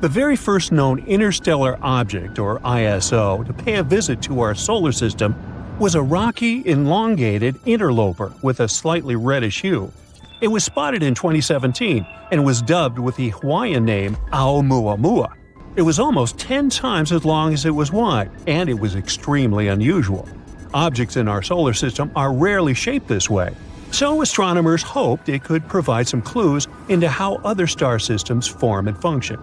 The very first known interstellar object, or ISO, to pay a visit to our solar system was a rocky, elongated interloper with a slightly reddish hue. It was spotted in 2017 and was dubbed with the Hawaiian name Oumuamua. It was almost 10 times as long as it was wide, and it was extremely unusual. Objects in our solar system are rarely shaped this way, so astronomers hoped it could provide some clues into how other star systems form and function.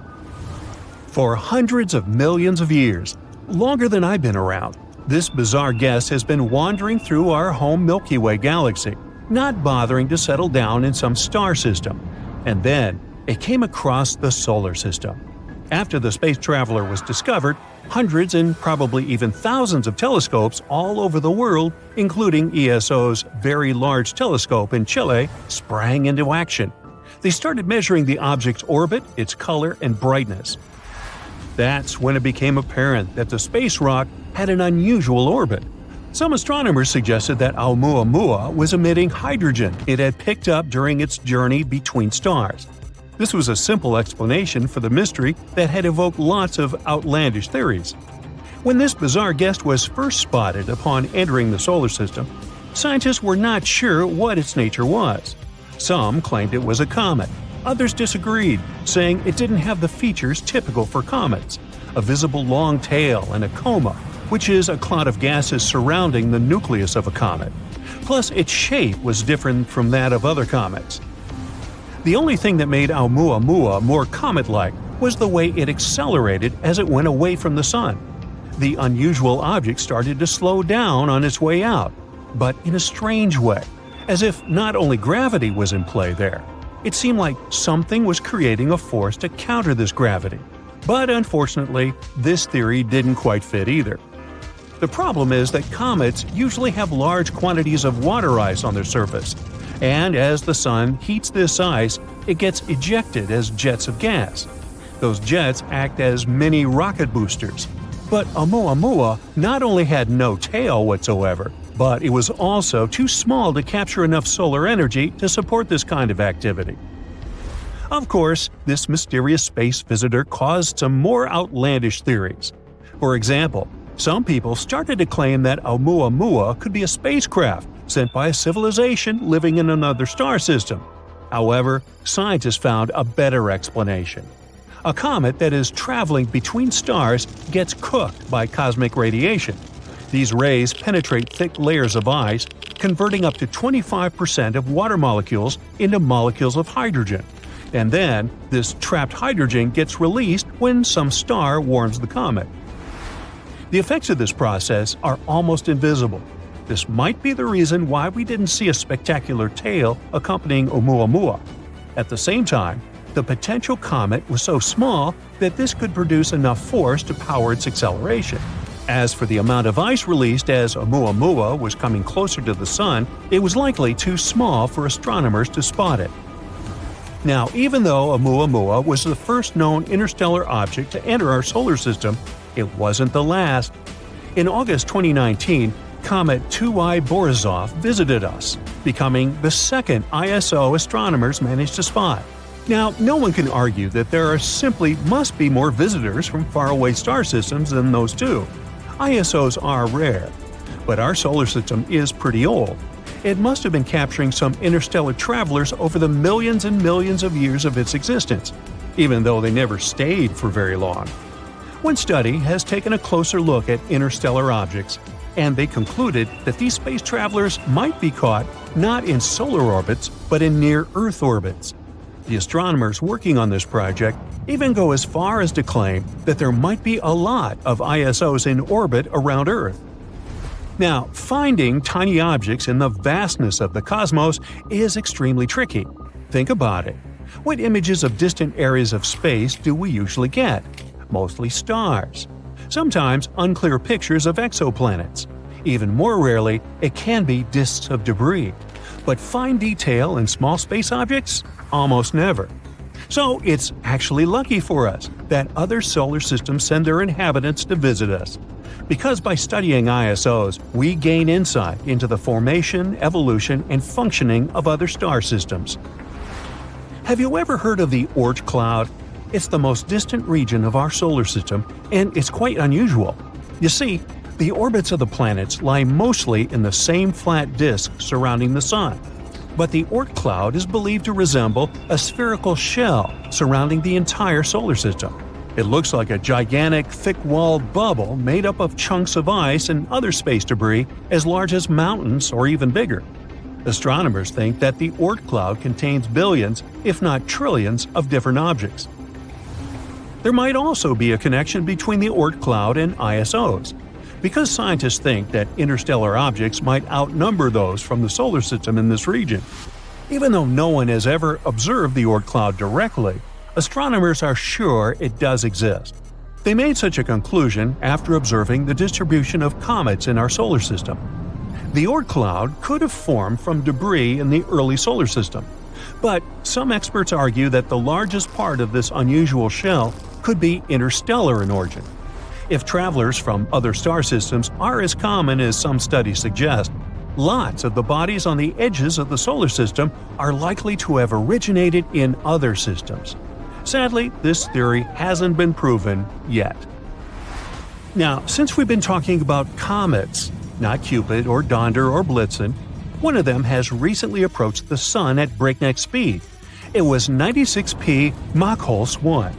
For hundreds of millions of years, longer than I've been around, this bizarre guest has been wandering through our home Milky Way galaxy, not bothering to settle down in some star system. And then, it came across the solar system. After the space traveler was discovered, hundreds and probably even thousands of telescopes all over the world, including ESO's Very Large Telescope in Chile, sprang into action. They started measuring the object's orbit, its color, and brightness. That's when it became apparent that the space rock had an unusual orbit. Some astronomers suggested that Oumuamua was emitting hydrogen it had picked up during its journey between stars. This was a simple explanation for the mystery that had evoked lots of outlandish theories. When this bizarre guest was first spotted upon entering the solar system, scientists were not sure what its nature was. Some claimed it was a comet. Others disagreed, saying it didn't have the features typical for comets: a visible long tail and a coma, which is a cloud of gases surrounding the nucleus of a comet. Plus, its shape was different from that of other comets. The only thing that made Oumuamua more comet-like was the way it accelerated as it went away from the sun. The unusual object started to slow down on its way out, but in a strange way, as if not only gravity was in play there. It seemed like something was creating a force to counter this gravity. But unfortunately, this theory didn't quite fit either. The problem is that comets usually have large quantities of water ice on their surface, and as the sun heats this ice, it gets ejected as jets of gas. Those jets act as mini rocket boosters. But Oumuamua not only had no tail whatsoever, but it was also too small to capture enough solar energy to support this kind of activity. Of course, this mysterious space visitor caused some more outlandish theories. For example, some people started to claim that Oumuamua could be a spacecraft sent by a civilization living in another star system. However, scientists found a better explanation. A comet that is traveling between stars gets cooked by cosmic radiation. These rays penetrate thick layers of ice, converting up to 25% of water molecules into molecules of hydrogen. And then, this trapped hydrogen gets released when some star warms the comet. The effects of this process are almost invisible. This might be the reason why we didn't see a spectacular tail accompanying Oumuamua. At the same time, the potential comet was so small that this could produce enough force to power its acceleration. As for the amount of ice released as Oumuamua was coming closer to the sun, it was likely too small for astronomers to spot it. Now, even though Oumuamua was the first known interstellar object to enter our solar system, it wasn't the last. In August 2019, Comet 2I Borisov visited us, becoming the second ISO astronomers managed to spot. Now, no one can argue that there simply must be more visitors from faraway star systems than those two. ISOs are rare, but our solar system is pretty old. It must have been capturing some interstellar travelers over the millions and millions of years of its existence, even though they never stayed for very long. One study has taken a closer look at interstellar objects, and they concluded that these space travelers might be caught not in solar orbits, but in near-Earth orbits. The astronomers working on this project even go as far as to claim that there might be a lot of ISOs in orbit around Earth. Now, finding tiny objects in the vastness of the cosmos is extremely tricky. Think about it. What images of distant areas of space do we usually get? Mostly stars. Sometimes unclear pictures of exoplanets. Even more rarely, it can be disks of debris. But fine detail in small space objects? Almost never. So it's actually lucky for us that other solar systems send their inhabitants to visit us. Because by studying ISOs, we gain insight into the formation, evolution, and functioning of other star systems. Have you ever heard of the Oort cloud? It's the most distant region of our solar system, and it's quite unusual. You see, the orbits of the planets lie mostly in the same flat disk surrounding the Sun. But the Oort cloud is believed to resemble a spherical shell surrounding the entire solar system. It looks like a gigantic, thick-walled bubble made up of chunks of ice and other space debris as large as mountains or even bigger. Astronomers think that the Oort cloud contains billions, if not trillions, of different objects. There might also be a connection between the Oort cloud and ISOs. Because scientists think that interstellar objects might outnumber those from the solar system in this region. Even though no one has ever observed the Oort cloud directly, astronomers are sure it does exist. They made such a conclusion after observing the distribution of comets in our solar system. The Oort cloud could have formed from debris in the early solar system, but some experts argue that the largest part of this unusual shell could be interstellar in origin. If travelers from other star systems are as common as some studies suggest, lots of the bodies on the edges of the solar system are likely to have originated in other systems. Sadly, this theory hasn't been proven yet. Now, since we've been talking about comets, not Cupid or Donder or Blitzen, one of them has recently approached the Sun at breakneck speed. It was 96P Machholz 1.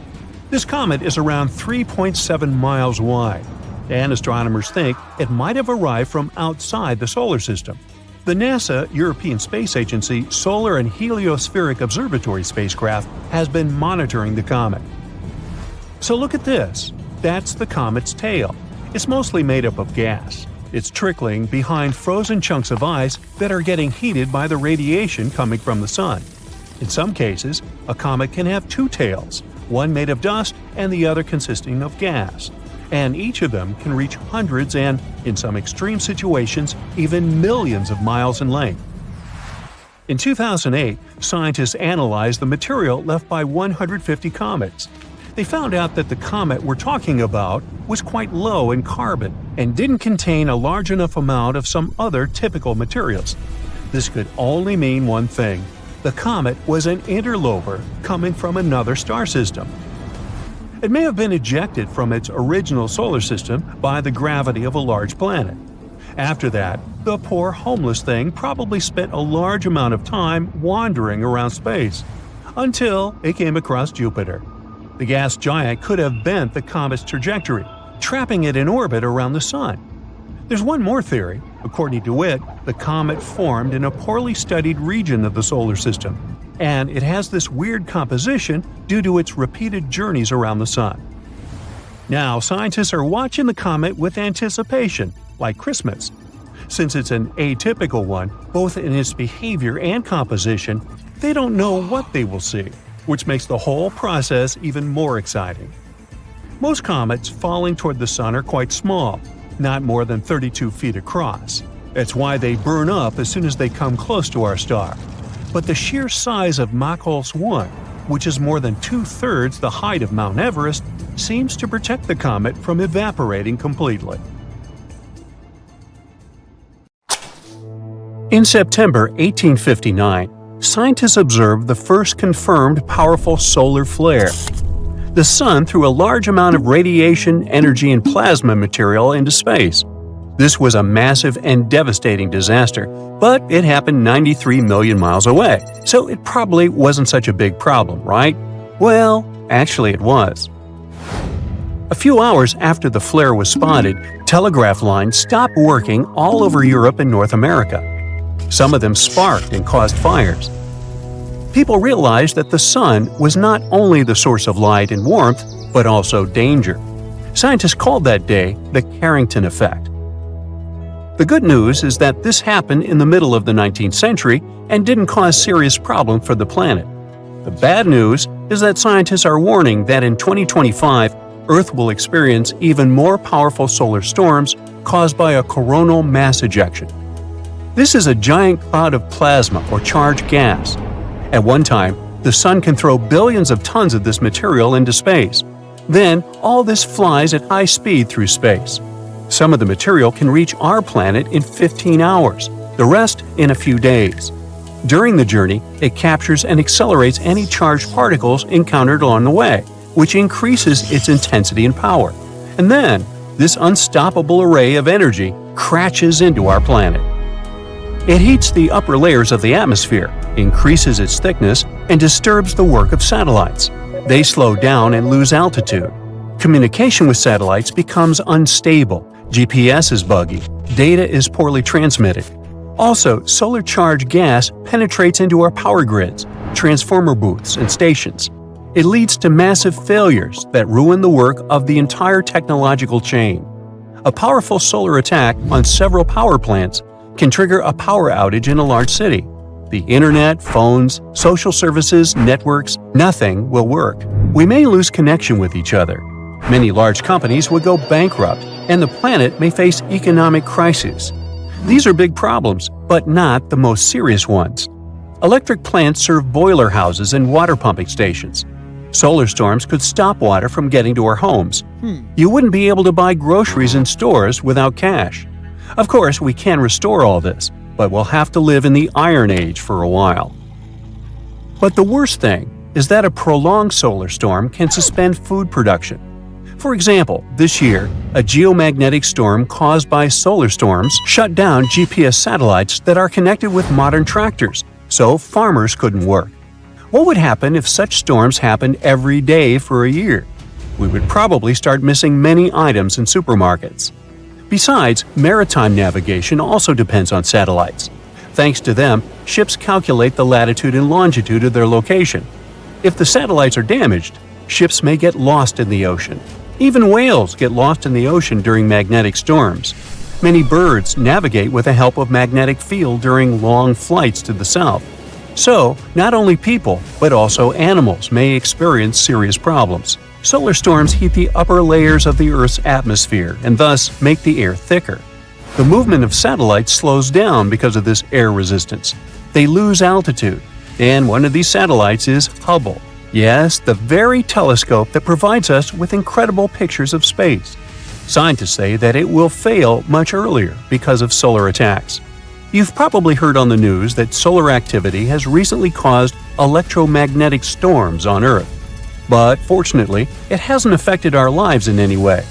This comet is around 3.7 miles wide, and astronomers think it might have arrived from outside the solar system. The NASA European Space Agency Solar and Heliospheric Observatory spacecraft has been monitoring the comet. So look at this. That's the comet's tail. It's mostly made up of gas. It's trickling behind frozen chunks of ice that are getting heated by the radiation coming from the Sun. In some cases, a comet can have two tails, one made of dust and the other consisting of gas, and each of them can reach hundreds and, in some extreme situations, even millions of miles in length. In 2008, scientists analyzed the material left by 150 comets. They found out that the comet we're talking about was quite low in carbon and didn't contain a large enough amount of some other typical materials. This could only mean one thing. The comet was an interloper coming from another star system. It may have been ejected from its original solar system by the gravity of a large planet. After that, the poor homeless thing probably spent a large amount of time wandering around space, until it came across Jupiter. The gas giant could have bent the comet's trajectory, trapping it in orbit around the Sun. There's one more theory. According to it, the comet formed in a poorly studied region of the solar system, and it has this weird composition due to its repeated journeys around the Sun. Now, scientists are watching the comet with anticipation, like Christmas. Since it's an atypical one, both in its behavior and composition, they don't know what they will see, which makes the whole process even more exciting. Most comets falling toward the Sun are quite small, not more than 32 feet across. That's why they burn up as soon as they come close to our star. But the sheer size of Machholz 1, which is more than 2/3 the height of Mount Everest, seems to protect the comet from evaporating completely. In September 1859, scientists observed the first confirmed powerful solar flare. The Sun threw a large amount of radiation, energy, and plasma material into space. This was a massive and devastating disaster, but it happened 93 million miles away, so it probably wasn't such a big problem, right? Well, actually it was. A few hours after the flare was spotted, telegraph lines stopped working all over Europe and North America. Some of them sparked and caused fires. People realized that the Sun was not only the source of light and warmth, but also danger. Scientists called that day the Carrington effect. The good news is that this happened in the middle of the 19th century and didn't cause serious problems for the planet. The bad news is that scientists are warning that in 2025, Earth will experience even more powerful solar storms caused by a coronal mass ejection. This is a giant cloud of plasma or charged gas. At one time, the Sun can throw billions of tons of this material into space. Then, all this flies at high speed through space. Some of the material can reach our planet in 15 hours, the rest in a few days. During the journey, it captures and accelerates any charged particles encountered along the way, which increases its intensity and power. And then, this unstoppable array of energy crashes into our planet. It heats the upper layers of the atmosphere, increases its thickness, and disturbs the work of satellites. They slow down and lose altitude. Communication with satellites becomes unstable, GPS is buggy, data is poorly transmitted. Also, solar-charged gas penetrates into our power grids, transformer booths, and stations. It leads to massive failures that ruin the work of the entire technological chain. A powerful solar attack on several power plants can trigger a power outage in a large city. The internet, phones, social services, networks, nothing will work. We may lose connection with each other. Many large companies would go bankrupt, and the planet may face economic crises. These are big problems, but not the most serious ones. Electric plants serve boiler houses and water pumping stations. Solar storms could stop water from getting to our homes. You wouldn't be able to buy groceries in stores without cash. Of course, we can restore all this, but we'll have to live in the Iron Age for a while. But the worst thing is that a prolonged solar storm can suspend food production. For example, this year, a geomagnetic storm caused by solar storms shut down GPS satellites that are connected with modern tractors, so farmers couldn't work. What would happen if such storms happened every day for a year? We would probably start missing many items in supermarkets. Besides, maritime navigation also depends on satellites. Thanks to them, ships calculate the latitude and longitude of their location. If the satellites are damaged, ships may get lost in the ocean. Even whales get lost in the ocean during magnetic storms. Many birds navigate with the help of magnetic field during long flights to the south. So, not only people, but also animals may experience serious problems. Solar storms heat the upper layers of the Earth's atmosphere and thus make the air thicker. The movement of satellites slows down because of this air resistance. They lose altitude, and one of these satellites is Hubble. Yes, the very telescope that provides us with incredible pictures of space. Scientists say that it will fail much earlier because of solar attacks. You've probably heard on the news that solar activity has recently caused electromagnetic storms on Earth. But fortunately, it hasn't affected our lives in any way.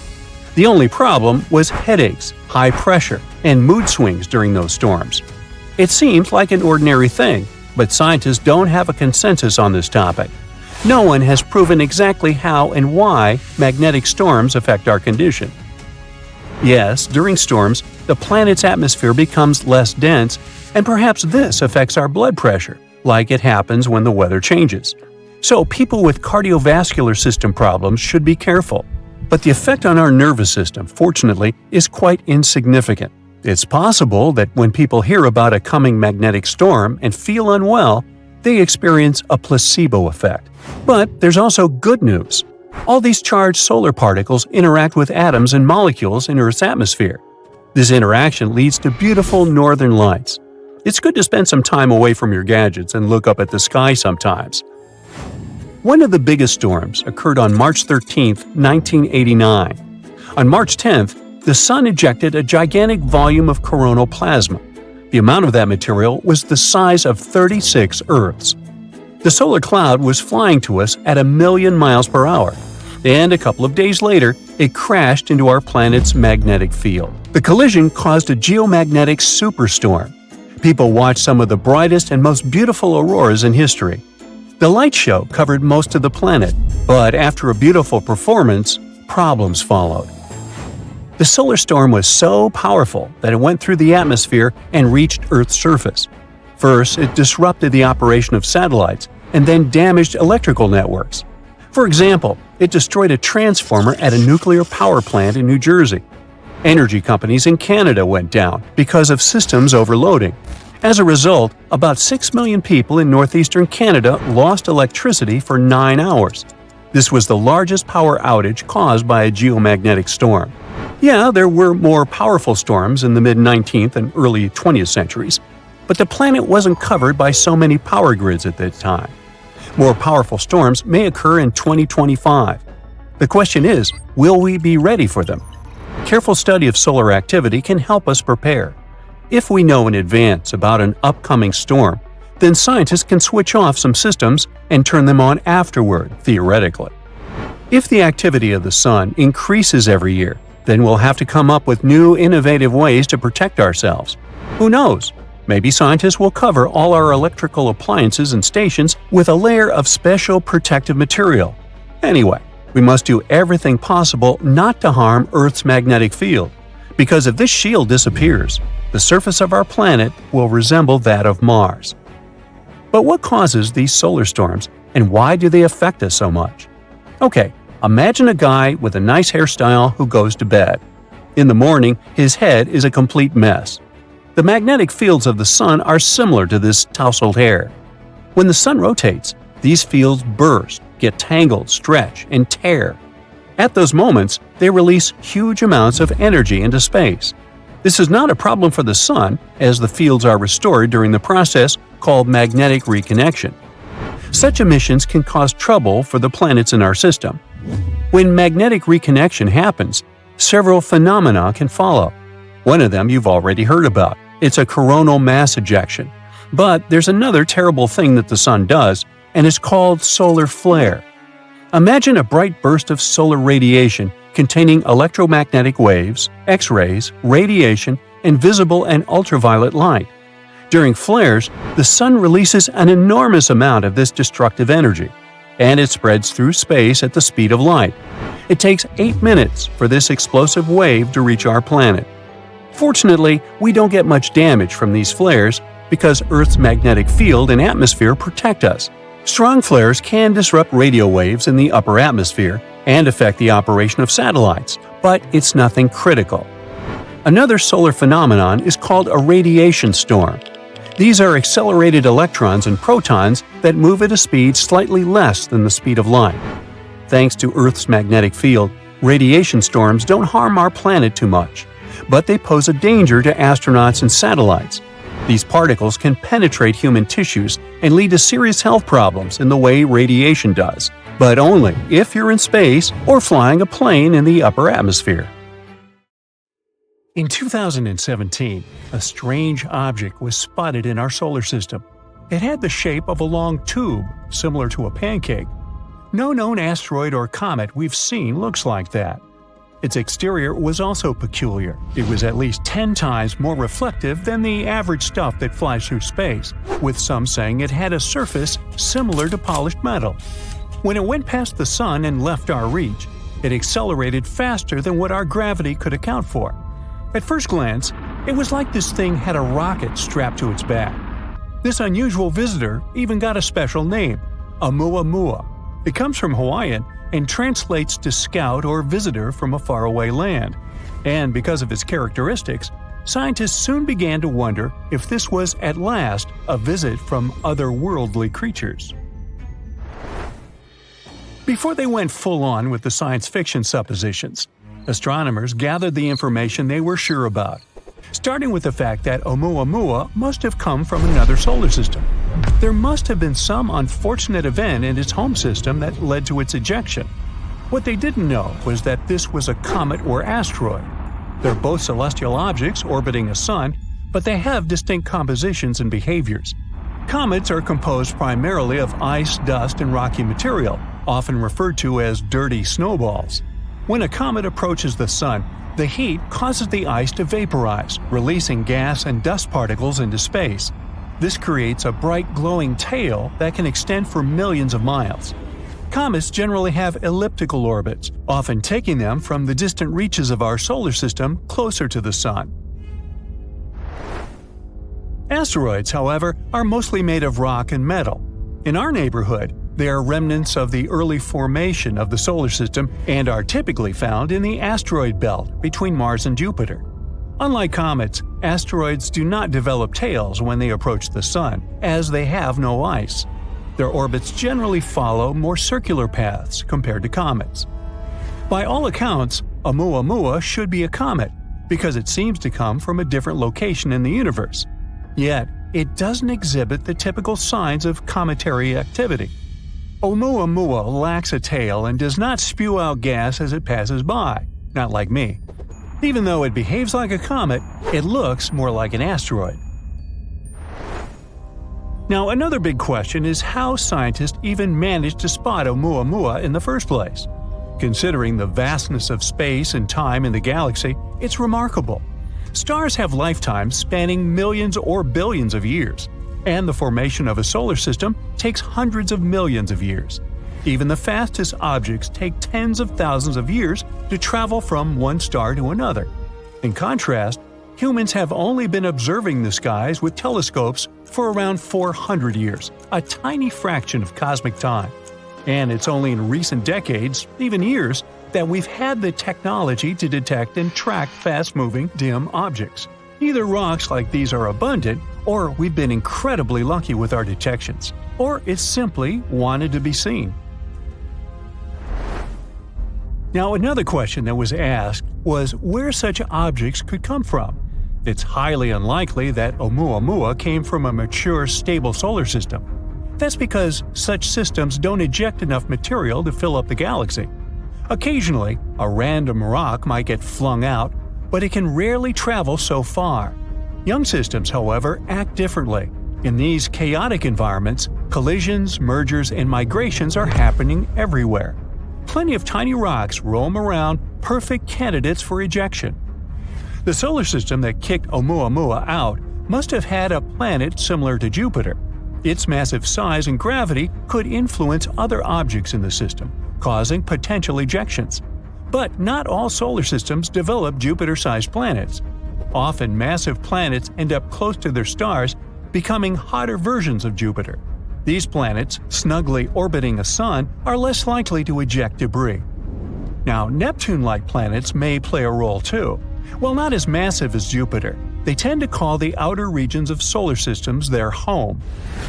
The only problem was headaches, high pressure, and mood swings during those storms. It seems like an ordinary thing, but scientists don't have a consensus on this topic. No one has proven exactly how and why magnetic storms affect our condition. Yes, during storms, the planet's atmosphere becomes less dense, and perhaps this affects our blood pressure, like it happens when the weather changes. So people with cardiovascular system problems should be careful. But the effect on our nervous system, fortunately, is quite insignificant. It's possible that when people hear about a coming magnetic storm and feel unwell, they experience a placebo effect. But there's also good news. All these charged solar particles interact with atoms and molecules in Earth's atmosphere. This interaction leads to beautiful northern lights. It's good to spend some time away from your gadgets and look up at the sky sometimes. One of the biggest storms occurred on March 13, 1989. On March 10th, the Sun ejected a gigantic volume of coronal plasma. The amount of that material was the size of 36 Earths. The solar cloud was flying to us at 1,000,000 miles per hour, and a couple of days later, it crashed into our planet's magnetic field. The collision caused a geomagnetic superstorm. People watched some of the brightest and most beautiful auroras in history. The light show covered most of the planet, but after a beautiful performance, problems followed. The solar storm was so powerful that it went through the atmosphere and reached Earth's surface. First, it disrupted the operation of satellites and then damaged electrical networks. For example, it destroyed a transformer at a nuclear power plant in New Jersey. Energy companies in Canada went down because of systems overloading. As a result, about 6 million people in northeastern Canada lost electricity for 9 hours. This was the largest power outage caused by a geomagnetic storm. Yeah, there were more powerful storms in the mid-19th and early 20th centuries, but the planet wasn't covered by so many power grids at that time. More powerful storms may occur in 2025. The question is, will we be ready for them? Careful study of solar activity can help us prepare. If we know in advance about an upcoming storm, then scientists can switch off some systems and turn them on afterward, theoretically. If the activity of the sun increases every year, then we'll have to come up with new innovative ways to protect ourselves. Who knows? Maybe scientists will cover all our electrical appliances and stations with a layer of special protective material. Anyway, we must do everything possible not to harm Earth's magnetic field, because if this shield disappears, the surface of our planet will resemble that of Mars. But what causes these solar storms, and why do they affect us so much? Okay, imagine a guy with a nice hairstyle who goes to bed. In the morning, his head is a complete mess. The magnetic fields of the sun are similar to this tousled hair. When the sun rotates, these fields burst, get tangled, stretch, and tear. At those moments, they release huge amounts of energy into space. This is not a problem for the sun, as the fields are restored during the process called magnetic reconnection. Such emissions can cause trouble for the planets in our system. When magnetic reconnection happens, several phenomena can follow. One of them you've already heard about. It's a coronal mass ejection. But there's another terrible thing that the sun does, and it's called solar flare. Imagine a bright burst of solar radiation containing electromagnetic waves, X-rays, radiation, and visible and ultraviolet light. During flares, the sun releases an enormous amount of this destructive energy, and it spreads through space at the speed of light. It takes 8 minutes for this explosive wave to reach our planet. Fortunately, we don't get much damage from these flares because Earth's magnetic field and atmosphere protect us. Strong flares can disrupt radio waves in the upper atmosphere and affect the operation of satellites, but it's nothing critical. Another solar phenomenon is called a radiation storm. These are accelerated electrons and protons that move at a speed slightly less than the speed of light. Thanks to Earth's magnetic field, radiation storms don't harm our planet too much, but they pose a danger to astronauts and satellites. These particles can penetrate human tissues and lead to serious health problems in the way radiation does, but only if you're in space or flying a plane in the upper atmosphere. In 2017, a strange object was spotted in our solar system. It had the shape of a long tube, similar to a pancake. No known asteroid or comet we've seen looks like that. Its exterior was also peculiar. It was at least 10 times more reflective than the average stuff that flies through space, with some saying it had a surface similar to polished metal. When it went past the sun and left our reach, it accelerated faster than what our gravity could account for. At first glance, it was like this thing had a rocket strapped to its back. This unusual visitor even got a special name, Oumuamua. It comes from Hawaiian and translates to scout or visitor from a faraway land. And because of its characteristics, scientists soon began to wonder if this was at last a visit from otherworldly creatures. Before they went full-on with the science fiction suppositions, astronomers gathered the information they were sure about, starting with the fact that Oumuamua must have come from another solar system. There must have been some unfortunate event in its home system that led to its ejection. What they didn't know was that this was a comet or asteroid. They're both celestial objects orbiting a sun, but they have distinct compositions and behaviors. Comets are composed primarily of ice, dust, and rocky material, often referred to as dirty snowballs. When a comet approaches the sun, the heat causes the ice to vaporize, releasing gas and dust particles into space. This creates a bright glowing tail that can extend for millions of miles. Comets generally have elliptical orbits, often taking them from the distant reaches of our solar system closer to the sun. Asteroids, however, are mostly made of rock and metal. In our neighborhood, they are remnants of the early formation of the solar system and are typically found in the asteroid belt between Mars and Jupiter. Unlike comets, asteroids do not develop tails when they approach the sun, as they have no ice. Their orbits generally follow more circular paths compared to comets. By all accounts, Oumuamua should be a comet, because it seems to come from a different location in the universe. Yet, it doesn't exhibit the typical signs of cometary activity. Oumuamua lacks a tail and does not spew out gas as it passes by, not like me. Even though it behaves like a comet, it looks more like an asteroid. Now, another big question is how scientists even managed to spot Oumuamua in the first place. Considering the vastness of space and time in the galaxy, it's remarkable. Stars have lifetimes spanning millions or billions of years, and the formation of a solar system takes hundreds of millions of years. Even the fastest objects take tens of thousands of years to travel from one star to another. In contrast, humans have only been observing the skies with telescopes for around 400 years, a tiny fraction of cosmic time. And it's only in recent decades, even years, that we've had the technology to detect and track fast-moving, dim objects. Either rocks like these are abundant, or we've been incredibly lucky with our detections, or it's simply wanted to be seen. Now, another question that was asked was where such objects could come from. It's highly unlikely that Oumuamua came from a mature, stable solar system. That's because such systems don't eject enough material to fill up the galaxy. Occasionally, a random rock might get flung out, but it can rarely travel so far. Young systems, however, act differently. In these chaotic environments, collisions, mergers, and migrations are happening everywhere. Plenty of tiny rocks roam around, perfect candidates for ejection. The solar system that kicked Oumuamua out must have had a planet similar to Jupiter. Its massive size and gravity could influence other objects in the system, causing potential ejections. But not all solar systems develop Jupiter-sized planets. Often massive planets end up close to their stars, becoming hotter versions of Jupiter. These planets, snugly orbiting a sun, are less likely to eject debris. Now, Neptune-like planets may play a role too. While not as massive as Jupiter, they tend to call the outer regions of solar systems their home.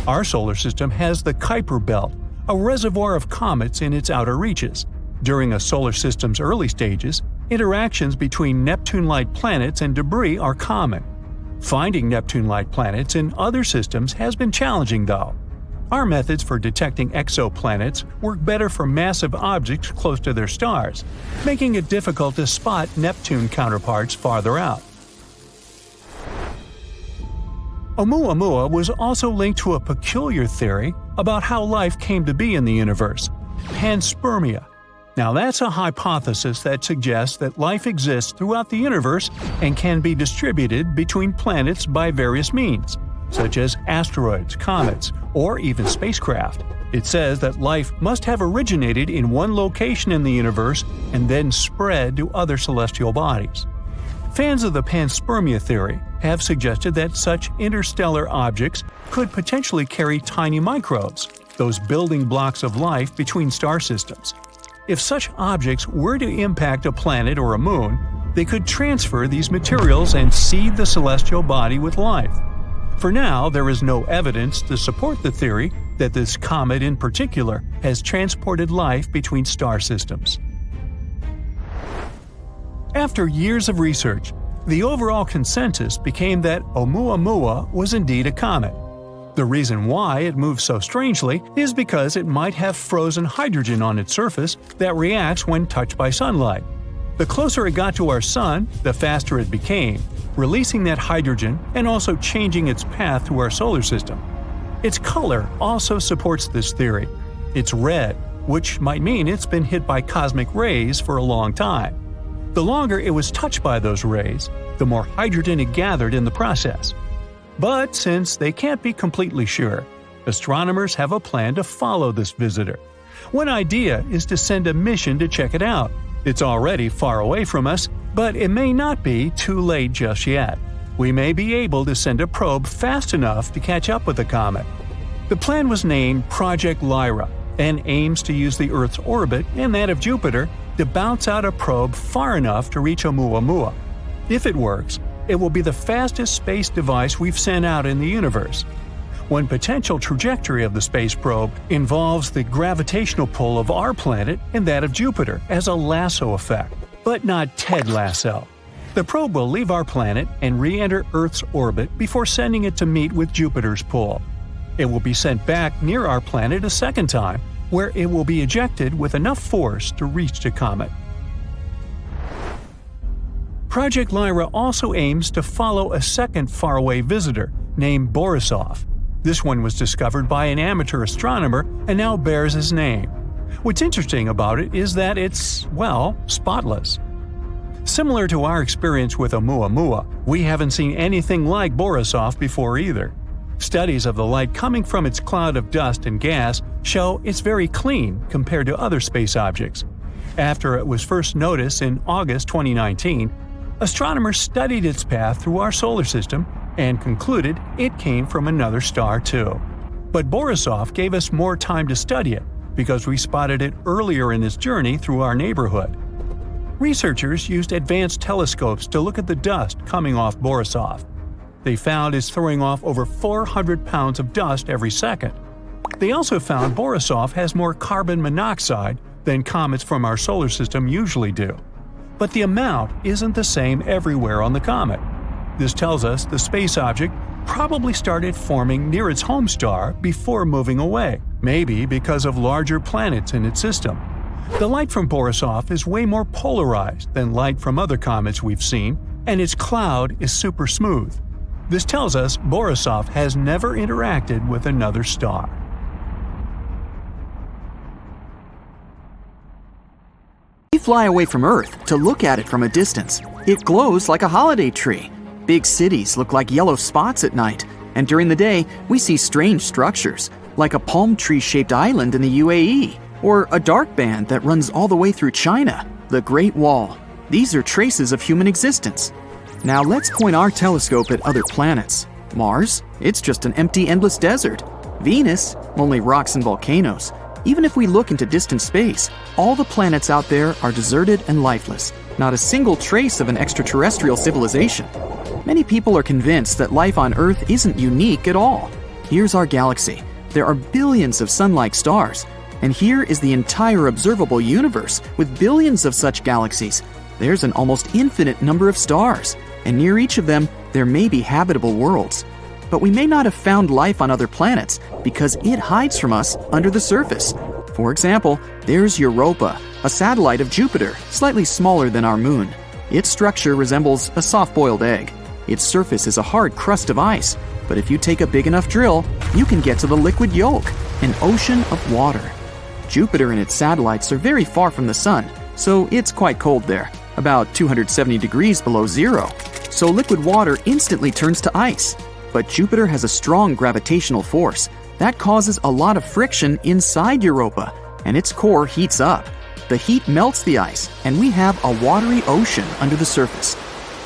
Our solar system has the Kuiper Belt, a reservoir of comets in its outer reaches. During a solar system's early stages, interactions between Neptune-like planets and debris are common. Finding Neptune-like planets in other systems has been challenging, though. Our methods for detecting exoplanets work better for massive objects close to their stars, making it difficult to spot Neptune counterparts farther out. Oumuamua was also linked to a peculiar theory about how life came to be in the universe – Panspermia. Now that's a hypothesis that suggests that life exists throughout the universe and can be distributed between planets by various means, such as asteroids, comets, or even spacecraft. It says that life must have originated in one location in the universe and then spread to other celestial bodies. Fans of the Panspermia theory have suggested that such interstellar objects could potentially carry tiny microbes, those building blocks of life between star systems. If such objects were to impact a planet or a moon, they could transfer these materials and seed the celestial body with life. For now, there is no evidence to support the theory that this comet in particular has transported life between star systems. After years of research, the overall consensus became that Oumuamua was indeed a comet. The reason why it moves so strangely is because it might have frozen hydrogen on its surface that reacts when touched by sunlight. The closer it got to our sun, the faster it became, releasing that hydrogen and also changing its path to our solar system. Its color also supports this theory. It's red, which might mean it's been hit by cosmic rays for a long time. The longer it was touched by those rays, the more hydrogen it gathered in the process. But since they can't be completely sure, astronomers have a plan to follow this visitor. One idea is to send a mission to check it out. It's already far away from us, but it may not be too late just yet. We may be able to send a probe fast enough to catch up with the comet. The plan was named Project Lyra and aims to use the Earth's orbit and that of Jupiter to bounce out a probe far enough to reach Oumuamua. If it works, it will be the fastest space device we've sent out in the universe. One potential trajectory of the space probe involves the gravitational pull of our planet and that of Jupiter as a lasso effect, but not Ted Lasso. The probe will leave our planet and re-enter Earth's orbit before sending it to meet with Jupiter's pull. It will be sent back near our planet a second time, where it will be ejected with enough force to reach the comet. Project Lyra also aims to follow a second faraway visitor named Borisov. This one was discovered by an amateur astronomer and now bears his name. What's interesting about it is that it's, well, spotless. Similar to our experience with Oumuamua, we haven't seen anything like Borisov before either. Studies of the light coming from its cloud of dust and gas show it's very clean compared to other space objects. After it was first noticed in August 2019, astronomers studied its path through our solar system and concluded it came from another star too. But Borisov gave us more time to study it because we spotted it earlier in its journey through our neighborhood. Researchers used advanced telescopes to look at the dust coming off Borisov. They found it's throwing off over 400 pounds of dust every second. They also found Borisov has more carbon monoxide than comets from our solar system usually do. But the amount isn't the same everywhere on the comet. This tells us the space object probably started forming near its home star before moving away, maybe because of larger planets in its system. The light from Borisov is way more polarized than light from other comets we've seen, and its cloud is super smooth. This tells us Borisov has never interacted with another star. We fly away from Earth to look at it from a distance. It glows like a holiday tree. Big cities look like yellow spots at night, and during the day we see strange structures, like a palm tree-shaped island in the UAE, or a dark band that runs all the way through China, the Great Wall. These are traces of human existence. Now let's point our telescope at other planets. Mars? It's just an empty, endless desert. Venus? Only rocks and volcanoes. Even if we look into distant space, all the planets out there are deserted and lifeless. Not a single trace of an extraterrestrial civilization. Many people are convinced that life on Earth isn't unique at all. Here's our galaxy. There are billions of sun-like stars. And here is the entire observable universe with billions of such galaxies. There's an almost infinite number of stars, and near each of them, there may be habitable worlds. But we may not have found life on other planets because it hides from us under the surface. For example, there's Europa, a satellite of Jupiter, slightly smaller than our moon. Its structure resembles a soft-boiled egg. Its surface is a hard crust of ice, but if you take a big enough drill, you can get to the liquid yolk, an ocean of water. Jupiter and its satellites are very far from the sun, so it's quite cold there, about 270 degrees below zero. So liquid water instantly turns to ice. But Jupiter has a strong gravitational force that causes a lot of friction inside Europa, and its core heats up. The heat melts the ice, and we have a watery ocean under the surface.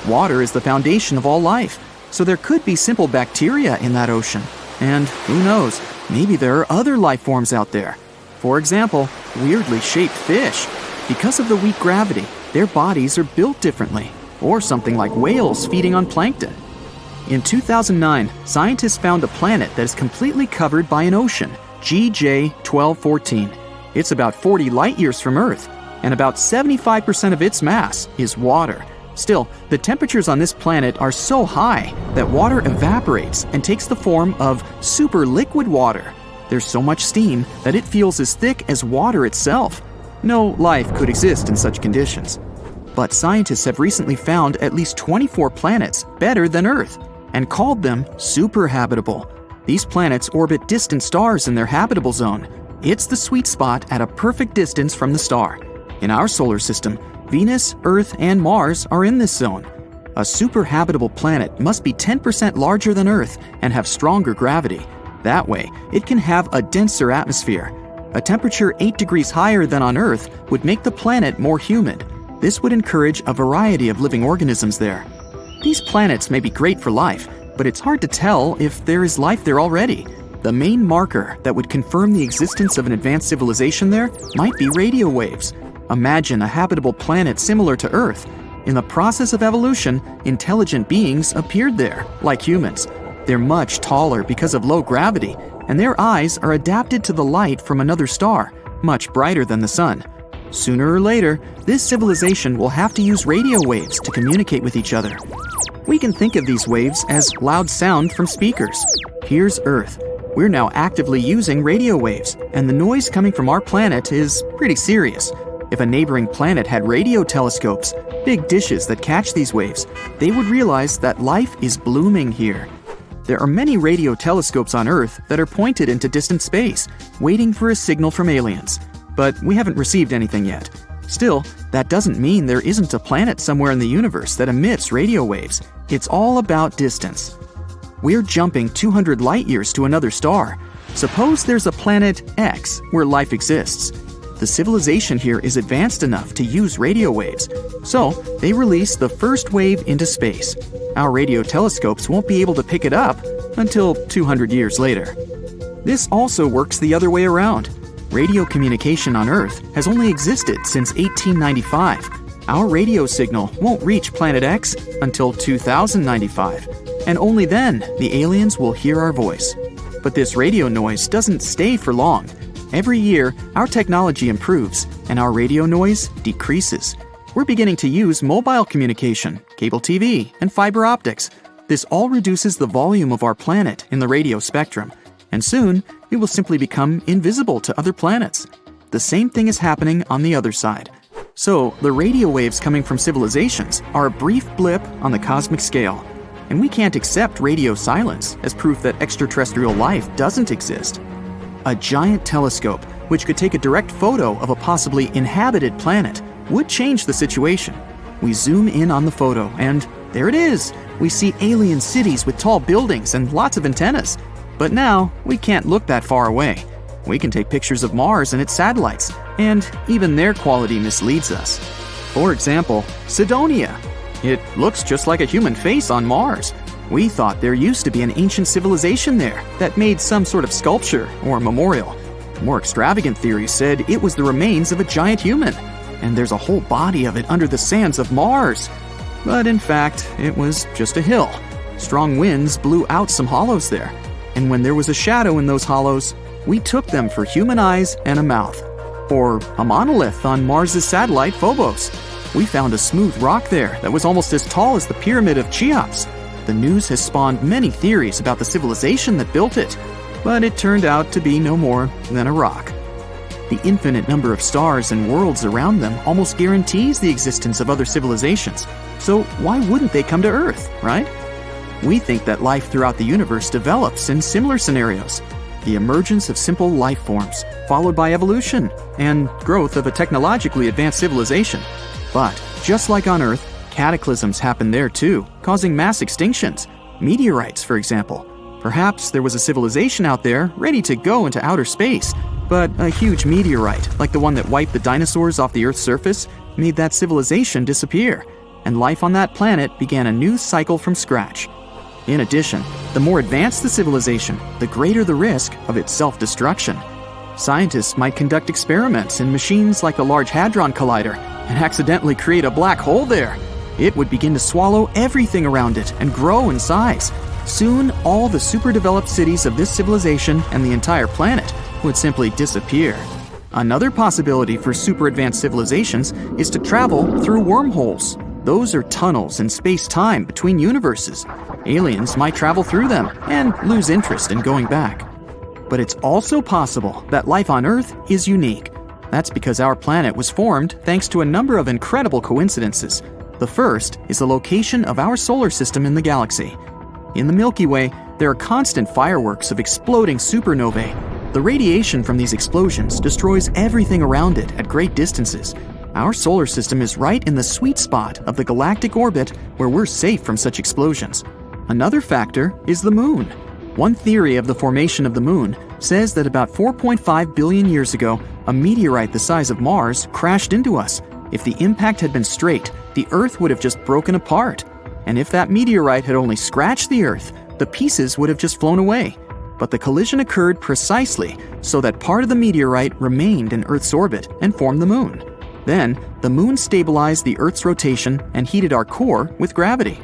Water is the foundation of all life, so there could be simple bacteria in that ocean. And who knows, maybe there are other life forms out there. For example, weirdly shaped fish. Because of the weak gravity, their bodies are built differently, or something like whales feeding on plankton. In 2009, scientists found a planet that is completely covered by an ocean, GJ 1214. It's about 40 light-years from Earth, and about 75% of its mass is water. Still, the temperatures on this planet are so high that water evaporates and takes the form of super liquid water. There's so much steam that it feels as thick as water itself. No life could exist in such conditions. But scientists have recently found at least 24 planets better than Earth and called them superhabitable. These planets orbit distant stars in their habitable zone. It's the sweet spot at a perfect distance from the star. In our solar system, Venus, Earth, and Mars are in this zone. A superhabitable planet must be 10% larger than Earth and have stronger gravity. That way, it can have a denser atmosphere. A temperature 8 degrees higher than on Earth would make the planet more humid. This would encourage a variety of living organisms there. These planets may be great for life, but it's hard to tell if there is life there already. The main marker that would confirm the existence of an advanced civilization there might be radio waves. Imagine a habitable planet similar to Earth. In the process of evolution, intelligent beings appeared there, like humans. They're much taller because of low gravity, and their eyes are adapted to the light from another star, much brighter than the sun. Sooner or later, this civilization will have to use radio waves to communicate with each other. We can think of these waves as loud sound from speakers. Here's Earth. We're now actively using radio waves, and the noise coming from our planet is pretty serious. If a neighboring planet had radio telescopes, big dishes that catch these waves, they would realize that life is blooming here. There are many radio telescopes on Earth that are pointed into distant space, waiting for a signal from aliens. but we haven't received anything yet. Still, that doesn't mean there isn't a planet somewhere in the universe that emits radio waves. It's all about distance. We're jumping 200 light years to another star. Suppose there's a planet X where life exists. The civilization here is advanced enough to use radio waves, so they release the first wave into space. Our radio telescopes won't be able to pick it up until 200 years later. This also works the other way around. Radio communication on Earth has only existed since 1895. Our radio signal won't reach Planet X until 2095, and only then the aliens will hear our voice. But this radio noise doesn't stay for long. Every year, our technology improves, and our radio noise decreases. We're beginning to use mobile communication, cable TV, and fiber optics. This all reduces the volume of our planet in the radio spectrum, and soon it will simply become invisible to other planets. The same thing is happening on the other side. So, the radio waves coming from civilizations are a brief blip on the cosmic scale, and we can't accept radio silence as proof that extraterrestrial life doesn't exist. A giant telescope, which could take a direct photo of a possibly inhabited planet, would change the situation. We zoom in on the photo, and there it is! We see alien cities with tall buildings and lots of antennas. But now, we can't look that far away. We can take pictures of Mars and its satellites, and even their quality misleads us. For example, Cydonia. It looks just like a human face on Mars. We thought there used to be an ancient civilization there that made some sort of sculpture or memorial. More extravagant theories said it was the remains of a giant human, and there's a whole body of it under the sands of Mars. But in fact, it was just a hill. Strong winds blew out some hollows there, and when there was a shadow in those hollows, we took them for human eyes and a mouth. Or a monolith on Mars' satellite Phobos. We found a smooth rock there that was almost as tall as the pyramid of Cheops. The news has spawned many theories about the civilization that built it, but it turned out to be no more than a rock. The infinite number of stars and worlds around them almost guarantees the existence of other civilizations, so why wouldn't they come to Earth, right? We think that life throughout the universe develops in similar scenarios. The emergence of simple life forms, followed by evolution, and growth of a technologically advanced civilization. But, just like on Earth, cataclysms happen there too, causing mass extinctions. Meteorites, for example. Perhaps there was a civilization out there ready to go into outer space, but a huge meteorite, like the one that wiped the dinosaurs off the Earth's surface, made that civilization disappear, and life on that planet began a new cycle from scratch. In addition, the more advanced the civilization, the greater the risk of its self-destruction. Scientists might conduct experiments in machines like the Large Hadron Collider and accidentally create a black hole there. It would begin to swallow everything around it and grow in size. Soon, all the super-developed cities of this civilization and the entire planet would simply disappear. Another possibility for super-advanced civilizations is to travel through wormholes. Those are tunnels in space-time between universes. Aliens might travel through them and lose interest in going back. But it's also possible that life on Earth is unique. That's because our planet was formed thanks to a number of incredible coincidences. The first is the location of our solar system in the galaxy. In the Milky Way, there are constant fireworks of exploding supernovae. The radiation from these explosions destroys everything around it at great distances. Our solar system is right in the sweet spot of the galactic orbit where we're safe from such explosions. Another factor is the moon. One theory of the formation of the moon says that about 4.5 billion years ago, a meteorite the size of Mars crashed into us. If the impact had been straight, the Earth would have just broken apart. And if that meteorite had only scratched the Earth, the pieces would have just flown away. But the collision occurred precisely so that part of the meteorite remained in Earth's orbit and formed the moon. Then, the moon stabilized the Earth's rotation and heated our core with gravity.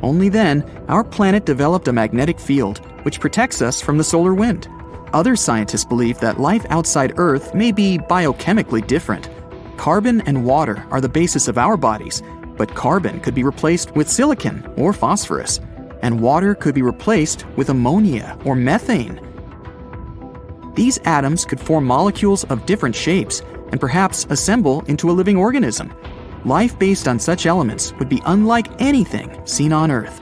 Only then, our planet developed a magnetic field, which protects us from the solar wind. Other scientists believe that life outside Earth may be biochemically different. Carbon and water are the basis of our bodies, but carbon could be replaced with silicon or phosphorus, and water could be replaced with ammonia or methane. These atoms could form molecules of different shapes and perhaps assemble into a living organism. Life based on such elements would be unlike anything seen on Earth.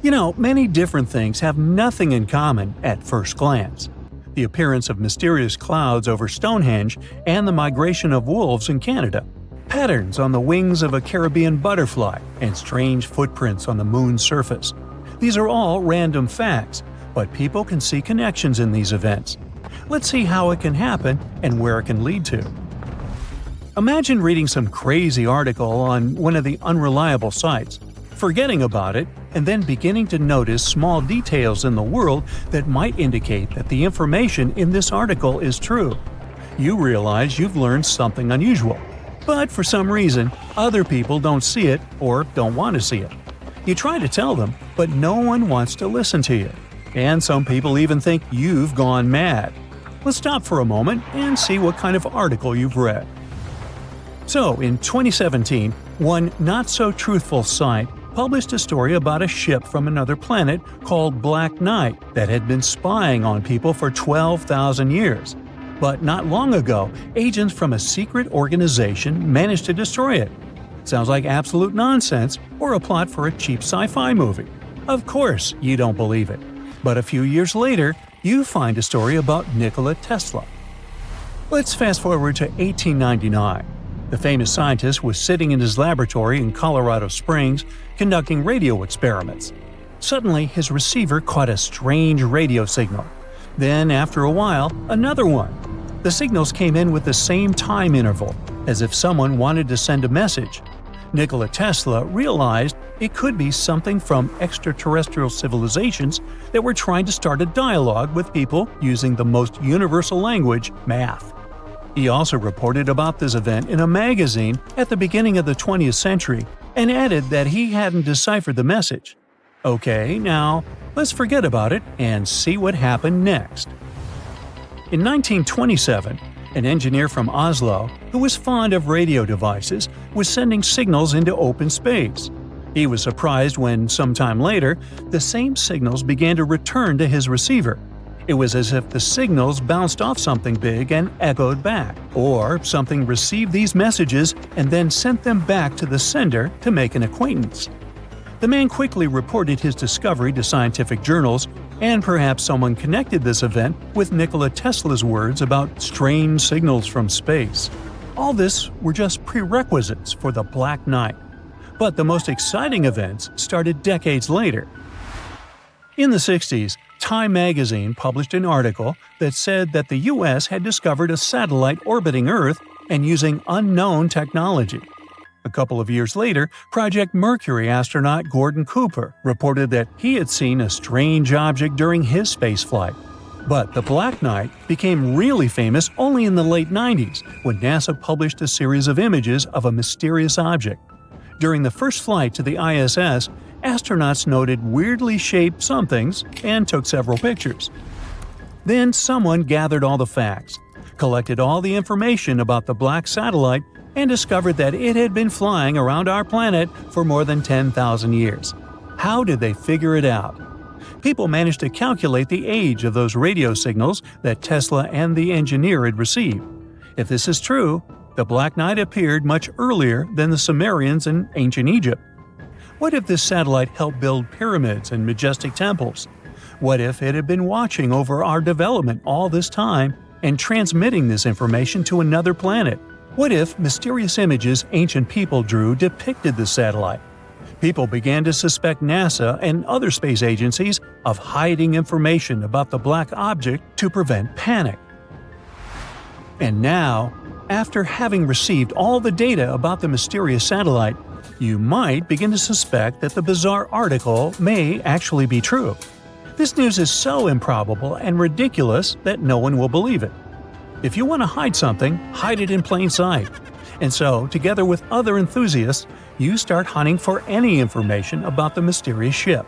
You know, many different things have nothing in common at first glance. the appearance of mysterious clouds over Stonehenge, and the migration of wolves in Canada, patterns on the wings of a Caribbean butterfly, and strange footprints on the moon's surface. These are all random facts, but people can see connections in these events. Let's see how it can happen and where it can lead to. Imagine reading some crazy article on one of the unreliable sites, forgetting about it, and then beginning to notice small details in the world that might indicate that the information in this article is true. You realize you've learned something unusual, but for some reason, other people don't see it or don't want to see it. You try to tell them, but no one wants to listen to you. And some people even think you've gone mad. Let's stop for a moment and see what kind of article you've read. So, in 2017, one not-so-truthful site published a story about a ship from another planet called Black Knight that had been spying on people for 12,000 years. But not long ago, agents from a secret organization managed to destroy it. Sounds like absolute nonsense or a plot for a cheap sci-fi movie. Of course, you don't believe it. But a few years later, you find a story about Nikola Tesla. Let's fast forward to 1899. The famous scientist was sitting in his laboratory in Colorado Springs conducting radio experiments. Suddenly, his receiver caught a strange radio signal. Then, after a while, another one. The signals came in with the same time interval, as if someone wanted to send a message. Nikola Tesla realized it could be something from extraterrestrial civilizations that were trying to start a dialogue with people using the most universal language, math. He also reported about this event in a magazine at the beginning of the 20th century and added that he hadn't deciphered the message. Okay, now let's forget about it and see what happened next. In 1927, an engineer from Oslo, who was fond of radio devices, was sending signals into open space. He was surprised when, sometime later, the same signals began to return to his receiver. It was as if the signals bounced off something big and echoed back, or something received these messages and then sent them back to the sender to make an acquaintance. The man quickly reported his discovery to scientific journals, and perhaps someone connected this event with Nikola Tesla's words about strange signals from space. All this were just prerequisites for the Black Knight. But the most exciting events started decades later. In the 60s, Time magazine published an article that said that the U.S. had discovered a satellite orbiting Earth and using unknown technology. A couple of years later, Project Mercury astronaut Gordon Cooper reported that he had seen a strange object during his spaceflight. But the Black Knight became really famous only in the late 90s, when NASA published a series of images of a mysterious object. During the first flight to the ISS, astronauts noted weirdly shaped somethings and took several pictures. Then someone gathered all the facts, collected all the information about the black satellite, and discovered that it had been flying around our planet for more than 10,000 years. How did they figure it out? People managed to calculate the age of those radio signals that Tesla and the engineer had received. If this is true, the Black Knight appeared much earlier than the Sumerians in ancient Egypt. What if this satellite helped build pyramids and majestic temples? What if it had been watching over our development all this time and transmitting this information to another planet? What if mysterious images ancient people drew depicted the satellite? People began to suspect NASA and other space agencies of hiding information about the black object to prevent panic. And now, after having received all the data about the mysterious satellite, you might begin to suspect that the bizarre article may actually be true. This news is so improbable and ridiculous that no one will believe it. If you want to hide something, hide it in plain sight. And so, together with other enthusiasts, you start hunting for any information about the mysterious ship.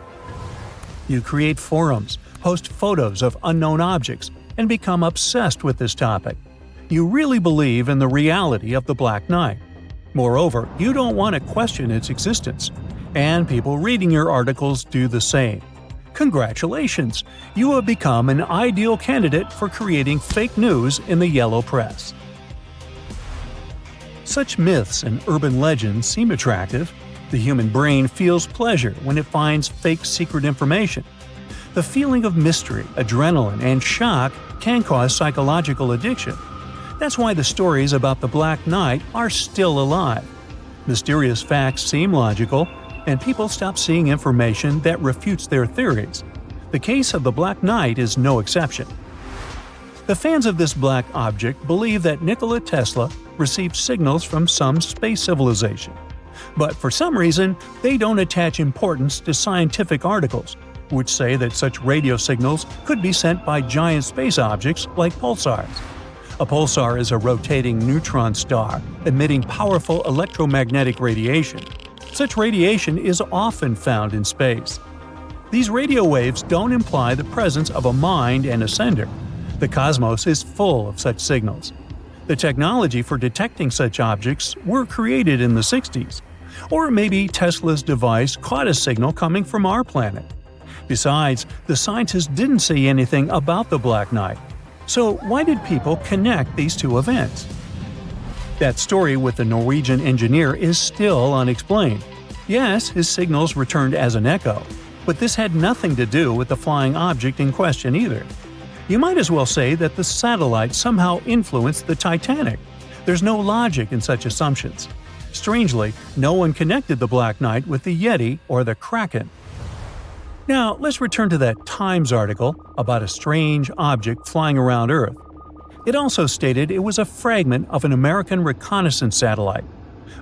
You create forums, post photos of unknown objects, and become obsessed with this topic. You really believe in the reality of the Black Knight. Moreover, you don't want to question its existence, and people reading your articles do the same. Congratulations! You have become an ideal candidate for creating fake news in the yellow press. Such myths and urban legends seem attractive. The human brain feels pleasure when it finds fake secret information. The feeling of mystery, adrenaline, and shock can cause psychological addiction. That's why the stories about the Black Knight are still alive. Mysterious facts seem logical, and people stop seeing information that refutes their theories. The case of the Black Knight is no exception. The fans of this black object believe that Nikola Tesla received signals from some space civilization. But for some reason, they don't attach importance to scientific articles, which say that such radio signals could be sent by giant space objects like pulsars. A pulsar is a rotating neutron star emitting powerful electromagnetic radiation. Such radiation is often found in space. These radio waves don't imply the presence of a mind and a sender. The cosmos is full of such signals. The technology for detecting such objects were created in the 60s. Or maybe Tesla's device caught a signal coming from our planet. Besides, the scientists didn't say anything about the Black Knight. So why did people connect these two events? That story with the Norwegian engineer is still unexplained. Yes, his signals returned as an echo, but this had nothing to do with the flying object in question either. You might as well say that the satellite somehow influenced the Titanic. There's no logic in such assumptions. Strangely, no one connected the Black Knight with the Yeti or the Kraken. Now, let's return to that Times article about a strange object flying around Earth. It also stated it was a fragment of an American reconnaissance satellite.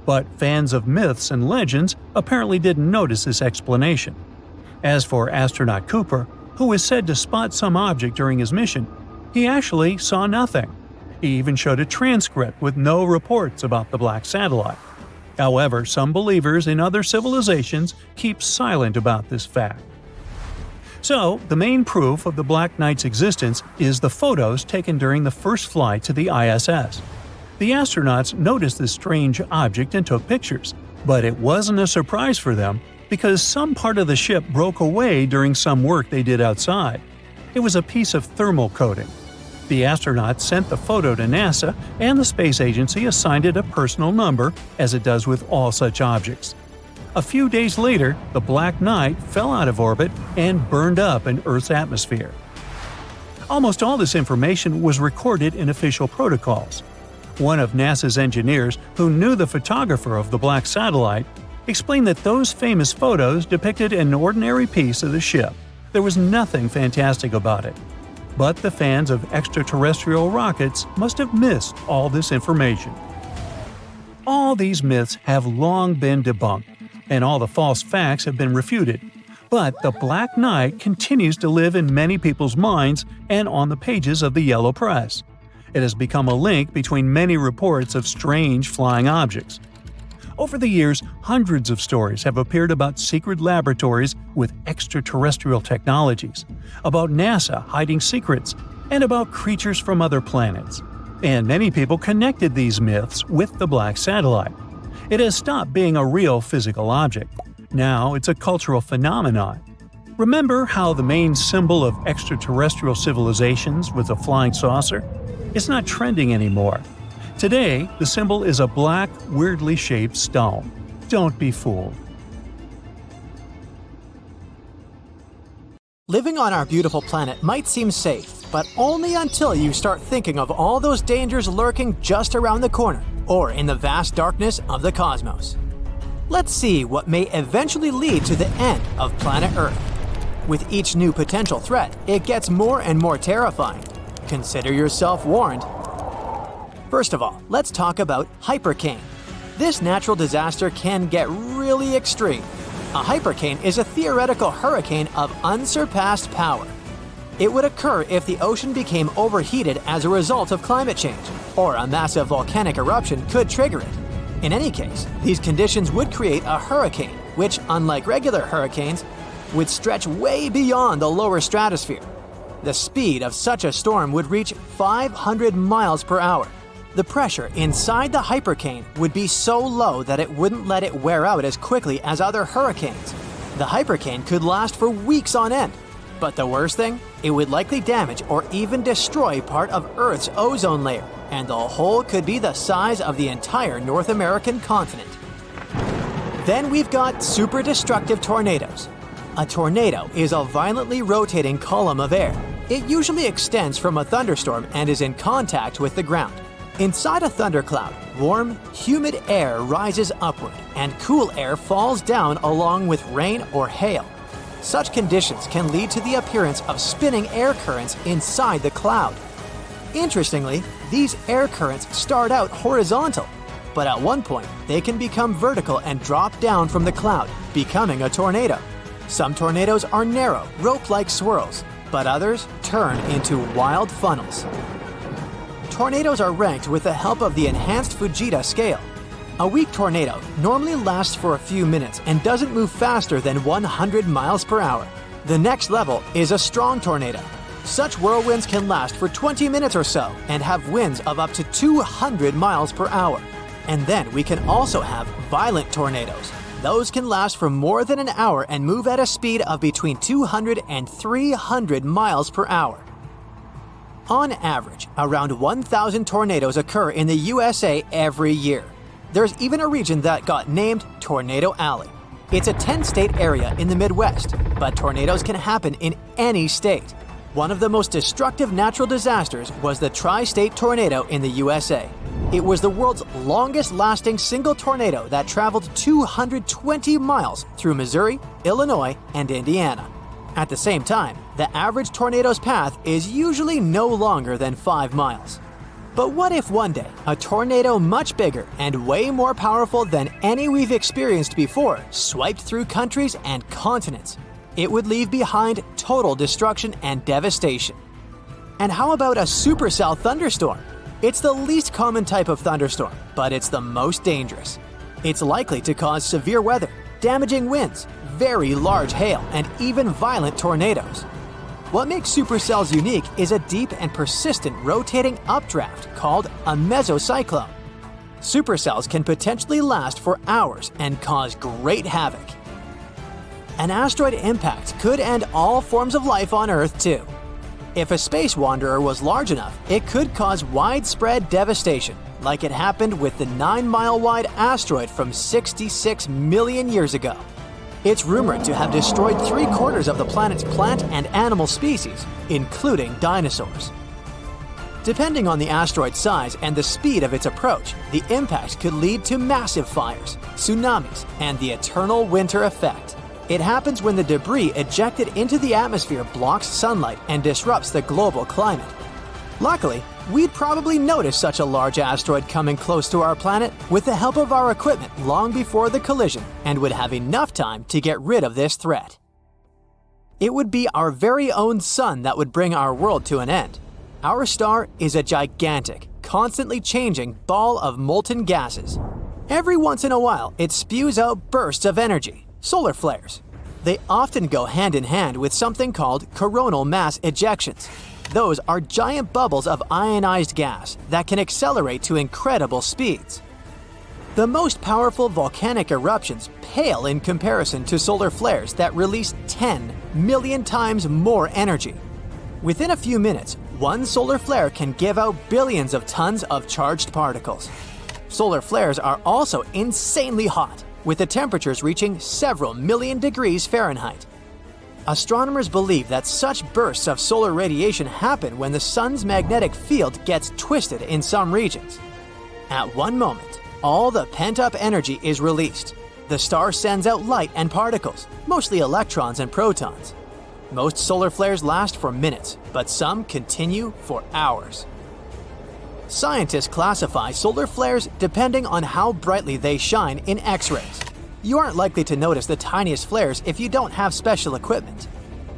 But fans of myths and legends apparently didn't notice this explanation. As for astronaut Cooper, who is said to spot some object during his mission, he actually saw nothing. He even showed a transcript with no reports about the black satellite. However, some believers in other civilizations keep silent about this fact. So, the main proof of the Black Knight's existence is the photos taken during the first flight to the ISS. The astronauts noticed this strange object and took pictures, but it wasn't a surprise for them because some part of the ship broke away during some work they did outside. It was a piece of thermal coating. The astronauts sent the photo to NASA, and the space agency assigned it a personal number, as it does with all such objects. A few days later, the Black Knight fell out of orbit and burned up in Earth's atmosphere. Almost all this information was recorded in official protocols. One of NASA's engineers, who knew the photographer of the black satellite, explained that those famous photos depicted an ordinary piece of the ship. There was nothing fantastic about it. But the fans of extraterrestrial rockets must have missed all this information. All these myths have long been debunked, and all the false facts have been refuted. But the Black Knight continues to live in many people's minds and on the pages of the Yellow Press. It has become a link between many reports of strange flying objects. Over the years, hundreds of stories have appeared about secret laboratories with extraterrestrial technologies, about NASA hiding secrets, and about creatures from other planets. And many people connected these myths with the black satellite. It has stopped being a real physical object. Now it's a cultural phenomenon. Remember how the main symbol of extraterrestrial civilizations was a flying saucer? It's not trending anymore. Today, the symbol is a black, weirdly shaped stone. Don't be fooled. Living on our beautiful planet might seem safe, but only until you start thinking of all those dangers lurking just around the corner, or in the vast darkness of the cosmos. Let's see what may eventually lead to the end of planet Earth. With each new potential threat, it gets more and more terrifying. Consider yourself warned. First of all, let's talk about hypercane. This natural disaster can get really extreme. A hypercane is a theoretical hurricane of unsurpassed power. It would occur if the ocean became overheated as a result of climate change, or a massive volcanic eruption could trigger it. In any case, these conditions would create a hurricane, which, unlike regular hurricanes, would stretch way beyond the lower stratosphere. The speed of such a storm would reach 500 miles per hour. The pressure inside the hypercane would be so low that it wouldn't let it wear out as quickly as other hurricanes. The hypercane could last for weeks on end. But the worst thing? It would likely damage or even destroy part of Earth's ozone layer, and the hole could be the size of the entire North American continent. Then we've got super destructive tornadoes. A tornado is a violently rotating column of air. It usually extends from a thunderstorm and is in contact with the ground. Inside a thundercloud, warm, humid air rises upward and cool air falls down along with rain or hail. Such conditions can lead to the appearance of spinning air currents inside the cloud. Interestingly, these air currents start out horizontal, but at one point they can become vertical and drop down from the cloud, becoming a tornado. Some tornadoes are narrow, rope-like swirls, but others turn into wild funnels. Tornadoes are ranked with the help of the enhanced Fujita scale. A weak tornado normally lasts for a few minutes and doesn't move faster than 100 miles per hour. The next level is a strong tornado. Such whirlwinds can last for 20 minutes or so and have winds of up to 200 miles per hour. And then we can also have violent tornadoes. Those can last for more than an hour and move at a speed of between 200 and 300 miles per hour. On average, around 1,000 tornadoes occur in the USA every year. There's even a region that got named Tornado Alley. It's a 10-state area in the Midwest, but tornadoes can happen in any state. One of the most destructive natural disasters was the tri-state tornado in the USA. It was the world's longest-lasting single tornado that traveled 220 miles through Missouri, Illinois, and Indiana. At the same time, the average tornado's path is usually no longer than 5 miles. But what if one day, a tornado much bigger and way more powerful than any we've experienced before swiped through countries and continents? It would leave behind total destruction and devastation. And how about a supercell thunderstorm? It's the least common type of thunderstorm, but it's the most dangerous. It's likely to cause severe weather, damaging winds, very large hail, and even violent tornadoes. What makes supercells unique is a deep and persistent rotating updraft called a mesocyclone. Supercells can potentially last for hours and cause great havoc. An asteroid impact could end all forms of life on Earth too. If a space wanderer was large enough, it could cause widespread devastation, like it happened with the 9-mile-wide asteroid from 66 million years ago. It's rumored to have destroyed 3/4 of the planet's plant and animal species, including dinosaurs. Depending on the asteroid's size and the speed of its approach, the impact could lead to massive fires, tsunamis, and the eternal winter effect. It happens when the debris ejected into the atmosphere blocks sunlight and disrupts the global climate. Luckily, we'd probably notice such a large asteroid coming close to our planet with the help of our equipment long before the collision and would have enough time to get rid of this threat. It would be our very own sun that would bring our world to an end. Our star is a gigantic, constantly changing ball of molten gases. Every once in a while, it spews out bursts of energy, solar flares. They often go hand in hand with something called coronal mass ejections. Those are giant bubbles of ionized gas that can accelerate to incredible speeds. The most powerful volcanic eruptions pale in comparison to solar flares that release 10 million times more energy. Within a few minutes, one solar flare can give out billions of tons of charged particles. Solar flares are also insanely hot, with the temperatures reaching several million degrees Fahrenheit. Astronomers believe that such bursts of solar radiation happen when the sun's magnetic field gets twisted in some regions. At one moment, all the pent-up energy is released. The star sends out light and particles, mostly electrons and protons. Most solar flares last for minutes, but some continue for hours. Scientists classify solar flares depending on how brightly they shine in X-rays. You aren't likely to notice the tiniest flares if you don't have special equipment.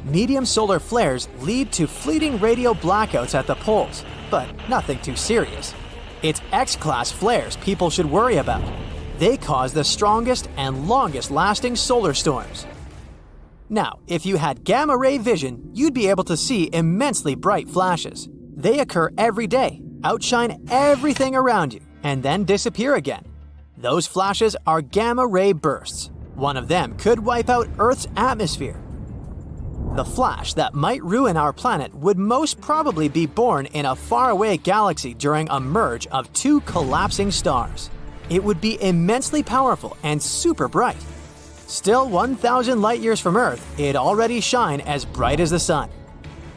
Medium solar flares lead to fleeting radio blackouts at the poles, but nothing too serious. It's X-class flares people should worry about. They cause the strongest and longest-lasting solar storms. Now, if you had gamma-ray vision, you'd be able to see immensely bright flashes. They occur every day, outshine everything around you, and then disappear again. Those flashes are gamma-ray bursts. One of them could wipe out Earth's atmosphere. The flash that might ruin our planet would most probably be born in a faraway galaxy during a merge of two collapsing stars. It would be immensely powerful and super bright. Still 1,000 light years from Earth, it'd already shine as bright as the sun.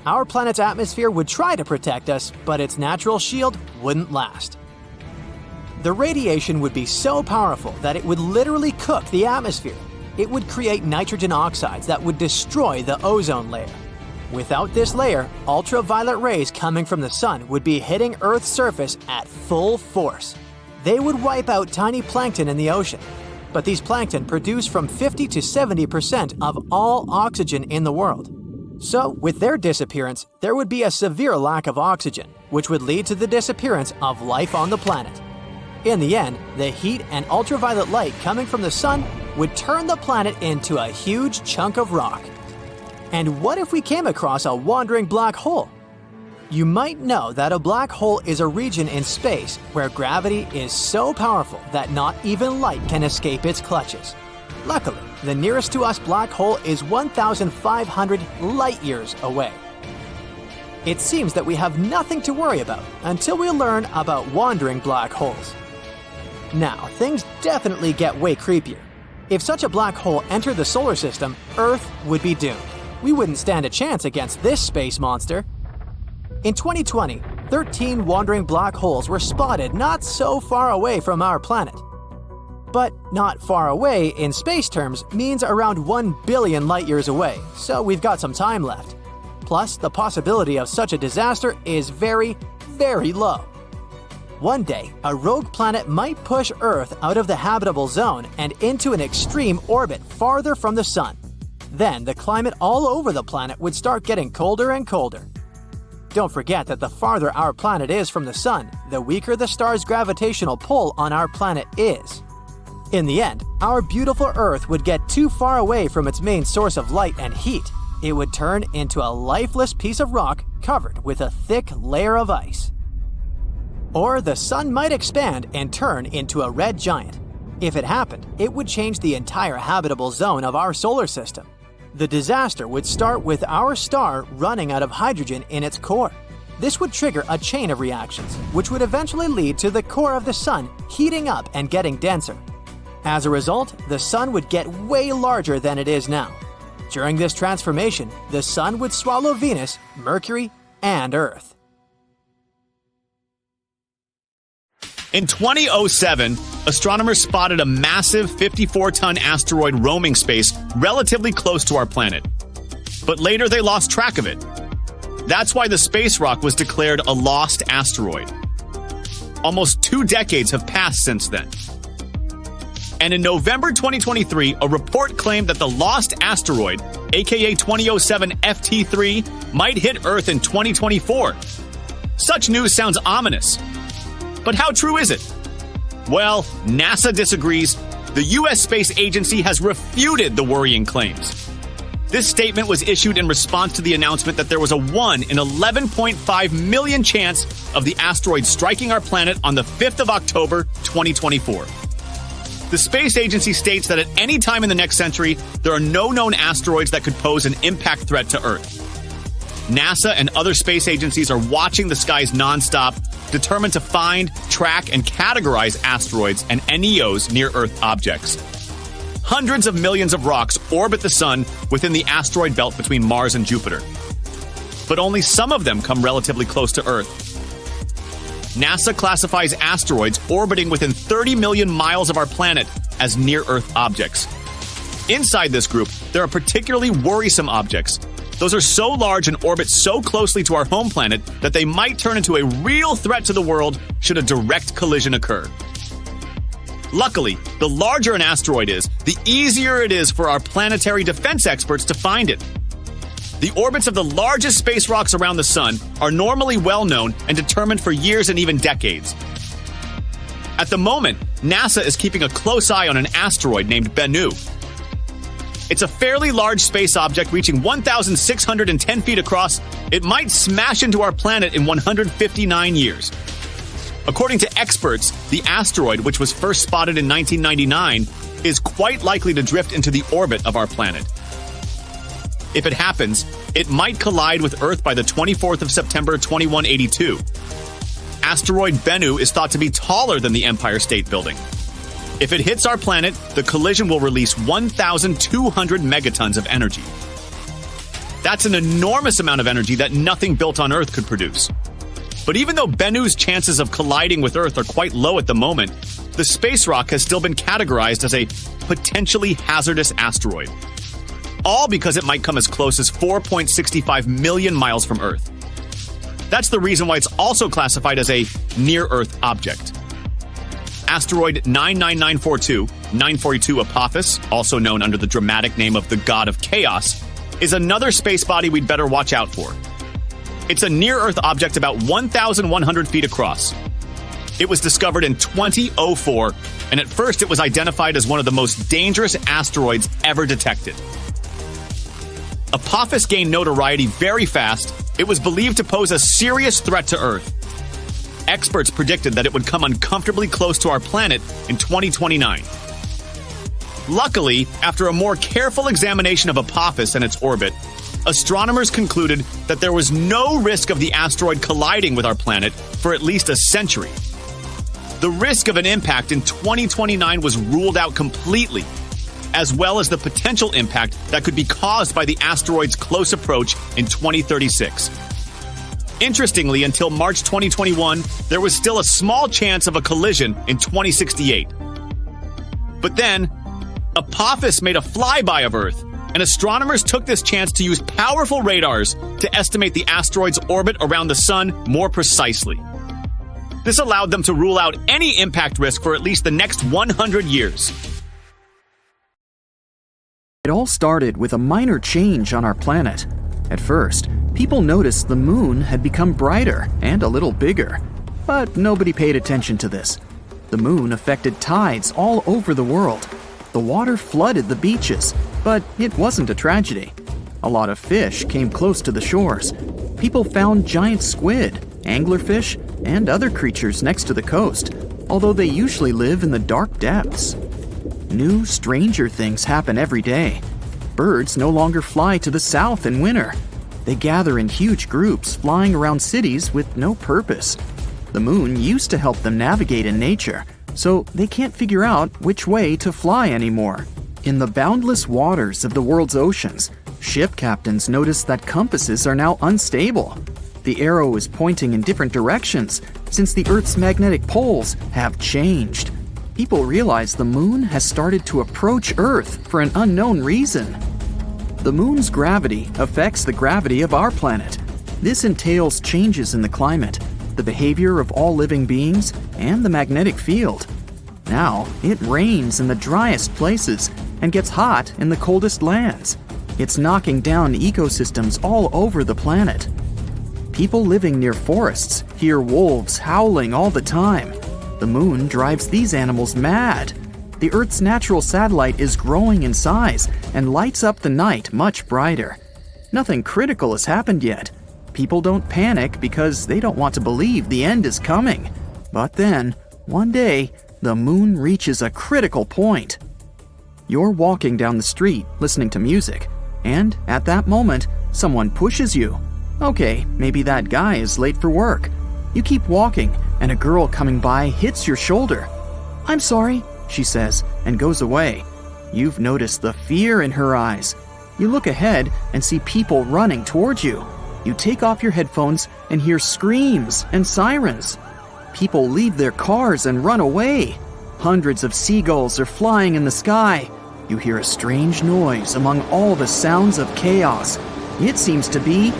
Our planet's atmosphere would try to protect us, but its natural shield wouldn't last. The radiation would be so powerful that it would literally cook the atmosphere. It would create nitrogen oxides that would destroy the ozone layer. Without this layer, ultraviolet rays coming from the sun would be hitting Earth's surface at full force. They would wipe out tiny plankton in the ocean. But these plankton produce from 50 to 70% of all oxygen in the world. So, with their disappearance, there would be a severe lack of oxygen, which would lead to the disappearance of life on the planet. In the end, the heat and ultraviolet light coming from the sun would turn the planet into a huge chunk of rock. And what if we came across a wandering black hole? You might know that a black hole is a region in space where gravity is so powerful that not even light can escape its clutches. Luckily, the nearest to us black hole is 1,500 light years away. It seems that we have nothing to worry about until we learn about wandering black holes. Now, things definitely get way creepier. If such a black hole entered the solar system, Earth would be doomed. We wouldn't stand a chance against this space monster. In 2020, 13 wandering black holes were spotted not so far away from our planet. But not far away in space terms means around 1 billion light years away, so we've got some time left. Plus, the possibility of such a disaster is very, very low. One day, a rogue planet might push Earth out of the habitable zone and into an extreme orbit farther from the sun. Then, the climate all over the planet would start getting colder and colder. Don't forget that the farther our planet is from the sun, the weaker the star's gravitational pull on our planet is. In the end, our beautiful Earth would get too far away from its main source of light and heat. It would turn into a lifeless piece of rock covered with a thick layer of ice. Or the sun might expand and turn into a red giant. If it happened, it would change the entire habitable zone of our solar system. The disaster would start with our star running out of hydrogen in its core. This would trigger a chain of reactions, which would eventually lead to the core of the sun heating up and getting denser. As a result, the sun would get way larger than it is now. During this transformation, the sun would swallow Venus, Mercury, and Earth. In 2007, astronomers spotted a massive 54-ton asteroid roaming space relatively close to our planet. But later they lost track of it. That's why the space rock was declared a lost asteroid. Almost 2 decades have passed since then. And in November 2023, a report claimed that the lost asteroid, aka 2007 FT3, might hit Earth in 2024. Such news sounds ominous. But how true is it? Well, NASA disagrees. The U.S. Space Agency has refuted the worrying claims. This statement was issued in response to the announcement that there was a 1 in 11.5 million chance of the asteroid striking our planet on the 5th of October, 2024. The Space Agency states that at any time in the next century, there are no known asteroids that could pose an impact threat to Earth. NASA and other space agencies are watching the skies nonstop, determined to find, track, and categorize asteroids and NEOs near Earth objects. Hundreds of millions of rocks orbit the sun within the asteroid belt between Mars and Jupiter. But only some of them come relatively close to Earth. NASA classifies asteroids orbiting within 30 million miles of our planet as near-Earth objects. Inside this group, there are particularly worrisome objects. Those are so large and orbit so closely to our home planet that they might turn into a real threat to the world should a direct collision occur. Luckily, the larger an asteroid is, the easier it is for our planetary defense experts to find it. The orbits of the largest space rocks around the sun are normally well known and determined for years and even decades. At the moment, NASA is keeping a close eye on an asteroid named Bennu. It's a fairly large space object reaching 1,610 feet across. It might smash into our planet in 159 years. According to experts, the asteroid, which was first spotted in 1999, is quite likely to drift into the orbit of our planet. If it happens, it might collide with Earth by the 24th of September 2182. Asteroid Bennu is thought to be taller than the Empire State Building. If it hits our planet, the collision will release 1,200 megatons of energy. That's an enormous amount of energy that nothing built on Earth could produce. But even though Bennu's chances of colliding with Earth are quite low at the moment, the space rock has still been categorized as a potentially hazardous asteroid. All because it might come as close as 4.65 million miles from Earth. That's the reason why it's also classified as a near-Earth object. Asteroid 99942 Apophis, also known under the dramatic name of the God of Chaos, is another space body we'd better watch out for. It's a near-Earth object about 1,100 feet across. It was discovered in 2004, and at first it was identified as one of the most dangerous asteroids ever detected. Apophis gained notoriety very fast. It was believed to pose a serious threat to Earth. Experts predicted that it would come uncomfortably close to our planet in 2029. Luckily, after a more careful examination of Apophis and its orbit, astronomers concluded that there was no risk of the asteroid colliding with our planet for at least a century. The risk of an impact in 2029 was ruled out completely, as well as the potential impact that could be caused by the asteroid's close approach in 2036. Interestingly, until March 2021, there was still a small chance of a collision in 2068. But then, Apophis made a flyby of Earth, and astronomers took this chance to use powerful radars to estimate the asteroid's orbit around the Sun more precisely. This allowed them to rule out any impact risk for at least the next 100 years. It all started with a minor change on our planet. At first, people noticed the moon had become brighter and a little bigger, but nobody paid attention to this. The moon affected tides all over the world. The water flooded the beaches, but it wasn't a tragedy. A lot of fish came close to the shores. People found giant squid, anglerfish, and other creatures next to the coast, although they usually live in the dark depths. New, stranger things happen every day. Birds no longer fly to the south in winter. They gather in huge groups, flying around cities with no purpose. The moon used to help them navigate in nature, so they can't figure out which way to fly anymore. In the boundless waters of the world's oceans, ship captains notice that compasses are now unstable. The arrow is pointing in different directions since the Earth's magnetic poles have changed. People realize the moon has started to approach Earth for an unknown reason. The moon's gravity affects the gravity of our planet. This entails changes in the climate, the behavior of all living beings, and the magnetic field. Now, it rains in the driest places and gets hot in the coldest lands. It's knocking down ecosystems all over the planet. People living near forests hear wolves howling all the time. The moon drives these animals mad. The Earth's natural satellite is growing in size and lights up the night much brighter. Nothing critical has happened yet. People don't panic because they don't want to believe the end is coming. But then, one day, the moon reaches a critical point. You're walking down the street listening to music, and at that moment, someone pushes you. Okay, maybe that guy is late for work. You keep walking, and a girl coming by hits your shoulder. "I'm sorry," she says, and goes away. You've noticed the fear in her eyes. You look ahead and see people running towards you. You take off your headphones and hear screams and sirens. People leave their cars and run away. Hundreds of seagulls are flying in the sky. You hear a strange noise among all the sounds of chaos. It seems to be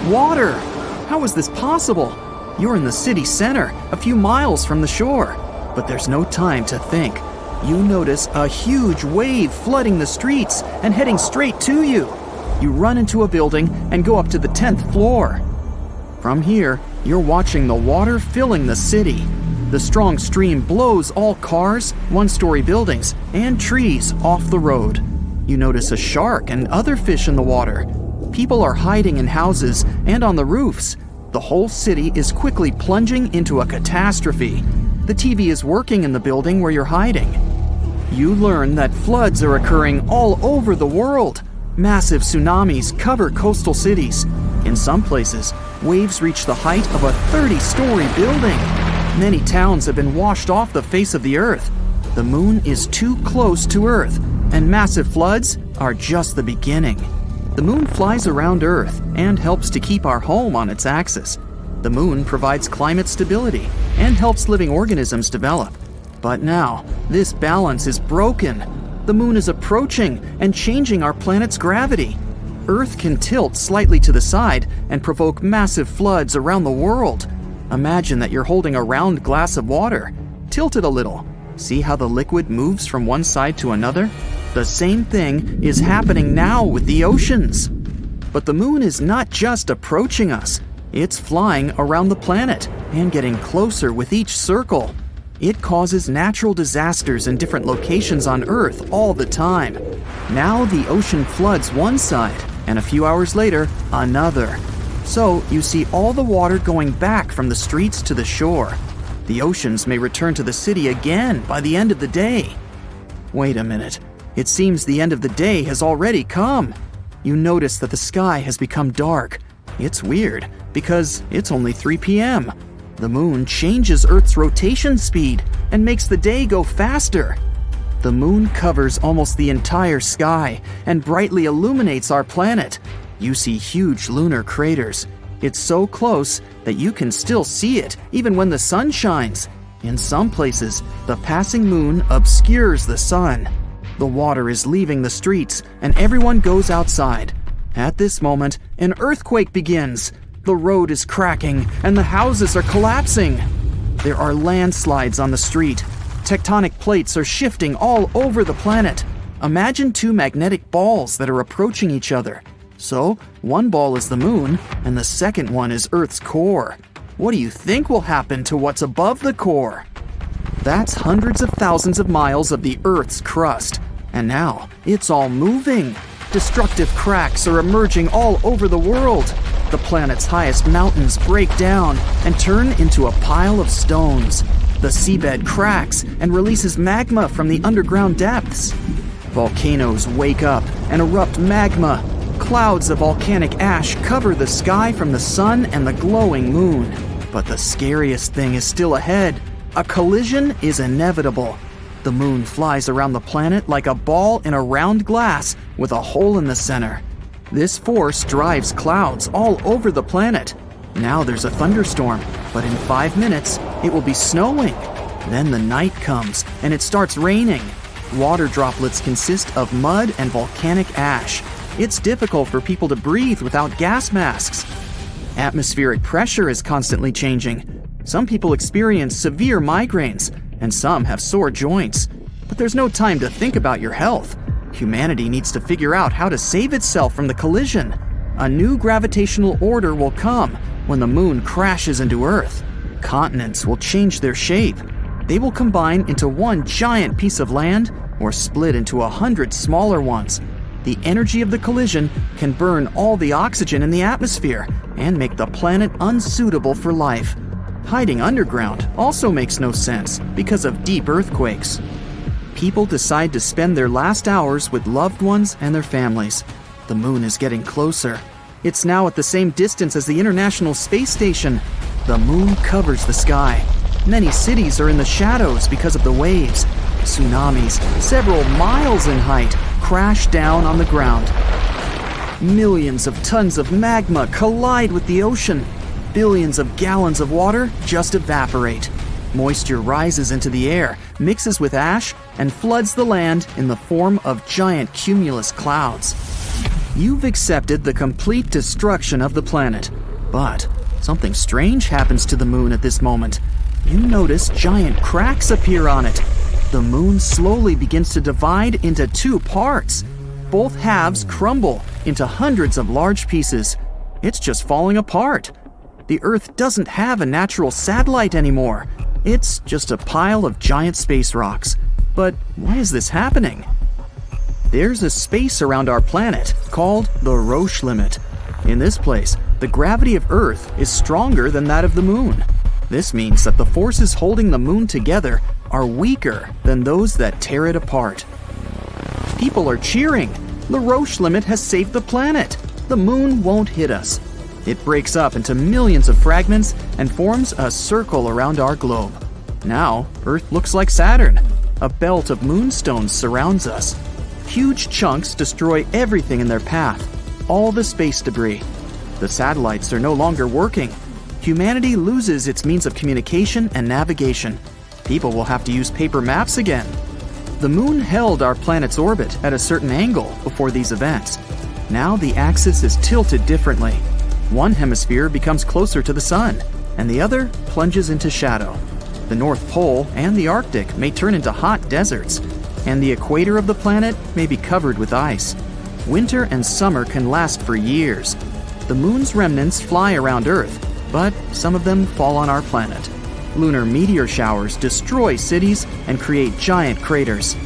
water. How is this possible? You're in the city center, a few miles from the shore. But there's no time to think. You notice a huge wave flooding the streets and heading straight to you. You run into a building and go up to the 10th floor. From here, you're watching the water filling the city. The strong stream blows all cars, one-story buildings, and trees off the road. You notice a shark and other fish in the water. People are hiding in houses and on the roofs. The whole city is quickly plunging into a catastrophe. The TV is working in the building where you're hiding. You learn that floods are occurring all over the world. Massive tsunamis cover coastal cities. In some places, waves reach the height of a 30-story building. Many towns have been washed off the face of the earth. The moon is too close to Earth, and massive floods are just the beginning. The moon flies around Earth and helps to keep our home on its axis. The moon provides climate stability and helps living organisms develop. But now, this balance is broken. The moon is approaching and changing our planet's gravity. Earth can tilt slightly to the side and provoke massive floods around the world. Imagine that you're holding a round glass of water. Tilt it a little. See how the liquid moves from one side to another? The same thing is happening now with the oceans. But the moon is not just approaching us. It's flying around the planet and getting closer with each circle. It causes natural disasters in different locations on Earth all the time. Now the ocean floods one side, and a few hours later, another. So you see all the water going back from the streets to the shore. The oceans may return to the city again by the end of the day. Wait a minute. It seems the end of the day has already come. You notice that the sky has become dark. It's weird, because it's only 3 p.m. The moon changes Earth's rotation speed and makes the day go faster. The moon covers almost the entire sky and brightly illuminates our planet. You see huge lunar craters. It's so close that you can still see it even when the sun shines. In some places, the passing moon obscures the sun. The water is leaving the streets and everyone goes outside. At this moment, an earthquake begins. The road is cracking and the houses are collapsing. There are landslides on the street. Tectonic plates are shifting all over the planet. Imagine two magnetic balls that are approaching each other. So, one ball is the moon, and the second one is Earth's core. What do you think will happen to what's above the core? That's hundreds of thousands of miles of the Earth's crust. And now, it's all moving. Destructive cracks are emerging all over the world. The planet's highest mountains break down and turn into a pile of stones. The seabed cracks and releases magma from the underground depths. Volcanoes wake up and erupt magma. Clouds of volcanic ash cover the sky from the sun and the glowing moon. But the scariest thing is still ahead. A collision is inevitable. The moon flies around the planet like a ball in a round glass with a hole in the center. This force drives clouds all over the planet. Now there's a thunderstorm, but in 5 minutes, it will be snowing. Then the night comes and it starts raining. Water droplets consist of mud and volcanic ash. It's difficult for people to breathe without gas masks. Atmospheric pressure is constantly changing. Some people experience severe migraines, and some have sore joints. But there's no time to think about your health. Humanity needs to figure out how to save itself from the collision. A new gravitational order will come when the moon crashes into Earth. Continents will change their shape. They will combine into one giant piece of land or split into 100 smaller ones. The energy of the collision can burn all the oxygen in the atmosphere and make the planet unsuitable for life. Hiding underground also makes no sense because of deep earthquakes. People decide to spend their last hours with loved ones and their families. The moon is getting closer. It's now at the same distance as the International Space Station. The moon covers the sky. Many cities are in the shadows because of the waves. Tsunamis, several miles in height, crash down on the ground. Millions of tons of magma collide with the ocean. Billions of gallons of water just evaporate. Moisture rises into the air, mixes with ash, and floods the land in the form of giant cumulus clouds. You've accepted the complete destruction of the planet. But something strange happens to the moon at this moment. You notice giant cracks appear on it. The moon slowly begins to divide into two parts. Both halves crumble into hundreds of large pieces. It's just falling apart. The Earth doesn't have a natural satellite anymore. It's just a pile of giant space rocks. But why is this happening? There's a space around our planet called the Roche limit. In this place, the gravity of Earth is stronger than that of the moon. This means that the forces holding the moon together are weaker than those that tear it apart. People are cheering. The Roche limit has saved the planet. The moon won't hit us. It breaks up into millions of fragments and forms a circle around our globe. Now, Earth looks like Saturn. a belt of moonstones surrounds us. Huge chunks destroy everything in their path, all the space debris. The satellites are no longer working. Humanity loses its means of communication and navigation. People will have to use paper maps again. The moon held our planet's orbit at a certain angle before these events. Now the axis is tilted differently. One hemisphere becomes closer to the sun, and the other plunges into shadow. The North Pole and the Arctic may turn into hot deserts, and the equator of the planet may be covered with ice. Winter and summer can last for years. The moon's remnants fly around Earth, but some of them fall on our planet. Lunar meteor showers destroy cities and create giant craters.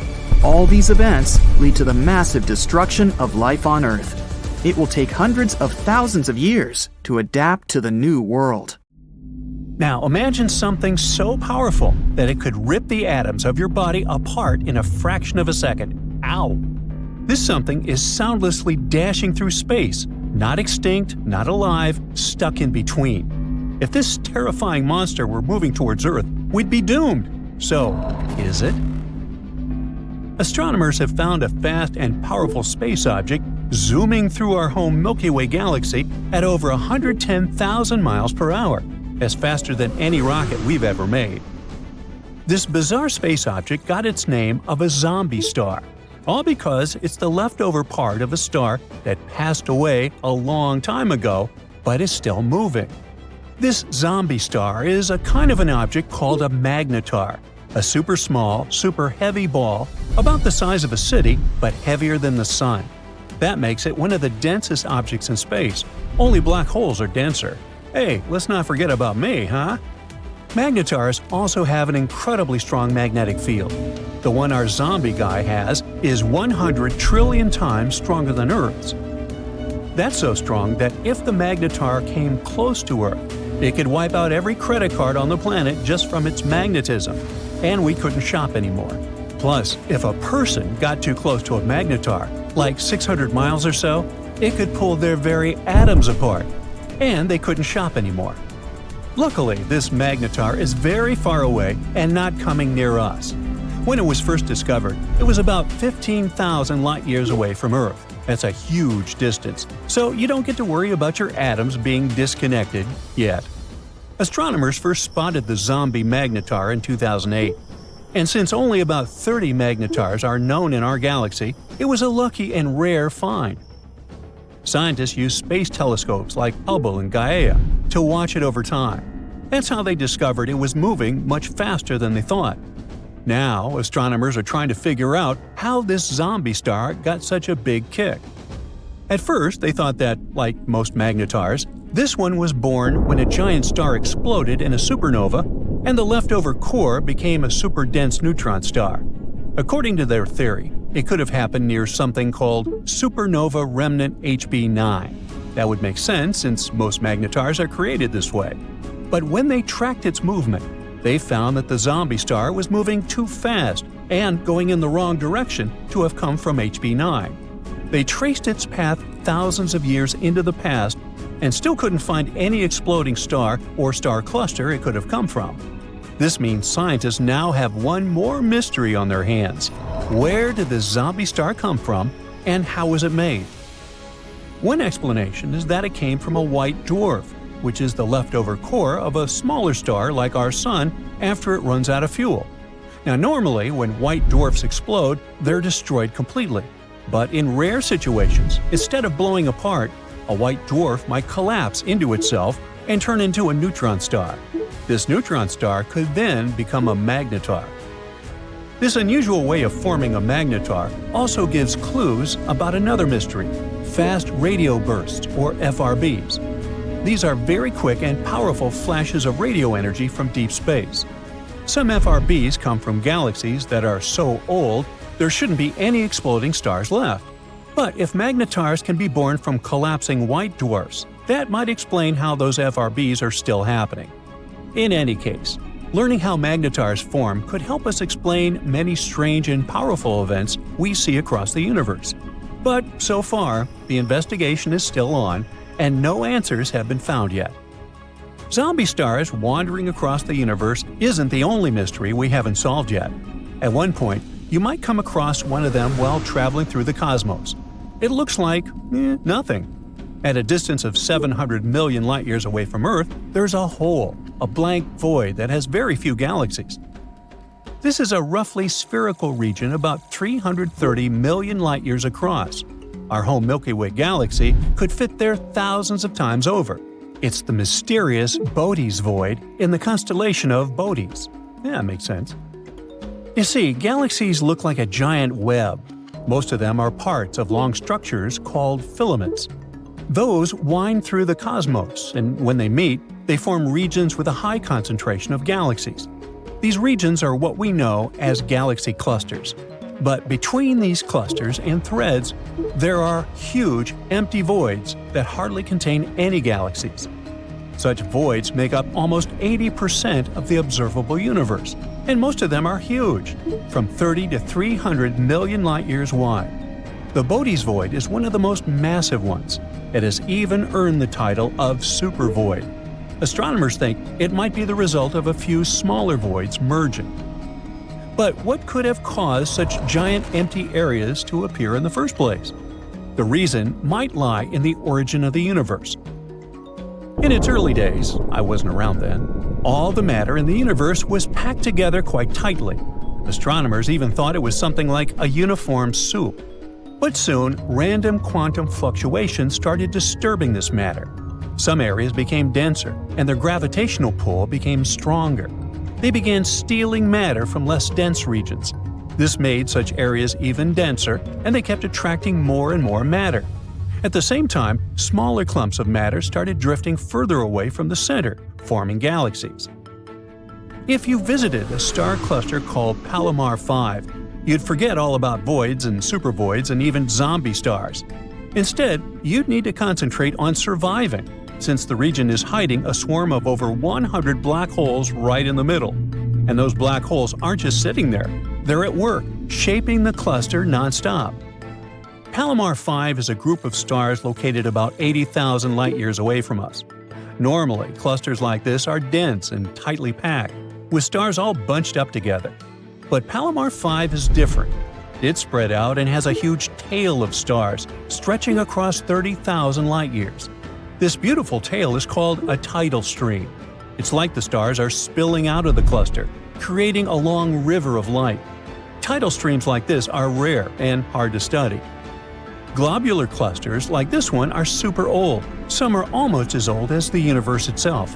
All these events lead to the massive destruction of life on Earth. It will take hundreds of thousands of years to adapt to the new world. Now imagine something so powerful that it could rip the atoms of your body apart in a fraction of a second. Ow! This something is soundlessly dashing through space, not extinct, not alive, stuck in between. If this terrifying monster were moving towards Earth, we'd be doomed. So, is it? Astronomers have found a fast and powerful space object zooming through our home Milky Way galaxy at over 110,000 miles per hour, as faster than any rocket we've ever made. This bizarre space object got its name of a zombie star, all because it's the leftover part of a star that passed away a long time ago, but is still moving. This zombie star is a kind of an object called a magnetar, a super small, super heavy ball about the size of a city but heavier than the sun. That makes it one of the densest objects in space. Only black holes are denser. Hey, let's not forget about me, huh? Magnetars also have an incredibly strong magnetic field. The one our zombie guy has is 100 trillion times stronger than Earth's. That's so strong that if the magnetar came close to Earth, it could wipe out every credit card on the planet just from its magnetism, and we couldn't shop anymore. Plus, if a person got too close to a magnetar, like 600 miles or so, it could pull their very atoms apart, and they couldn't shop anymore. Luckily, this magnetar is very far away and not coming near us. When it was first discovered, it was about 15,000 light-years away from Earth. That's a huge distance, so you don't get to worry about your atoms being disconnected yet. Astronomers first spotted the zombie magnetar in 2008. And since only about 30 magnetars are known in our galaxy, it was a lucky and rare find. Scientists use space telescopes like Hubble and Gaia to watch it over time. That's how they discovered it was moving much faster than they thought. Now, astronomers are trying to figure out how this zombie star got such a big kick. At first, they thought that, like most magnetars, this one was born when a giant star exploded in a supernova and the leftover core became a super-dense neutron star. According to their theory, it could have happened near something called supernova remnant HB9. That would make sense since most magnetars are created this way. But when they tracked its movement, they found that the zombie star was moving too fast and going in the wrong direction to have come from HB9. They traced its path thousands of years into the past and still couldn't find any exploding star or star cluster it could have come from. This means scientists now have one more mystery on their hands. Where did the zombie star come from, and how was it made? One explanation is that it came from a white dwarf, which is the leftover core of a smaller star like our Sun after it runs out of fuel. Now normally, when white dwarfs explode, they're destroyed completely. But in rare situations, instead of blowing apart, a white dwarf might collapse into itself and turn into a neutron star. This neutron star could then become a magnetar. This unusual way of forming a magnetar also gives clues about another mystery: fast radio bursts, or FRBs. These are very quick and powerful flashes of radio energy from deep space. Some FRBs come from galaxies that are so old there shouldn't be any exploding stars left. But if magnetars can be born from collapsing white dwarfs, that might explain how those FRBs are still happening. In any case, learning how magnetars form could help us explain many strange and powerful events we see across the universe. But so far, the investigation is still on, and no answers have been found yet. Zombie stars wandering across the universe isn't the only mystery we haven't solved yet. At one point, you might come across one of them while traveling through the cosmos. It looks like nothing. At a distance of 700 million light-years away from Earth, there's a hole, a blank void that has very few galaxies. This is a roughly spherical region about 330 million light-years across. Our home Milky Way galaxy could fit there thousands of times over. It's the mysterious Bode's void in the constellation of Bodes. Yeah, makes sense. You see, galaxies look like a giant web. Most of them are parts of long structures called filaments. Those wind through the cosmos, and when they meet, they form regions with a high concentration of galaxies. These regions are what we know as galaxy clusters. But between these clusters and threads, there are huge, empty voids that hardly contain any galaxies. Such voids make up almost 80% of the observable universe, and most of them are huge, from 30 to 300 million light-years wide. The Bode's void is one of the most massive ones. It has even earned the title of supervoid. Astronomers think it might be the result of a few smaller voids merging. But what could have caused such giant empty areas to appear in the first place? The reason might lie in the origin of the universe. In its early days, I wasn't around then, all the matter in the universe was packed together quite tightly. Astronomers even thought it was something like a uniform soup. But soon, random quantum fluctuations started disturbing this matter. Some areas became denser, and their gravitational pull became stronger. They began stealing matter from less dense regions. This made such areas even denser, and they kept attracting more and more matter. At the same time, smaller clumps of matter started drifting further away from the center, forming galaxies. If you visited a star cluster called Palomar 5, you'd forget all about voids and supervoids and even zombie stars. Instead, you'd need to concentrate on surviving, since the region is hiding a swarm of over 100 black holes right in the middle. And those black holes aren't just sitting there, they're at work, shaping the cluster nonstop. Palomar 5 is a group of stars located about 80,000 light-years away from us. Normally, clusters like this are dense and tightly packed, with stars all bunched up together. But Palomar 5 is different. It's spread out and has a huge tail of stars, stretching across 30,000 light-years. This beautiful tail is called a tidal stream. It's like the stars are spilling out of the cluster, creating a long river of light. Tidal streams like this are rare and hard to study. Globular clusters like this one are super old. Some are almost as old as the universe itself.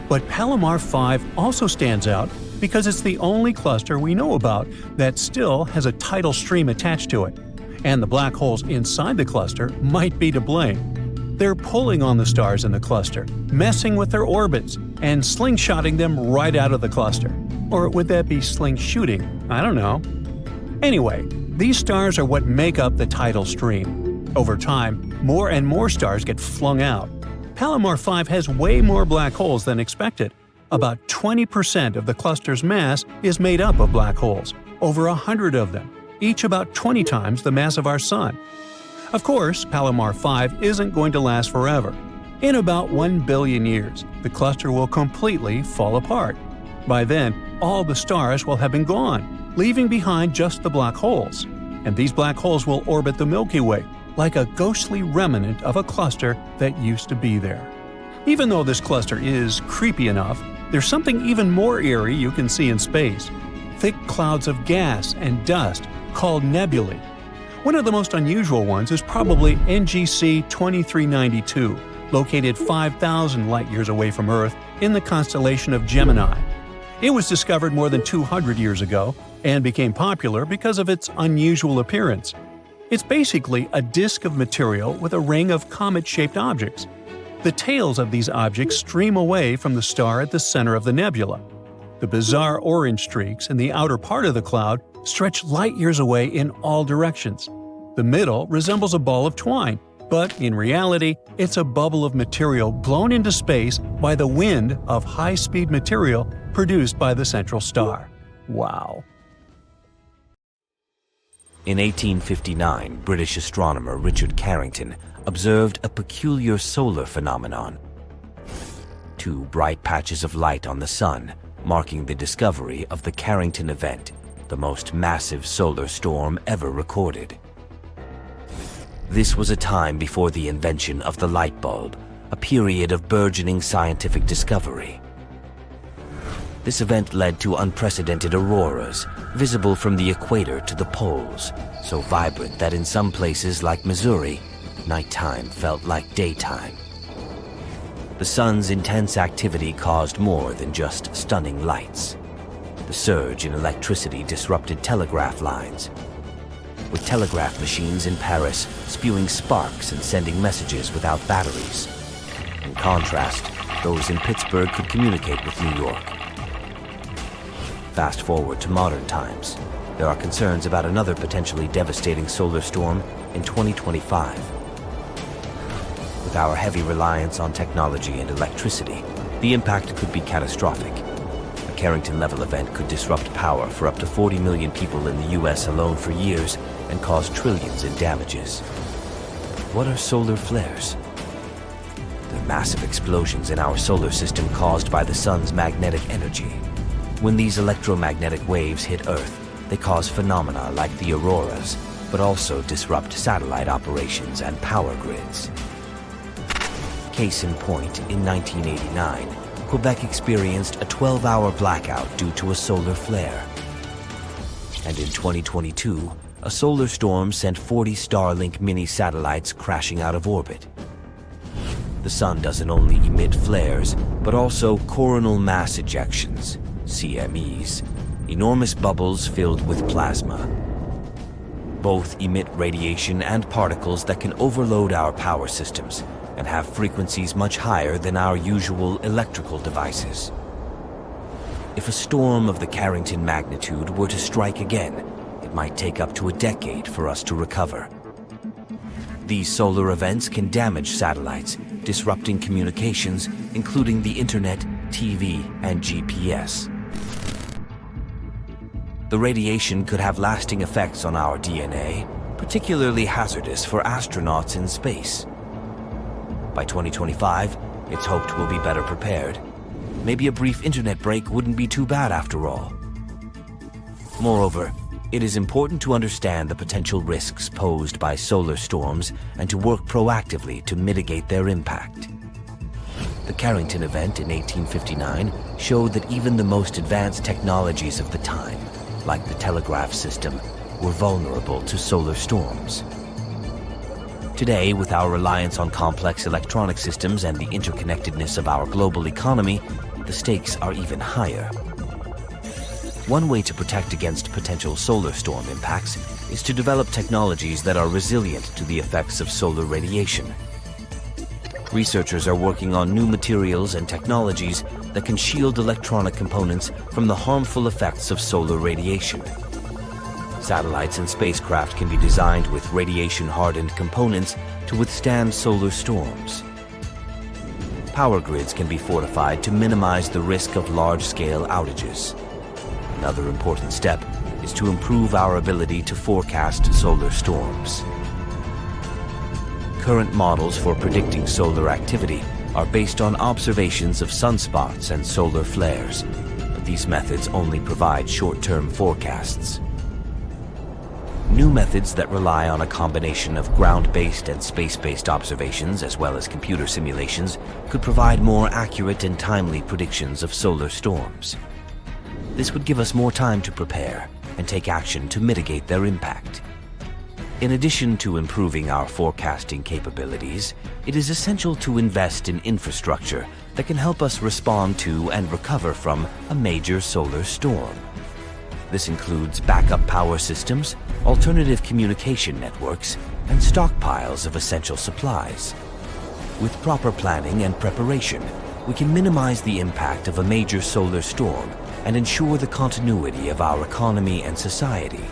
But Palomar 5 also stands out because it's the only cluster we know about that still has a tidal stream attached to it. And the black holes inside the cluster might be to blame. They're pulling on the stars in the cluster, messing with their orbits, and slingshotting them right out of the cluster. Or would that be sling shooting? I don't know. Anyway, these stars are what make up the tidal stream. Over time, more and more stars get flung out. Palomar 5 has way more black holes than expected. About 20% of the cluster's mass is made up of black holes, over 100 of them, each about 20 times the mass of our Sun. Of course, Palomar 5 isn't going to last forever. In about 1 billion years, the cluster will completely fall apart. By then, all the stars will have been gone, leaving behind just the black holes. And these black holes will orbit the Milky Way, like a ghostly remnant of a cluster that used to be there. Even though this cluster is creepy enough, there's something even more eerie you can see in space: thick clouds of gas and dust called nebulae. One of the most unusual ones is probably NGC 2392, located 5,000 light-years away from Earth in the constellation of Gemini. It was discovered more than 200 years ago and became popular because of its unusual appearance. It's basically a disk of material with a ring of comet-shaped objects. The tails of these objects stream away from the star at the center of the nebula. The bizarre orange streaks in the outer part of the cloud stretch light-years away in all directions. The middle resembles a ball of twine, but in reality, it's a bubble of material blown into space by the wind of high-speed material produced by the central star. Wow. In 1859, British astronomer Richard Carrington observed a peculiar solar phenomenon. Two bright patches of light on the Sun, marking the discovery of the Carrington event, the most massive solar storm ever recorded. This was a time before the invention of the light bulb, a period of burgeoning scientific discovery. This event led to unprecedented auroras, visible from the equator to the poles, so vibrant that in some places like Missouri, nighttime felt like daytime. The sun's intense activity caused more than just stunning lights. The surge in electricity disrupted telegraph lines, with telegraph machines in Paris spewing sparks and sending messages without batteries. In contrast, those in Pittsburgh could communicate with New York. Fast forward to modern times. There are concerns about another potentially devastating solar storm in 2025. With our heavy reliance on technology and electricity, the impact could be catastrophic. A Carrington-level event could disrupt power for up to 40 million people in the US alone for years and cause trillions in damages. What are solar flares? They're massive explosions in our solar system caused by the sun's magnetic energy. When these electromagnetic waves hit Earth, they cause phenomena like the auroras, but also disrupt satellite operations and power grids. Case in point, in 1989, Quebec experienced a 12-hour blackout due to a solar flare. And in 2022, a solar storm sent 40 Starlink mini-satellites crashing out of orbit. The sun doesn't only emit flares, but also coronal mass ejections, CMEs, enormous bubbles filled with plasma. Both emit radiation and particles that can overload our power systems and have frequencies much higher than our usual electrical devices. If a storm of the Carrington magnitude were to strike again, it might take up to a decade for us to recover. These solar events can damage satellites, disrupting communications, including the internet, TV, and GPS. The radiation could have lasting effects on our DNA, particularly hazardous for astronauts in space. By 2025, it's hoped we'll be better prepared. Maybe a brief internet break wouldn't be too bad after all. Moreover, it is important to understand the potential risks posed by solar storms and to work proactively to mitigate their impact. The Carrington event in 1859 showed that even the most advanced technologies of the time, like the telegraph system, were vulnerable to solar storms. Today, with our reliance on complex electronic systems and the interconnectedness of our global economy, the stakes are even higher. One way to protect against potential solar storm impacts is to develop technologies that are resilient to the effects of solar radiation. Researchers are working on new materials and technologies that can shield electronic components from the harmful effects of solar radiation. Satellites and spacecraft can be designed with radiation-hardened components to withstand solar storms. Power grids can be fortified to minimize the risk of large-scale outages. Another important step is to improve our ability to forecast solar storms. Current models for predicting solar activity are based on observations of sunspots and solar flares, but these methods only provide short-term forecasts. New methods that rely on a combination of ground-based and space-based observations as well as computer simulations could provide more accurate and timely predictions of solar storms. This would give us more time to prepare and take action to mitigate their impact. In addition to improving our forecasting capabilities, it is essential to invest in infrastructure that can help us respond to and recover from a major solar storm. This includes backup power systems, alternative communication networks, and stockpiles of essential supplies. With proper planning and preparation, we can minimize the impact of a major solar storm and ensure the continuity of our economy and society.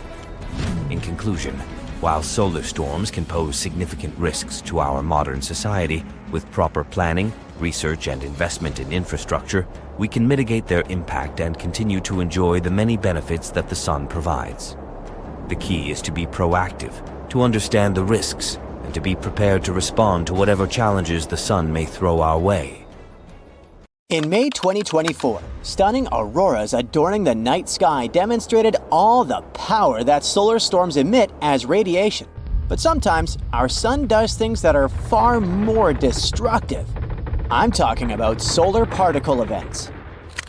In conclusion, while solar storms can pose significant risks to our modern society, with proper planning, research, and investment in infrastructure, we can mitigate their impact and continue to enjoy the many benefits that the sun provides. The key is to be proactive, to understand the risks, and to be prepared to respond to whatever challenges the sun may throw our way. In May 2024, stunning auroras adorning the night sky demonstrated all the power that solar storms emit as radiation. But sometimes, our sun does things that are far more destructive. I'm talking about solar particle events.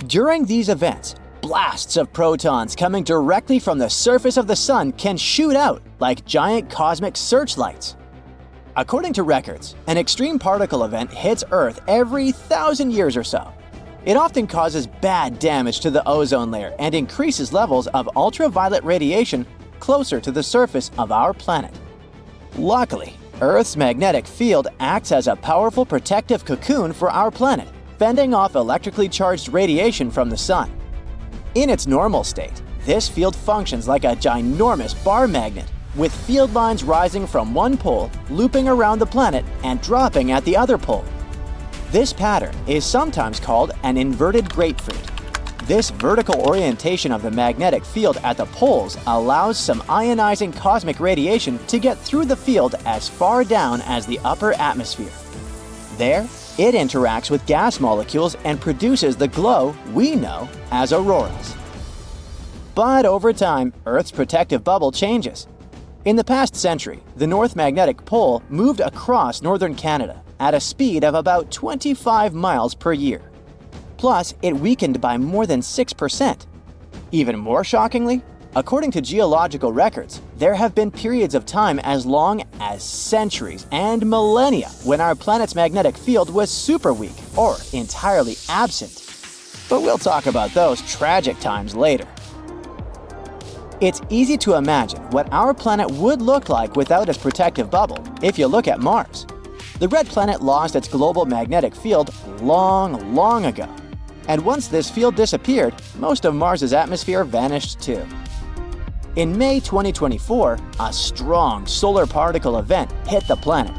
During these events, blasts of protons coming directly from the surface of the sun can shoot out like giant cosmic searchlights. According to records, an extreme particle event hits Earth every 1,000 years or so. It often causes bad damage to the ozone layer and increases levels of ultraviolet radiation closer to the surface of our planet. Luckily, Earth's magnetic field acts as a powerful protective cocoon for our planet, fending off electrically charged radiation from the sun. In its normal state, this field functions like a ginormous bar magnet, with field lines rising from one pole, looping around the planet, and dropping at the other pole. This pattern is sometimes called an inverted grapefruit. This vertical orientation of the magnetic field at the poles allows some ionizing cosmic radiation to get through the field as far down as the upper atmosphere. There, it interacts with gas molecules and produces the glow we know as auroras. But over time, Earth's protective bubble changes. In the past century, the North Magnetic Pole moved across northern Canada at a speed of about 25 miles per year. Plus, it weakened by more than 6%. Even more shockingly, according to geological records, there have been periods of time as long as centuries and millennia when our planet's magnetic field was super weak or entirely absent. But we'll talk about those tragic times later. It's easy to imagine what our planet would look like without its protective bubble if you look at Mars. The red planet lost its global magnetic field long ago. And once this field disappeared, most of Mars's atmosphere vanished too. In May 2024, a strong solar particle event hit the planet.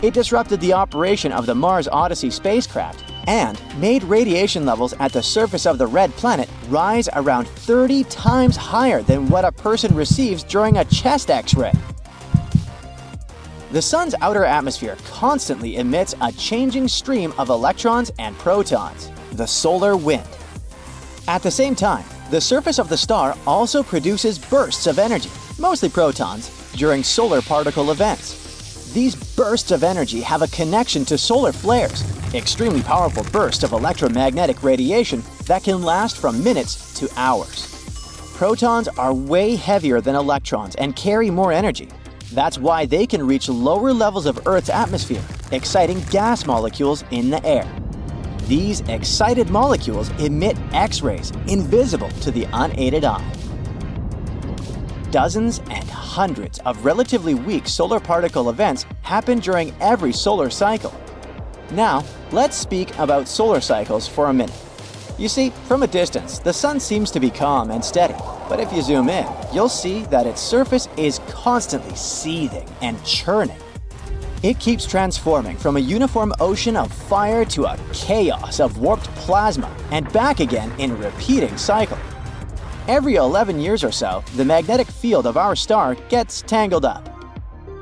It disrupted the operation of the Mars Odyssey spacecraft and made radiation levels at the surface of the red planet rise around 30 times higher than what a person receives during a chest X-ray. The sun's outer atmosphere constantly emits a changing stream of electrons and protons, the solar wind. At the same time, the surface of the star also produces bursts of energy, mostly protons, during solar particle events. These bursts of energy have a connection to solar flares, extremely powerful bursts of electromagnetic radiation that can last from minutes to hours. Protons are way heavier than electrons and carry more energy. That's why they can reach lower levels of Earth's atmosphere, exciting gas molecules in the air. These excited molecules emit X-rays invisible to the unaided eye. Dozens and hundreds of relatively weak solar particle events happen during every solar cycle. Now, let's speak about solar cycles for a minute. You see, from a distance, the sun seems to be calm and steady, but if you zoom in, you'll see that its surface is constantly seething and churning. It keeps transforming from a uniform ocean of fire to a chaos of warped plasma and back again in a repeating cycle. Every 11 years or so, the magnetic field of our star gets tangled up.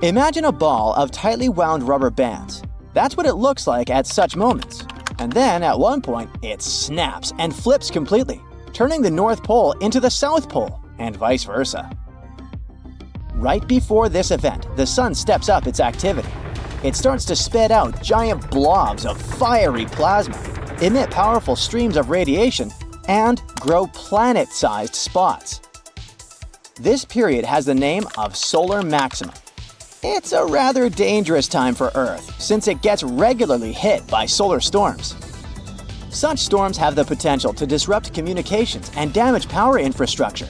Imagine a ball of tightly wound rubber bands. That's what it looks like at such moments. And then, at one point, it snaps and flips completely, turning the North Pole into the South Pole, and vice versa. Right before this event, the sun steps up its activity. It starts to spit out giant blobs of fiery plasma, emit powerful streams of radiation, and grow planet-sized spots. This period has the name of solar maximum. It's a rather dangerous time for Earth, since it gets regularly hit by solar storms. Such storms have the potential to disrupt communications and damage power infrastructure.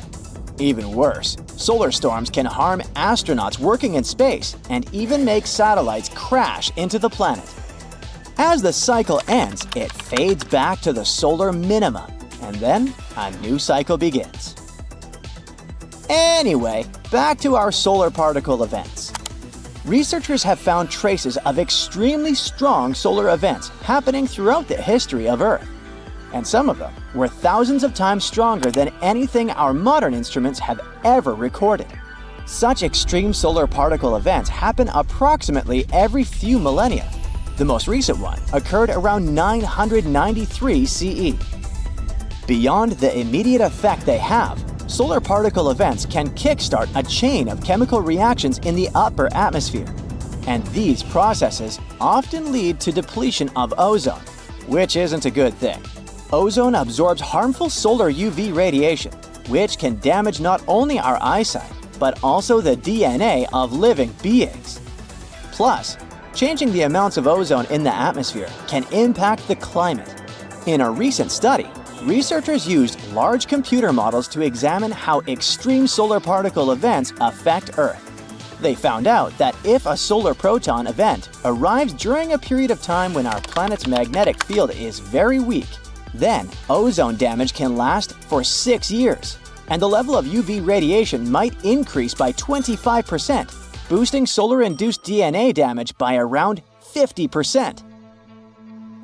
Even worse, solar storms can harm astronauts working in space and even make satellites crash into the planet. As the cycle ends, it fades back to the solar minimum, and then a new cycle begins. Anyway, back to our solar particle events. Researchers have found traces of extremely strong solar events happening throughout the history of Earth. And some of them were thousands of times stronger than anything our modern instruments have ever recorded. Such extreme solar particle events happen approximately every few millennia. The most recent one occurred around 993 CE. Beyond the immediate effect they have, solar particle events can kickstart a chain of chemical reactions in the upper atmosphere. And these processes often lead to depletion of ozone, which isn't a good thing. Ozone absorbs harmful solar UV radiation, which can damage not only our eyesight, but also the DNA of living beings. Plus, changing the amounts of ozone in the atmosphere can impact the climate. In a recent study, researchers used large computer models to examine how extreme solar particle events affect Earth. They found out that if a solar proton event arrives during a period of time when our planet's magnetic field is very weak, then ozone damage can last for 6 years, and the level of UV radiation might increase by 25%, boosting solar-induced DNA damage by around 50%.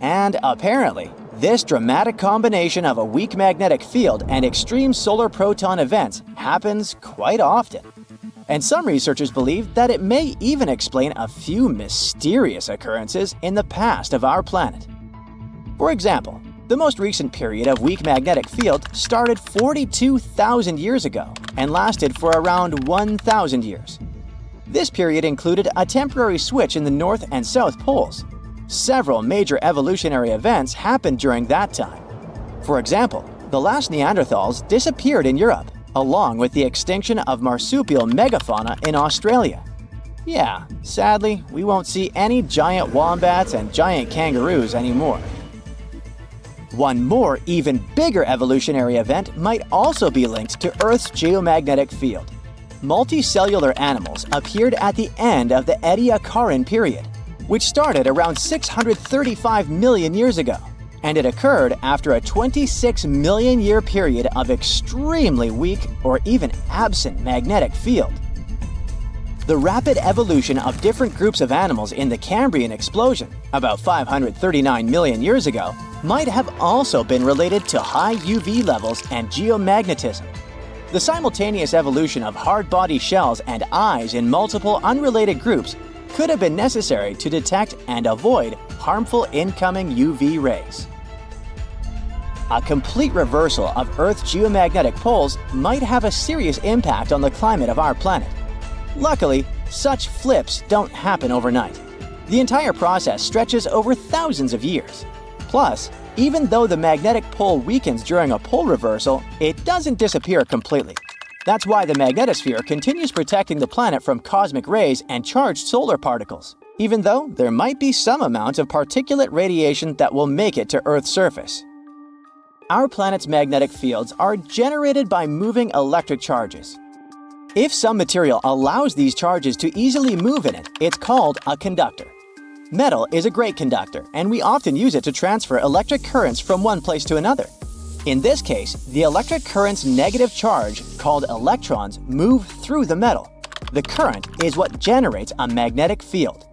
And apparently, this dramatic combination of a weak magnetic field and extreme solar proton events happens quite often. And some researchers believe that it may even explain a few mysterious occurrences in the past of our planet. For example, the most recent period of weak magnetic field started 42,000 years ago and lasted for around 1,000 years. This period included a temporary switch in the North and South poles. Several major evolutionary events happened during that time. For example, the last Neanderthals disappeared in Europe, along with the extinction of marsupial megafauna in Australia. Yeah, sadly, we won't see any giant wombats and giant kangaroos anymore. One more, even bigger evolutionary event might also be linked to Earth's geomagnetic field. Multicellular animals appeared at the end of the Ediacaran period, which started around 635 million years ago, and it occurred after a 26 million year period of extremely weak or even absent magnetic field. The rapid evolution of different groups of animals in the Cambrian explosion, about 539 million years ago, might have also been related to high UV levels and geomagnetism. The simultaneous evolution of hard body shells and eyes in multiple unrelated groups could have been necessary to detect and avoid harmful incoming UV rays. A complete reversal of Earth's geomagnetic poles might have a serious impact on the climate of our planet. Luckily, such flips don't happen overnight. The entire process stretches over thousands of years. Plus, even though the magnetic pole weakens during a pole reversal, it doesn't disappear completely. That's why the magnetosphere continues protecting the planet from cosmic rays and charged solar particles, even though there might be some amount of particulate radiation that will make it to Earth's surface. Our planet's magnetic fields are generated by moving electric charges. If some material allows these charges to easily move in it, it's called a conductor. Metal is a great conductor, and we often use it to transfer electric currents from one place to another. In this case, the electric current's negative charge, called electrons, move through the metal. The current is what generates a magnetic field.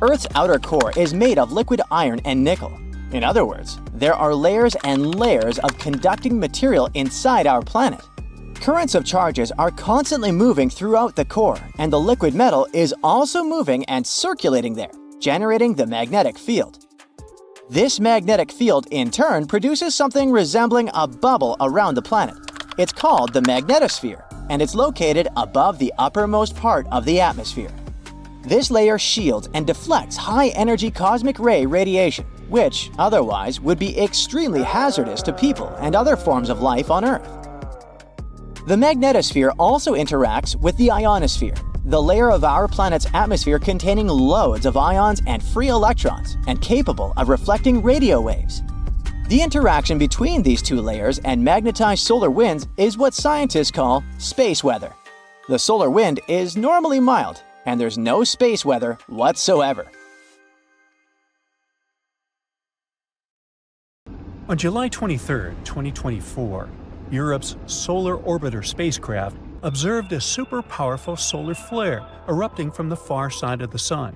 Earth's outer core is made of liquid iron and nickel. In other words, there are layers and layers of conducting material inside our planet. Currents of charges are constantly moving throughout the core, and the liquid metal is also moving and circulating there, generating the magnetic field. This magnetic field, in turn, produces something resembling a bubble around the planet. It's called the magnetosphere, and it's located above the uppermost part of the atmosphere. This layer shields and deflects high-energy cosmic ray radiation, which otherwise would be extremely hazardous to people and other forms of life on Earth. The magnetosphere also interacts with the ionosphere, the layer of our planet's atmosphere containing loads of ions and free electrons and capable of reflecting radio waves. The interaction between these two layers and magnetized solar winds is what scientists call space weather. The solar wind is normally mild, and there's no space weather whatsoever. On July 23, 2024, Europe's Solar Orbiter spacecraft observed a super-powerful solar flare erupting from the far side of the Sun.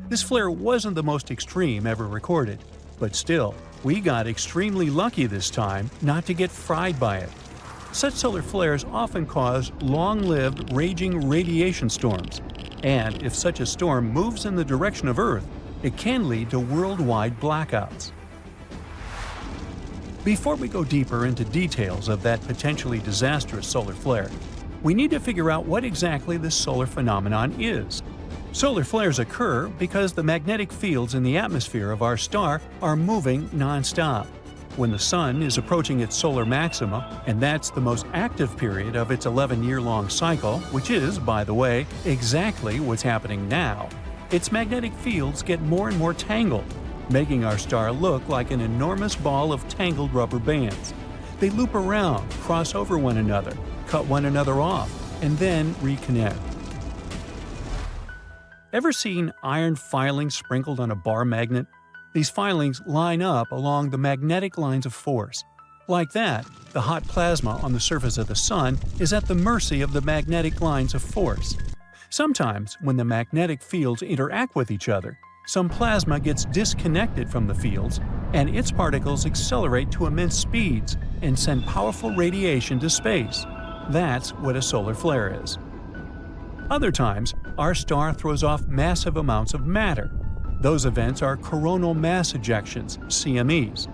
This flare wasn't the most extreme ever recorded, but still, we got extremely lucky this time not to get fried by it. Such solar flares often cause long-lived, raging radiation storms, and if such a storm moves in the direction of Earth, it can lead to worldwide blackouts. Before we go deeper into details of that potentially disastrous solar flare, we need to figure out what exactly this solar phenomenon is. Solar flares occur because the magnetic fields in the atmosphere of our star are moving non-stop. When the Sun is approaching its solar maxima, and that's the most active period of its 11-year-long cycle, which is, by the way, exactly what's happening now, its magnetic fields get more and more tangled, making our star look like an enormous ball of tangled rubber bands. They loop around, cross over one another, cut one another off, and then reconnect. Ever seen iron filings sprinkled on a bar magnet? These filings line up along the magnetic lines of force. Like that, the hot plasma on the surface of the Sun is at the mercy of the magnetic lines of force. Sometimes, when the magnetic fields interact with each other, some plasma gets disconnected from the fields, and its particles accelerate to immense speeds and send powerful radiation to space. That's what a solar flare is. Other times, our star throws off massive amounts of matter. Those events are coronal mass ejections, CMEs.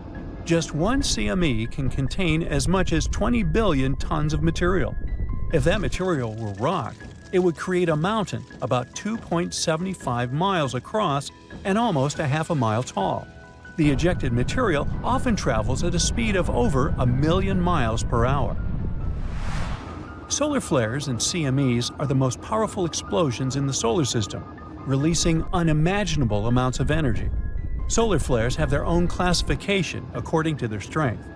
Just one CME can contain as much as 20 billion tons of material. If that material were rock, it would create a mountain about 2.75 miles across and almost a half a mile tall. The ejected material often travels at a speed of over 1,000,000 miles per hour. Solar flares and CMEs are the most powerful explosions in the solar system, releasing unimaginable amounts of energy. Solar flares have their own classification according to their strength.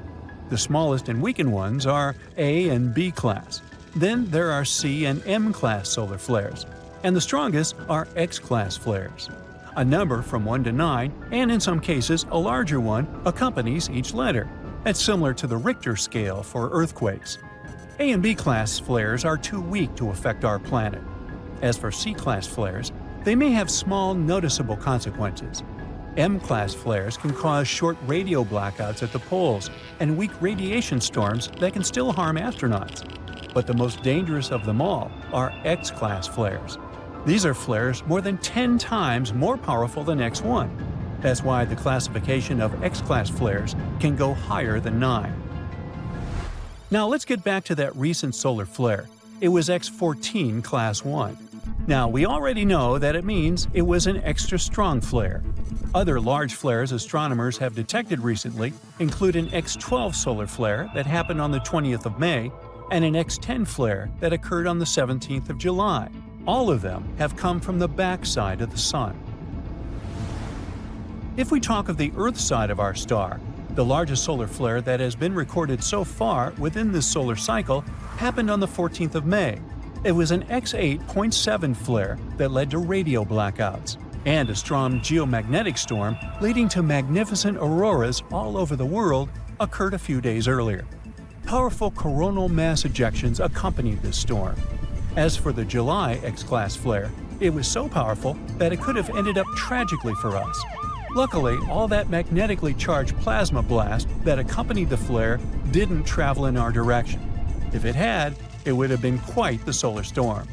The smallest and weakened ones are A and B class. Then there are C and M class solar flares, and the strongest are X class flares. A number from 1 to 9, and in some cases a larger one, accompanies each letter. That's similar to the Richter scale for earthquakes. A and B class flares are too weak to affect our planet. As for C class flares, they may have small, noticeable consequences. M class flares can cause short radio blackouts at the poles and weak radiation storms that can still harm astronauts. But the most dangerous of them all are X class flares. These are flares more than 10 times more powerful than X1. That's why the classification of X class flares can go higher than 9. Now let's get back to that recent solar flare. It was X14 Class 1. Now, we already know that it means it was an extra strong flare. Other large flares astronomers have detected recently include an X12 solar flare that happened on the 20th of May and an X10 flare that occurred on the 17th of July. All of them have come from the backside of the Sun. If we talk of the Earth side of our star, the largest solar flare that has been recorded so far within this solar cycle happened on the 14th of May. It was an X8.7 flare that led to radio blackouts, and a strong geomagnetic storm leading to magnificent auroras all over the world occurred a few days earlier. Powerful coronal mass ejections accompanied this storm. As for the July X-class flare, it was so powerful that it could have ended up tragically for us. Luckily, all that magnetically charged plasma blast that accompanied the flare didn't travel in our direction. If it had, it would have been quite the solar storm.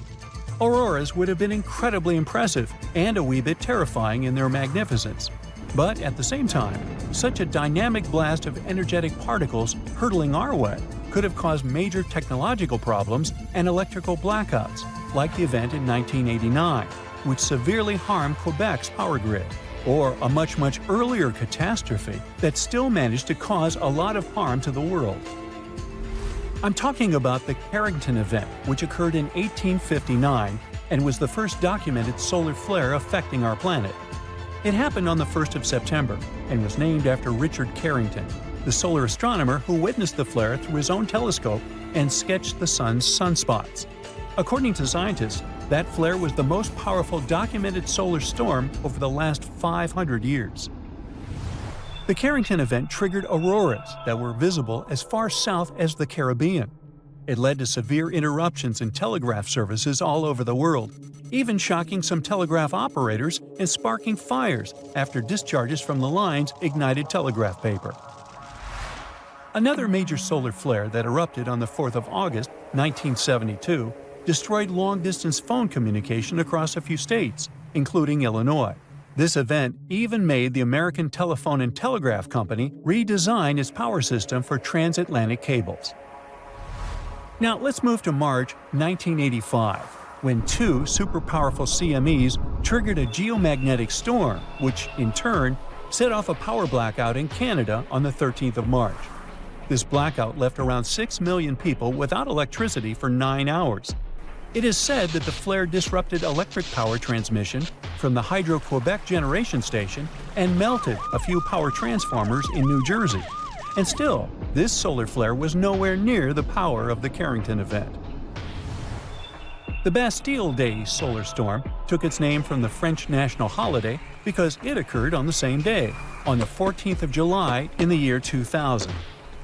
Auroras would have been incredibly impressive and a wee bit terrifying in their magnificence. But at the same time, such a dynamic blast of energetic particles hurtling our way could have caused major technological problems and electrical blackouts, like the event in 1989, which severely harmed Quebec's power grid, or a much earlier catastrophe that still managed to cause a lot of harm to the world. I'm talking about the Carrington event, which occurred in 1859 and was the first documented solar flare affecting our planet. It happened on the 1st of September and was named after Richard Carrington, the solar astronomer who witnessed the flare through his own telescope and sketched the Sun's sunspots. According to scientists, that flare was the most powerful documented solar storm over the last 500 years. The Carrington event triggered auroras that were visible as far south as the Caribbean. It led to severe interruptions in telegraph services all over the world, even shocking some telegraph operators and sparking fires after discharges from the lines ignited telegraph paper. Another major solar flare that erupted on the 4th of August, 1972, destroyed long-distance phone communication across a few states, including Illinois. This event even made the American Telephone and Telegraph Company redesign its power system for transatlantic cables. Now let's move to March 1985, when two super-powerful CMEs triggered a geomagnetic storm, which, in turn, set off a power blackout in Canada on the 13th of March. This blackout left around 6 million people without electricity for 9 hours. It is said that the flare disrupted electric power transmission from the Hydro-Quebec generation station and melted a few power transformers in New Jersey. And still, this solar flare was nowhere near the power of the Carrington event. The Bastille Day solar storm took its name from the French national holiday because it occurred on the same day, on the 14th of July in the year 2000.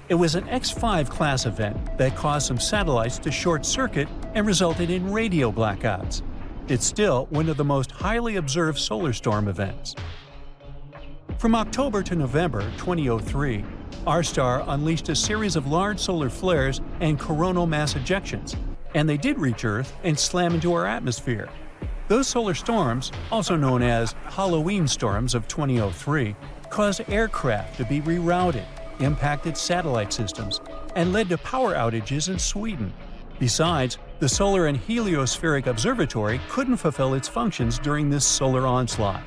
It was an X5 class event that caused some satellites to short-circuit and resulted in radio blackouts. It's still one of the most highly observed solar storm events. From October to November 2003, our star unleashed a series of large solar flares and coronal mass ejections, and they did reach Earth and slam into our atmosphere. Those solar storms, also known as Halloween storms of 2003, caused aircraft to be rerouted, impacted satellite systems, and led to power outages in Sweden. Besides, the Solar and Heliospheric Observatory couldn't fulfill its functions during this solar onslaught.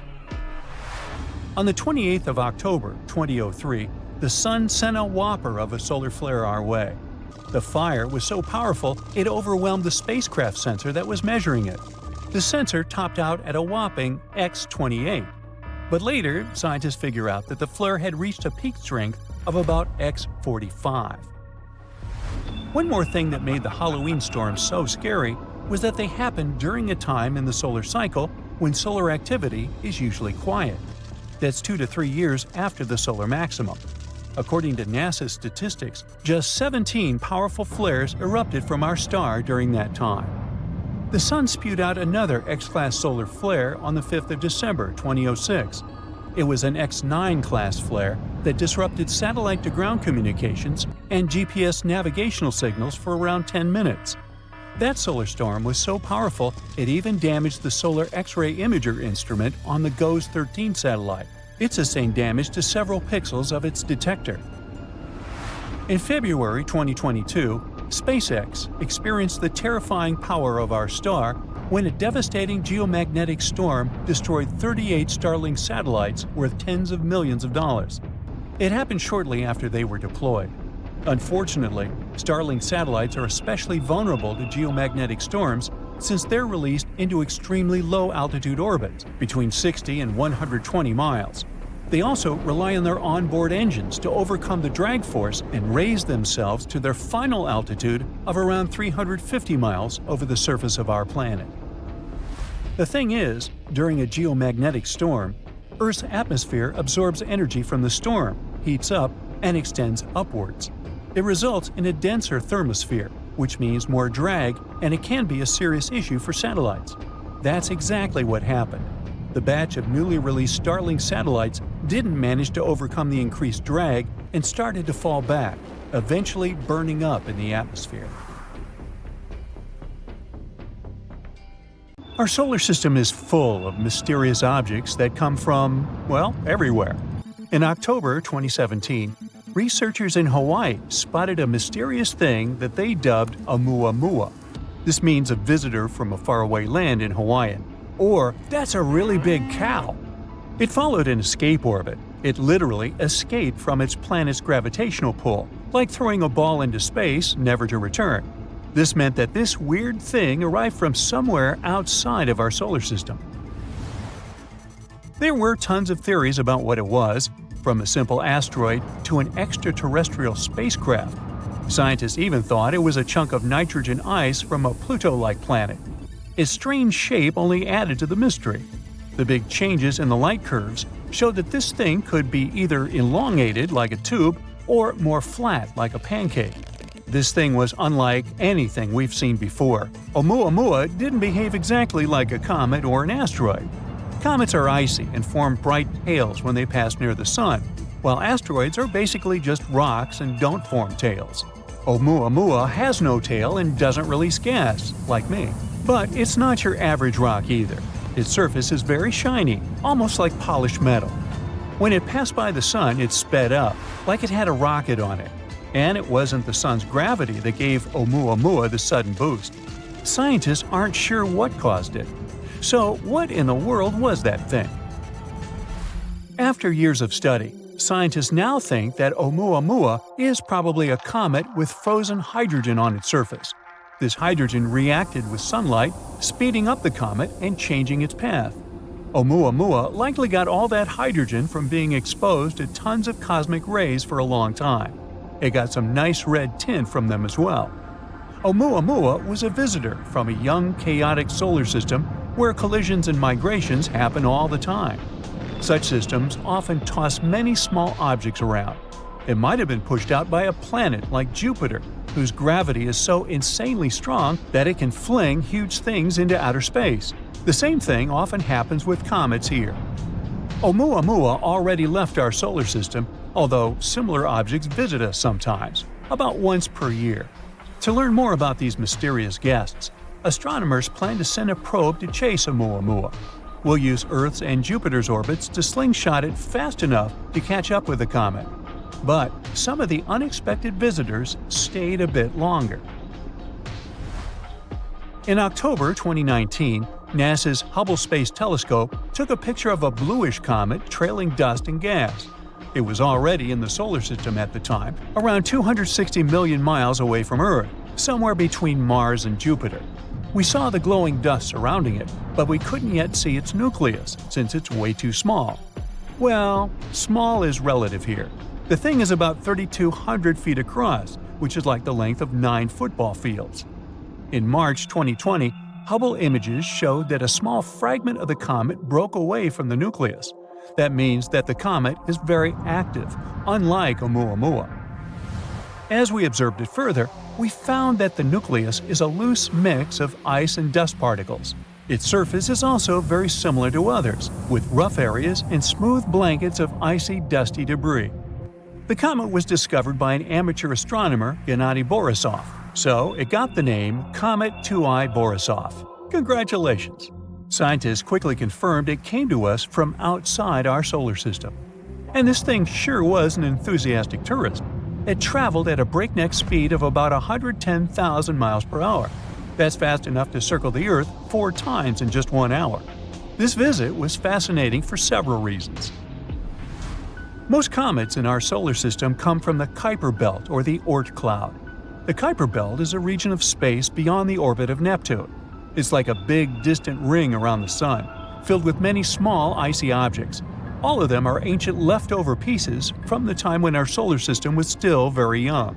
On the 28th of October 2003, the Sun sent a whopper of a solar flare our way. The fire was so powerful it overwhelmed the spacecraft sensor that was measuring it. The sensor topped out at a whopping X28. But later, scientists figure out that the flare had reached a peak strength of about X45. One more thing that made the Halloween storms so scary was that they happened during a time in the solar cycle when solar activity is usually quiet. That's 2 to 3 years after the solar maximum. According to NASA's statistics, just 17 powerful flares erupted from our star during that time. The Sun spewed out another X-class solar flare on the 5th of December 2006. It was an X9-class flare that disrupted satellite-to-ground communications and GPS navigational signals for around 10 minutes. That solar storm was so powerful it even damaged the Solar X-ray Imager instrument on the GOES 13 satellite. It sustained damage to several pixels of its detector. In February 2022, SpaceX experienced the terrifying power of our star when a devastating geomagnetic storm destroyed 38 Starlink satellites worth tens of millions of dollars. It happened shortly after they were deployed. Unfortunately, Starlink satellites are especially vulnerable to geomagnetic storms since they're released into extremely low-altitude orbits, between 60 and 120 miles. They also rely on their onboard engines to overcome the drag force and raise themselves to their final altitude of around 350 miles over the surface of our planet. The thing is, during a geomagnetic storm, Earth's atmosphere absorbs energy from the storm, heats up, and extends upwards. It results in a denser thermosphere, which means more drag, and it can be a serious issue for satellites. That's exactly what happened. The batch of newly released Starlink satellites didn't manage to overcome the increased drag and started to fall back, eventually burning up in the atmosphere. Our solar system is full of mysterious objects that come from, well, everywhere. In October 2017, researchers in Hawaii spotted a mysterious thing that they dubbed Oumuamua. This means a visitor from a faraway land in Hawaiian, or "that's a really big cow." It followed an escape orbit. It literally escaped from its planet's gravitational pull, like throwing a ball into space, never to return. This meant that this weird thing arrived from somewhere outside of our solar system. There were tons of theories about what it was, from a simple asteroid to an extraterrestrial spacecraft. Scientists even thought it was a chunk of nitrogen ice from a Pluto-like planet. Its strange shape only added to the mystery. The big changes in the light curves showed that this thing could be either elongated like a tube or more flat like a pancake. This thing was unlike anything we've seen before. Oumuamua didn't behave exactly like a comet or an asteroid. Comets are icy and form bright tails when they pass near the sun, while asteroids are basically just rocks and don't form tails. Oumuamua has no tail and doesn't release gas, like me. But it's not your average rock either. Its surface is very shiny, almost like polished metal. When it passed by the sun, it sped up, like it had a rocket on it. And it wasn't the sun's gravity that gave Oumuamua the sudden boost. Scientists aren't sure what caused it. So, what in the world was that thing? After years of study, scientists now think that Oumuamua is probably a comet with frozen hydrogen on its surface. This hydrogen reacted with sunlight, speeding up the comet and changing its path. Oumuamua likely got all that hydrogen from being exposed to tons of cosmic rays for a long time. It got some nice red tint from them as well. Oumuamua was a visitor from a young, chaotic solar system where collisions and migrations happen all the time. Such systems often toss many small objects around. It might have been pushed out by a planet like Jupiter, whose gravity is so insanely strong that it can fling huge things into outer space. The same thing often happens with comets here. Oumuamua already left our solar system, although similar objects visit us sometimes, about once per year. To learn more about these mysterious guests, astronomers plan to send a probe to chase Oumuamua. We'll use Earth's and Jupiter's orbits to slingshot it fast enough to catch up with the comet. But some of the unexpected visitors stayed a bit longer. In October 2019, NASA's Hubble Space Telescope took a picture of a bluish comet trailing dust and gas. It was already in the solar system at the time, around 260 million miles away from Earth, somewhere between Mars and Jupiter. We saw the glowing dust surrounding it, but we couldn't yet see its nucleus, since it's way too small. Well, small is relative here. The thing is about 3,200 feet across, which is like the length of 9 football fields. In March 2020, Hubble images showed that a small fragment of the comet broke away from the nucleus. That means that the comet is very active, unlike Oumuamua. As we observed it further, we found that the nucleus is a loose mix of ice and dust particles. Its surface is also very similar to others, with rough areas and smooth blankets of icy, dusty debris. The comet was discovered by an amateur astronomer, Gennady Borisov, so it got the name Comet 2I Borisov. Congratulations! Scientists quickly confirmed it came to us from outside our solar system. And this thing sure was an enthusiastic tourist. It traveled at a breakneck speed of about 110,000 miles per hour. That's fast enough to circle the Earth 4 times in just 1 hour. This visit was fascinating for several reasons. Most comets in our solar system come from the Kuiper Belt or the Oort cloud. The Kuiper Belt is a region of space beyond the orbit of Neptune. It's like a big, distant ring around the Sun, filled with many small, icy objects. All of them are ancient leftover pieces from the time when our solar system was still very young.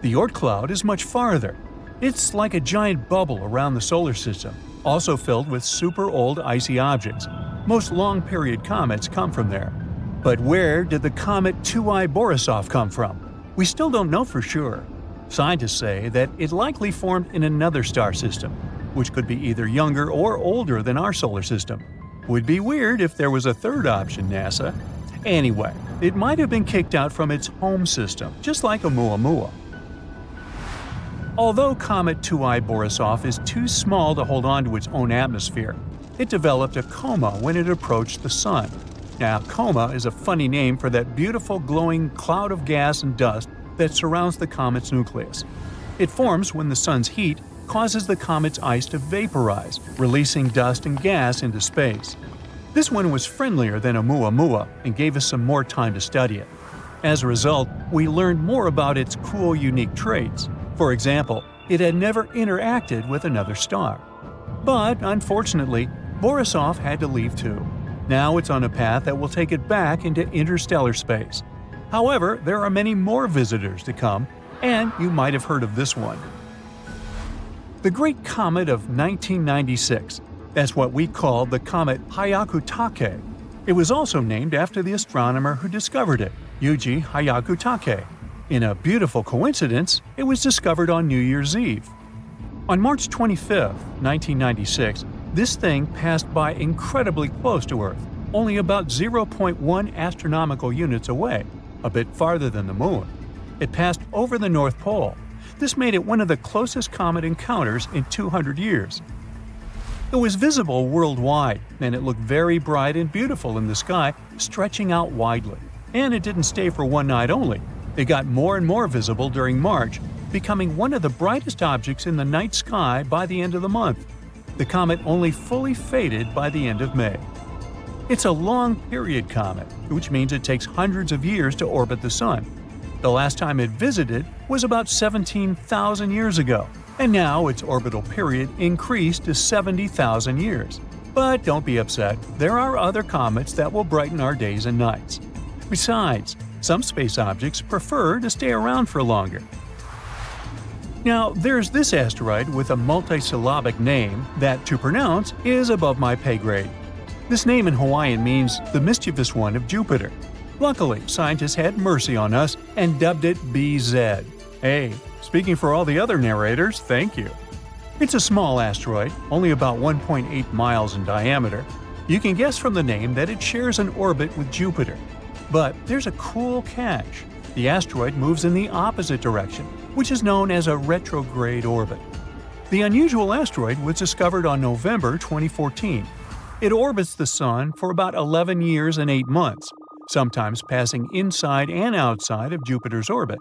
The Oort cloud is much farther. It's like a giant bubble around the solar system, also filled with super old icy objects. Most long-period comets come from there. But where did the comet 2I Borisov come from? We still don't know for sure. Scientists say that it likely formed in another star system, which could be either younger or older than our solar system. Would be weird if there was a third option, NASA. Anyway, it might have been kicked out from its home system, just like Oumuamua. Although Comet 2I Borisov is too small to hold on to its own atmosphere, it developed a coma when it approached the Sun. Now, coma is a funny name for that beautiful glowing cloud of gas and dust that surrounds the comet's nucleus. It forms when the Sun's heat causes the comet's ice to vaporize, releasing dust and gas into space. This one was friendlier than Oumuamua and gave us some more time to study it. As a result, we learned more about its cool, unique traits. For example, it had never interacted with another star. But, unfortunately, Borisov had to leave too. Now it's on a path that will take it back into interstellar space. However, there are many more visitors to come, and you might have heard of this one. The Great Comet of 1996. That's what we call the comet Hyakutake. It was also named after the astronomer who discovered it, Yuji Hyakutake. In a beautiful coincidence, it was discovered on New Year's Eve. On March 25, 1996, this thing passed by incredibly close to Earth, only about 0.1 astronomical units away, a bit farther than the Moon. It passed over the North Pole. This made it one of the closest comet encounters in 200 years. It was visible worldwide, and it looked very bright and beautiful in the sky, stretching out widely. And it didn't stay for one night only. It got more and more visible during March, becoming one of the brightest objects in the night sky by the end of the month. The comet only fully faded by the end of May. It's a long-period comet, which means it takes hundreds of years to orbit the Sun. The last time it visited was about 17,000 years ago, and now its orbital period increased to 70,000 years. But don't be upset, there are other comets that will brighten our days and nights. Besides, some space objects prefer to stay around for longer. Now, there's this asteroid with a multisyllabic name that, to pronounce, is above my pay grade. This name in Hawaiian means the mischievous one of Jupiter. Luckily, scientists had mercy on us and dubbed it BZ. Hey, speaking for all the other narrators, thank you. It's a small asteroid, only about 1.8 miles in diameter. You can guess from the name that it shares an orbit with Jupiter. But there's a cool catch. The asteroid moves in the opposite direction, which is known as a retrograde orbit. The unusual asteroid was discovered on November 2014. It orbits the Sun for about 11 years and 8 months, sometimes passing inside and outside of Jupiter's orbit.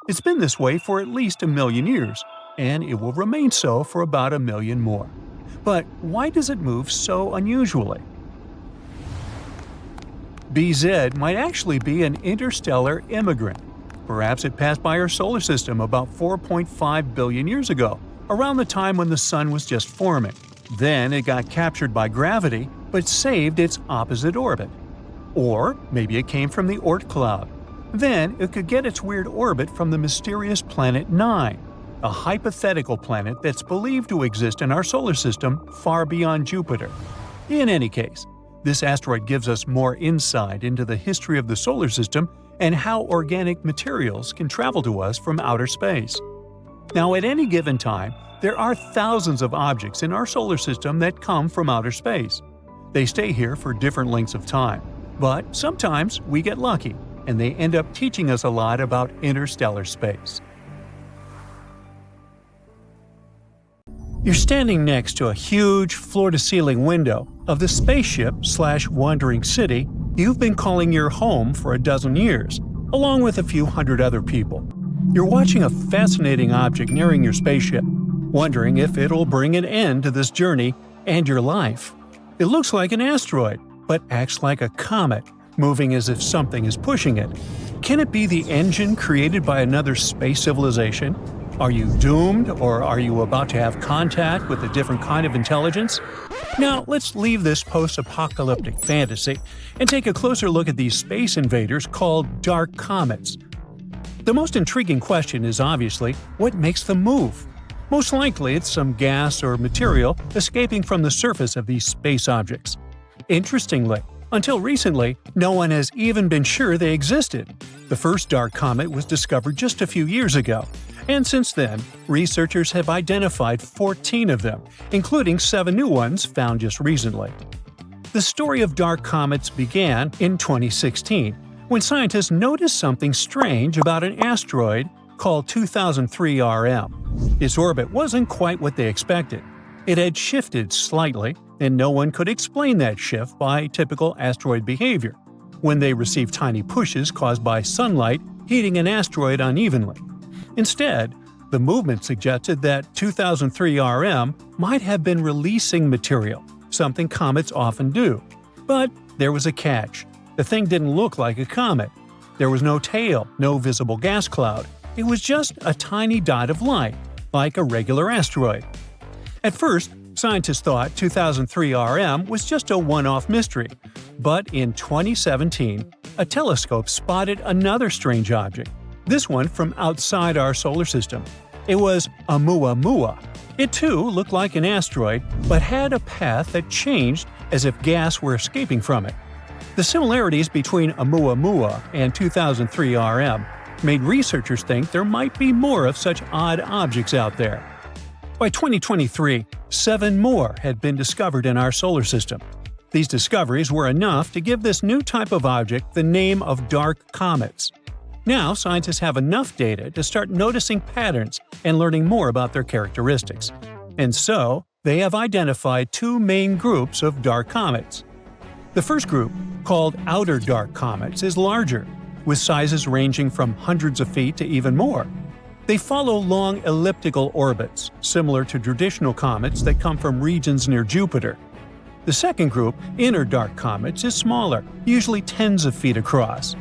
It's been this way for at least 1 million years, and it will remain so for about 1 million more. But why does it move so unusually? BZ might actually be an interstellar immigrant. Perhaps it passed by our solar system about 4.5 billion years ago, around the time when the Sun was just forming. Then it got captured by gravity, but saved its opposite orbit. Or maybe it came from the Oort cloud. Then it could get its weird orbit from the mysterious planet 9, a hypothetical planet that's believed to exist in our solar system far beyond Jupiter. In any case, this asteroid gives us more insight into the history of the solar system and how organic materials can travel to us from outer space. Now, at any given time, there are thousands of objects in our solar system that come from outer space. They stay here for different lengths of time, but sometimes we get lucky, and they end up teaching us a lot about interstellar space. You're standing next to a huge floor-to-ceiling window of the spaceship/wandering city you've been calling your home for a dozen years, along with a few hundred other people. You're watching a fascinating object nearing your spaceship, wondering if it'll bring an end to this journey and your life. It looks like an asteroid, but acts like a comet, moving as if something is pushing it. Can it be the engine created by another space civilization? Are you doomed, or are you about to have contact with a different kind of intelligence? Now, let's leave this post-apocalyptic fantasy and take a closer look at these space invaders called dark comets. The most intriguing question is obviously, what makes them move? Most likely it's some gas or material escaping from the surface of these space objects. Interestingly, until recently, no one has even been sure they existed. The first dark comet was discovered just a few years ago, and since then, researchers have identified 14 of them, including 7 new ones found just recently. The story of dark comets began in 2016, when scientists noticed something strange about an asteroid called 2003 RM. Its orbit wasn't quite what they expected. It had shifted slightly, and no one could explain that shift by typical asteroid behavior, when they received tiny pushes caused by sunlight heating an asteroid unevenly. Instead, the movement suggested that 2003 RM might have been releasing material, something comets often do. But there was a catch. The thing didn't look like a comet. There was no tail, no visible gas cloud. It was just a tiny dot of light, like a regular asteroid. At first, scientists thought 2003 RM was just a one-off mystery. But in 2017, a telescope spotted another strange object, this one from outside our solar system. It was Oumuamua. It too looked like an asteroid, but had a path that changed as if gas were escaping from it. The similarities between Oumuamua and 2003 RM made researchers think there might be more of such odd objects out there. By 2023, 7 more had been discovered in our solar system. These discoveries were enough to give this new type of object the name of dark comets. Now, scientists have enough data to start noticing patterns and learning more about their characteristics. And so, they have identified two main groups of dark comets. The first group, called outer dark comets, is larger, with sizes ranging from hundreds of feet to even more. They follow long elliptical orbits, similar to traditional comets that come from regions near Jupiter. The second group, inner dark comets, is smaller, usually tens of feet across.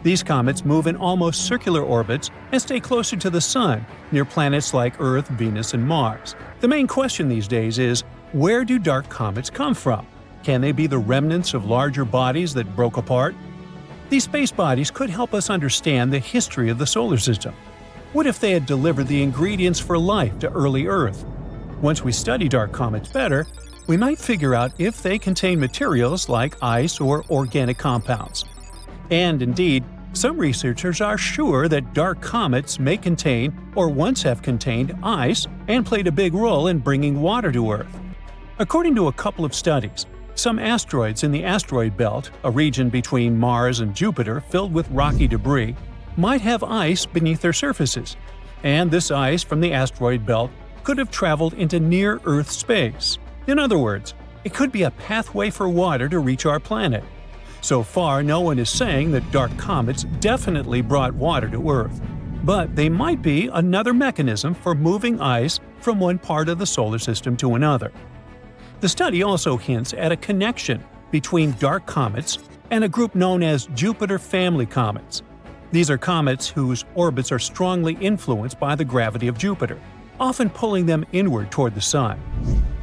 These comets move in almost circular orbits and stay closer to the Sun, near planets like Earth, Venus, and Mars. The main question these days is, where do dark comets come from? Can they be the remnants of larger bodies that broke apart? These space bodies could help us understand the history of the solar system. What if they had delivered the ingredients for life to early Earth? Once we study dark comets better, we might figure out if they contain materials like ice or organic compounds. And indeed, some researchers are sure that dark comets may contain or once have contained ice and played a big role in bringing water to Earth. According to a couple of studies, some asteroids in the asteroid belt, a region between Mars and Jupiter filled with rocky debris, might have ice beneath their surfaces, and this ice from the asteroid belt could have traveled into near-Earth space. In other words, it could be a pathway for water to reach our planet. So far, no one is saying that dark comets definitely brought water to Earth, but they might be another mechanism for moving ice from one part of the solar system to another. The study also hints at a connection between dark comets and a group known as Jupiter family comets. These are comets whose orbits are strongly influenced by the gravity of Jupiter, often pulling them inward toward the Sun.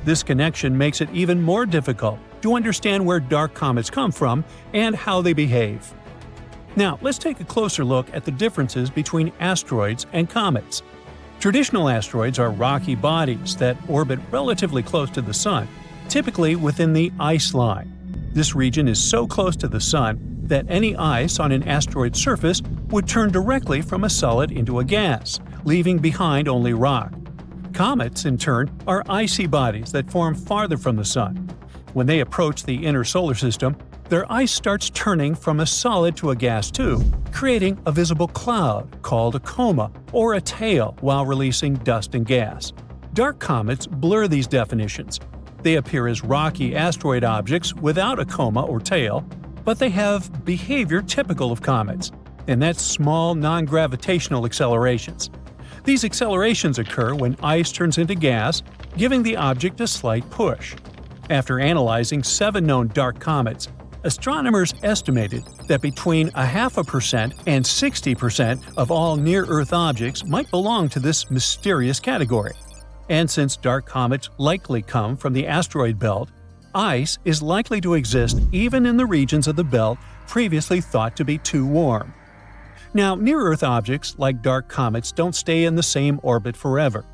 This connection makes it even more difficult to understand where dark comets come from and how they behave. Now, let's take a closer look at the differences between asteroids and comets. Traditional asteroids are rocky bodies that orbit relatively close to the Sun, typically within the ice line. This region is so close to the Sun that any ice on an asteroid surface would turn directly from a solid into a gas, leaving behind only rock. Comets, in turn, are icy bodies that form farther from the Sun. When they approach the inner solar system, their ice starts turning from a solid to a gas tube, creating a visible cloud called a coma or a tail while releasing dust and gas. Dark comets blur these definitions. They appear as rocky asteroid objects without a coma or tail, but they have behavior typical of comets, and that's small non-gravitational accelerations. These accelerations occur when ice turns into gas, giving the object a slight push. After analyzing 7 known dark comets, astronomers estimated that between 0.5% and 60% of all near-Earth objects might belong to this mysterious category. And since dark comets likely come from the asteroid belt, ice is likely to exist even in the regions of the belt previously thought to be too warm. Now, near-Earth objects like dark comets don't stay in the same orbit forever.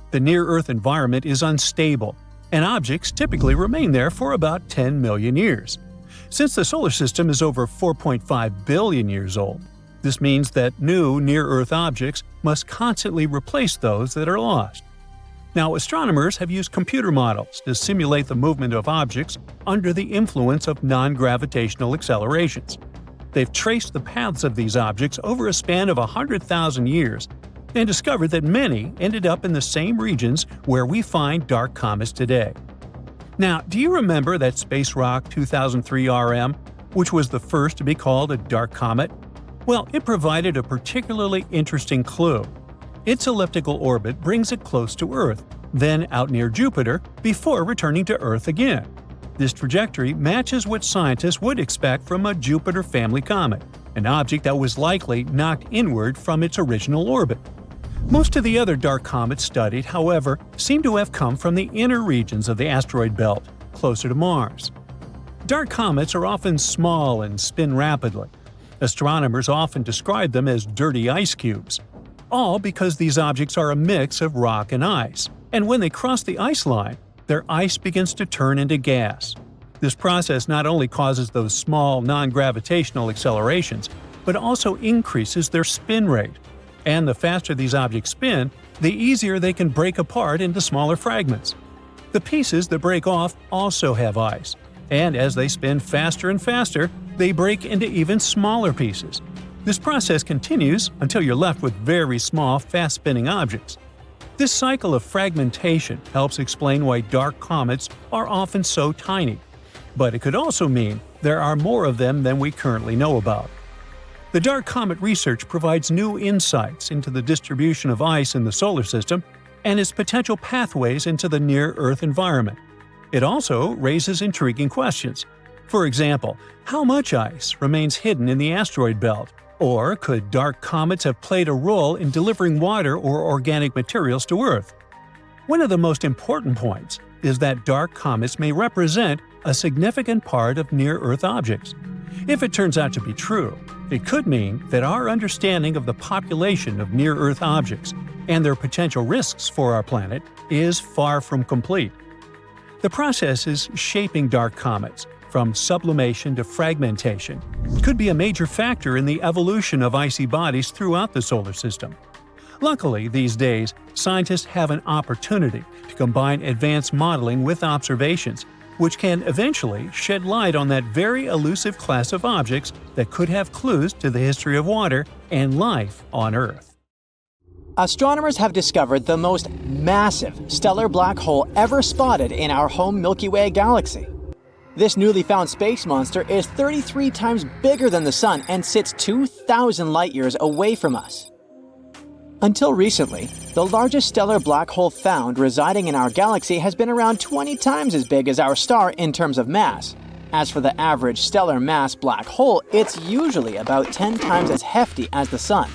The near-Earth environment is unstable, and objects typically remain there for about 10 million years. Since the solar system is over 4.5 billion years old, this means that new near-Earth objects must constantly replace those that are lost. Now, astronomers have used computer models to simulate the movement of objects under the influence of non-gravitational accelerations. They've traced the paths of these objects over a span of 100,000 years and discovered that many ended up in the same regions where we find dark comets today. Now, do you remember that space rock 2003 RM, which was the first to be called a dark comet? Well, it provided a particularly interesting clue. Its elliptical orbit brings it close to Earth, then out near Jupiter, before returning to Earth again. This trajectory matches what scientists would expect from a Jupiter family comet, an object that was likely knocked inward from its original orbit. Most of the other dark comets studied, however, seem to have come from the inner regions of the asteroid belt, closer to Mars. Dark comets are often small and spin rapidly. Astronomers often describe them as dirty ice cubes, all because these objects are a mix of rock and ice, and when they cross the ice line, their ice begins to turn into gas. This process not only causes those small non-gravitational accelerations, but also increases their spin rate. And the faster these objects spin, the easier they can break apart into smaller fragments. The pieces that break off also have ice, and as they spin faster and faster, they break into even smaller pieces. This process continues until you're left with very small, fast-spinning objects. This cycle of fragmentation helps explain why dark comets are often so tiny, but it could also mean there are more of them than we currently know about. The dark comet research provides new insights into the distribution of ice in the solar system and its potential pathways into the near-Earth environment. It also raises intriguing questions. For example, how much ice remains hidden in the asteroid belt? Or could dark comets have played a role in delivering water or organic materials to Earth? One of the most important points is that dark comets may represent a significant part of near-Earth objects. If it turns out to be true, it could mean that our understanding of the population of near-Earth objects and their potential risks for our planet is far from complete. The processes shaping dark comets, from sublimation to fragmentation, could be a major factor in the evolution of icy bodies throughout the solar system. Luckily, these days, scientists have an opportunity to combine advanced modeling with observations, which can eventually shed light on that very elusive class of objects that could have clues to the history of water and life on Earth. Astronomers have discovered the most massive stellar black hole ever spotted in our home Milky Way galaxy. This newly found space monster is 33 times bigger than the Sun and sits 2,000 light-years away from us. Until recently, the largest stellar black hole found residing in our galaxy has been around 20 times as big as our star in terms of mass. As for the average stellar mass black hole, it's usually about 10 times as hefty as the Sun.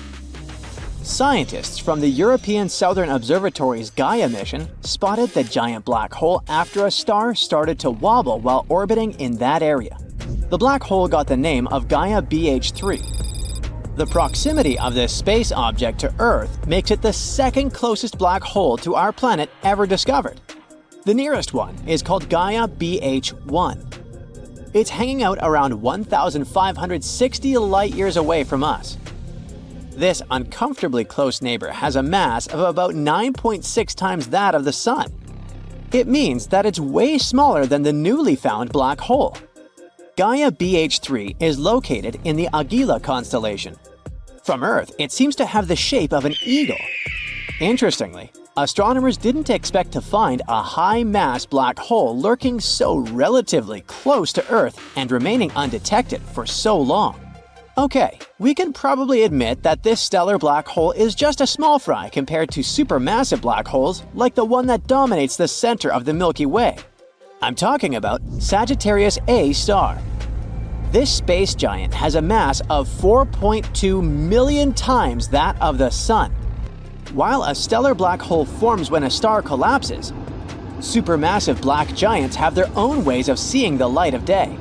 Scientists from the European Southern Observatory's Gaia mission spotted the giant black hole after a star started to wobble while orbiting in that area. The black hole got the name of Gaia BH3. The proximity of this space object to Earth makes it the second closest black hole to our planet ever discovered. The nearest one is called Gaia BH1. It's hanging out around 1,560 light-years away from us. This uncomfortably close neighbor has a mass of about 9.6 times that of the Sun. It means that it's way smaller than the newly found black hole. Gaia BH3 is located in the Agila constellation. From Earth, it seems to have the shape of an eagle. Interestingly, astronomers didn't expect to find a high-mass black hole lurking so relatively close to Earth and remaining undetected for so long. Okay, we can probably admit that this stellar black hole is just a small fry compared to supermassive black holes like the one that dominates the center of the Milky Way. I'm talking about Sagittarius A star. This space giant has a mass of 4.2 million times that of the Sun. While a stellar black hole forms when a star collapses, supermassive black giants have their own ways of seeing the light of day.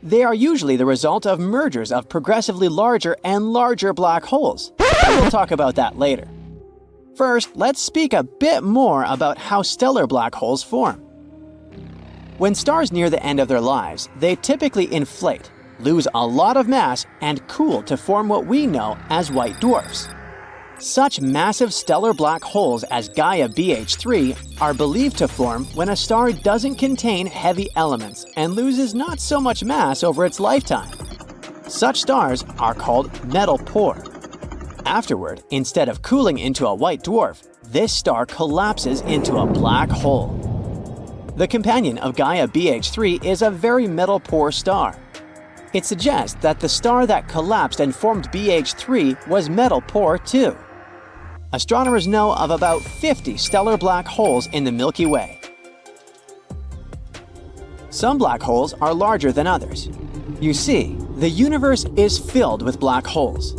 They are usually the result of mergers of progressively larger and larger black holes. We'll talk about that later. First, let's speak a bit more about how stellar black holes form. When stars near the end of their lives, they typically inflate, lose a lot of mass, and cool to form what we know as white dwarfs. Such massive stellar black holes as Gaia BH3 are believed to form when a star doesn't contain heavy elements and loses not so much mass over its lifetime. Such stars are called metal poor. Afterward, instead of cooling into a white dwarf, this star collapses into a black hole. The companion of Gaia BH3 is a very metal poor star. It suggests that the star that collapsed and formed BH3 was metal poor too. Astronomers know of about 50 stellar black holes in the Milky Way. Some black holes are larger than others. You see, the universe is filled with black holes.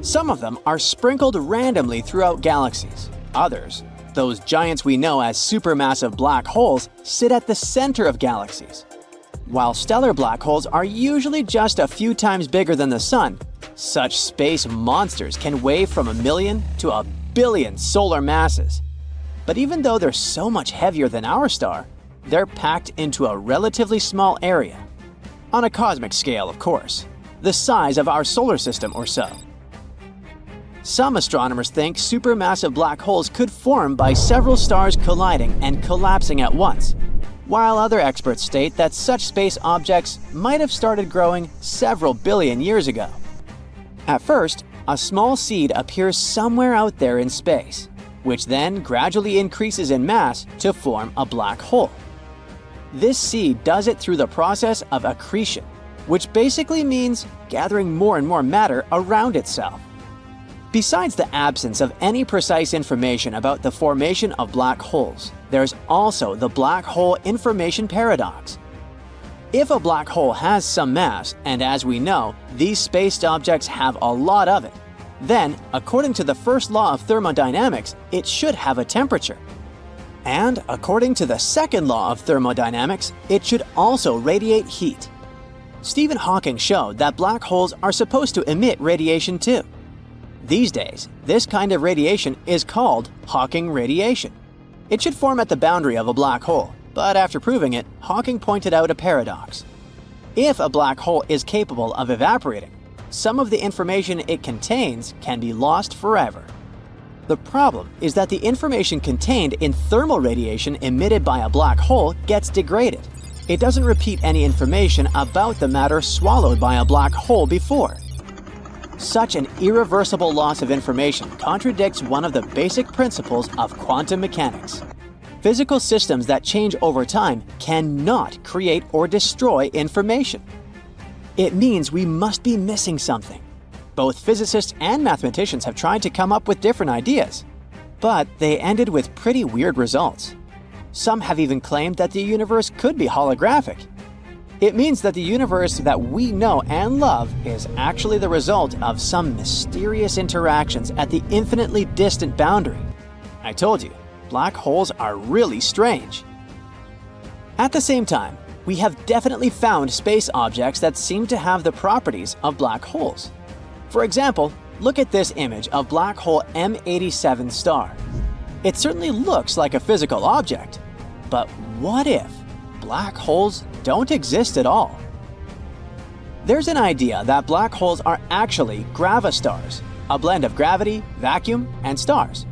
Some of them are sprinkled randomly throughout galaxies. Others, those giants we know as supermassive black holes, sit at the center of galaxies. While stellar black holes are usually just a few times bigger than the Sun, such space monsters can weigh from 1 million to 1 billion solar masses. But even though they're so much heavier than our star, they're packed into a relatively small area. On a cosmic scale, of course, the size of our solar system or so. Some astronomers think supermassive black holes could form by several stars colliding and collapsing at once, while other experts state that such space objects might have started growing several billion years ago. At first, a small seed appears somewhere out there in space. which then gradually increases in mass to form a black hole. This seed does it through the process of accretion, which basically means gathering more and more matter around itself. Besides the absence of any precise information about the formation of black holes, there's also the black hole information paradox. If a black hole has some mass, and as we know, these spaced objects have a lot of it, then, according to the first law of thermodynamics, it should have a temperature. And according to the second law of thermodynamics, it should also radiate heat. Stephen Hawking showed that black holes are supposed to emit radiation too. These days, this kind of radiation is called Hawking radiation. It should form at the boundary of a black hole, but after proving it, Hawking pointed out a paradox. If a black hole is capable of evaporating, some of the information it contains can be lost forever. The problem is that the information contained in thermal radiation emitted by a black hole gets degraded. It doesn't repeat any information about the matter swallowed by a black hole before. Such an irreversible loss of information contradicts one of the basic principles of quantum mechanics. Physical systems that change over time cannot create or destroy information. It means we must be missing something. Both physicists and mathematicians have tried to come up with different ideas, but they ended with pretty weird results. Some have even claimed that the universe could be holographic. It means that the universe that we know and love is actually the result of some mysterious interactions at the infinitely distant boundary. I told you, black holes are really strange. At the same time, we have definitely found space objects that seem to have the properties of black holes. For example, look at this image of black hole M87 star. It certainly looks like a physical object, but what if black holes don't exist at all? There's an idea that black holes are actually gravastars, a blend of gravity, vacuum, and stars.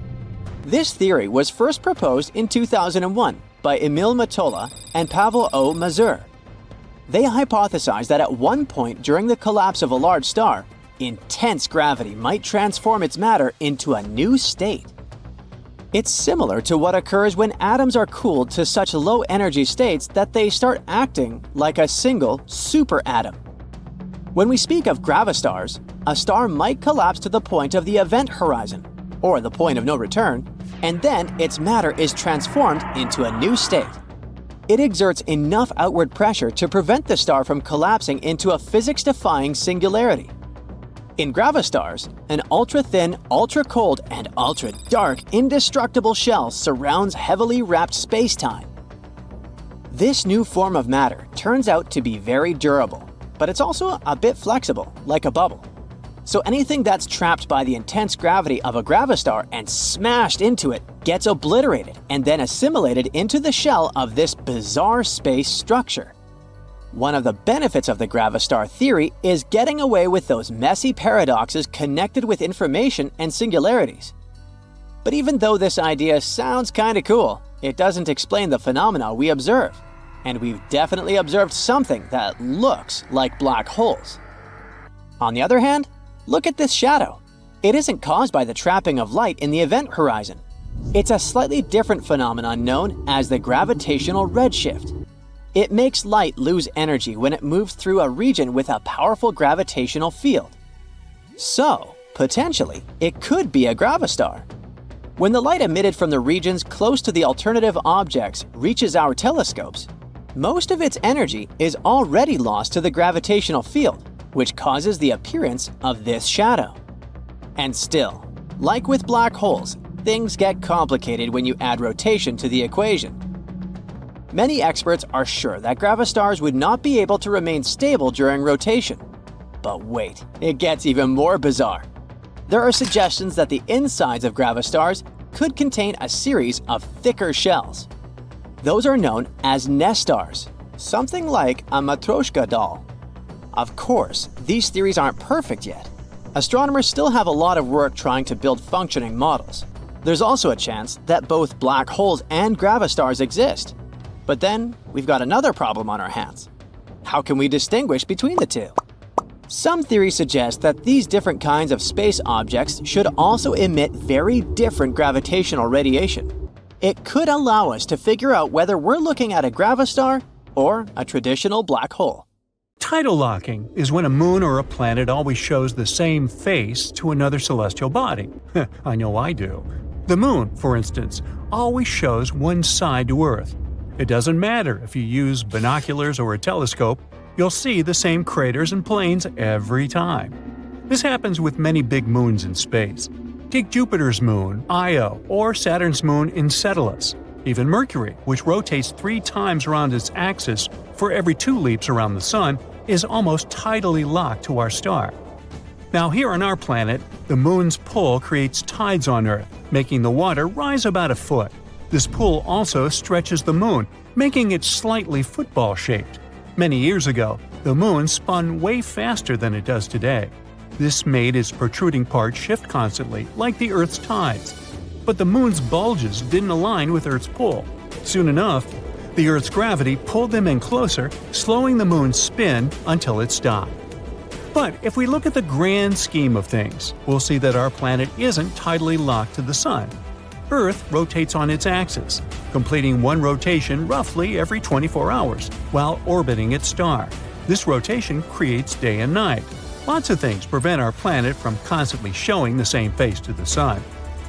This theory was first proposed in 2001 by Emil Matola and Pavel O. Mazur. They hypothesized that at one point during the collapse of a large star, intense gravity might transform its matter into a new state. It's similar to what occurs when atoms are cooled to such low energy states that they start acting like a single superatom. When we speak of gravastars, a star might collapse to the point of the event horizon, or the point of no return, and then its matter is transformed into a new state. It exerts enough outward pressure to prevent the star from collapsing into a physics-defying singularity. In gravastars, an ultra-thin, ultra-cold, and ultra-dark indestructible shell surrounds heavily wrapped space-time. This new form of matter turns out to be very durable, but it's also a bit flexible, like a bubble. So anything that's trapped by the intense gravity of a gravastar and smashed into it gets obliterated and then assimilated into the shell of this bizarre space structure. One of the benefits of the gravastar theory is getting away with those messy paradoxes connected with information and singularities. But even though this idea sounds kinda cool, it doesn't explain the phenomena we observe. And we've definitely observed something that looks like black holes. On the other hand, look at this shadow. It isn't caused by the trapping of light in the event horizon. It's a slightly different phenomenon known as the gravitational redshift. It makes light lose energy when it moves through a region with a powerful gravitational field. So, potentially, it could be a gravastar. When the light emitted from the regions close to the alternative objects reaches our telescopes, most of its energy is already lost to the gravitational field, which causes the appearance of this shadow. And still, like with black holes, things get complicated when you add rotation to the equation. Many experts are sure that gravastars would not be able to remain stable during rotation. But wait, it gets even more bizarre. There are suggestions that the insides of gravastars could contain a series of thicker shells. Those are known as nestars, something like a Matryoshka doll. Of course, these theories aren't perfect yet. Astronomers still have a lot of work trying to build functioning models. There's also a chance that both black holes and gravastars exist. But then, we've got another problem on our hands. How can we distinguish between the two? Some theories suggest that these different kinds of space objects should also emit very different gravitational radiation. It could allow us to figure out whether we're looking at a gravastar or a traditional black hole. Tidal locking is when a moon or a planet always shows the same face to another celestial body. I know I do. The moon, for instance, always shows one side to Earth. It doesn't matter if you use binoculars or a telescope, you'll see the same craters and plains every time. This happens with many big moons in space. Take Jupiter's moon, Io, or Saturn's moon, Enceladus. Even Mercury, which rotates 3 times around its axis for every 2 leaps around the Sun, is almost tidally locked to our star. Now here on our planet, the moon's pull creates tides on Earth, making the water rise about a foot. This pull also stretches the moon, making it slightly football-shaped. Many years ago, the moon spun way faster than it does today. This made its protruding parts shift constantly, like the Earth's tides. But the moon's bulges didn't align with Earth's pull. Soon enough, the Earth's gravity pulled them in closer, slowing the moon's spin until it stopped. But if we look at the grand scheme of things, we'll see that our planet isn't tidally locked to the Sun. Earth rotates on its axis, completing one rotation roughly every 24 hours, while orbiting its star. This rotation creates day and night. Lots of things prevent our planet from constantly showing the same face to the Sun.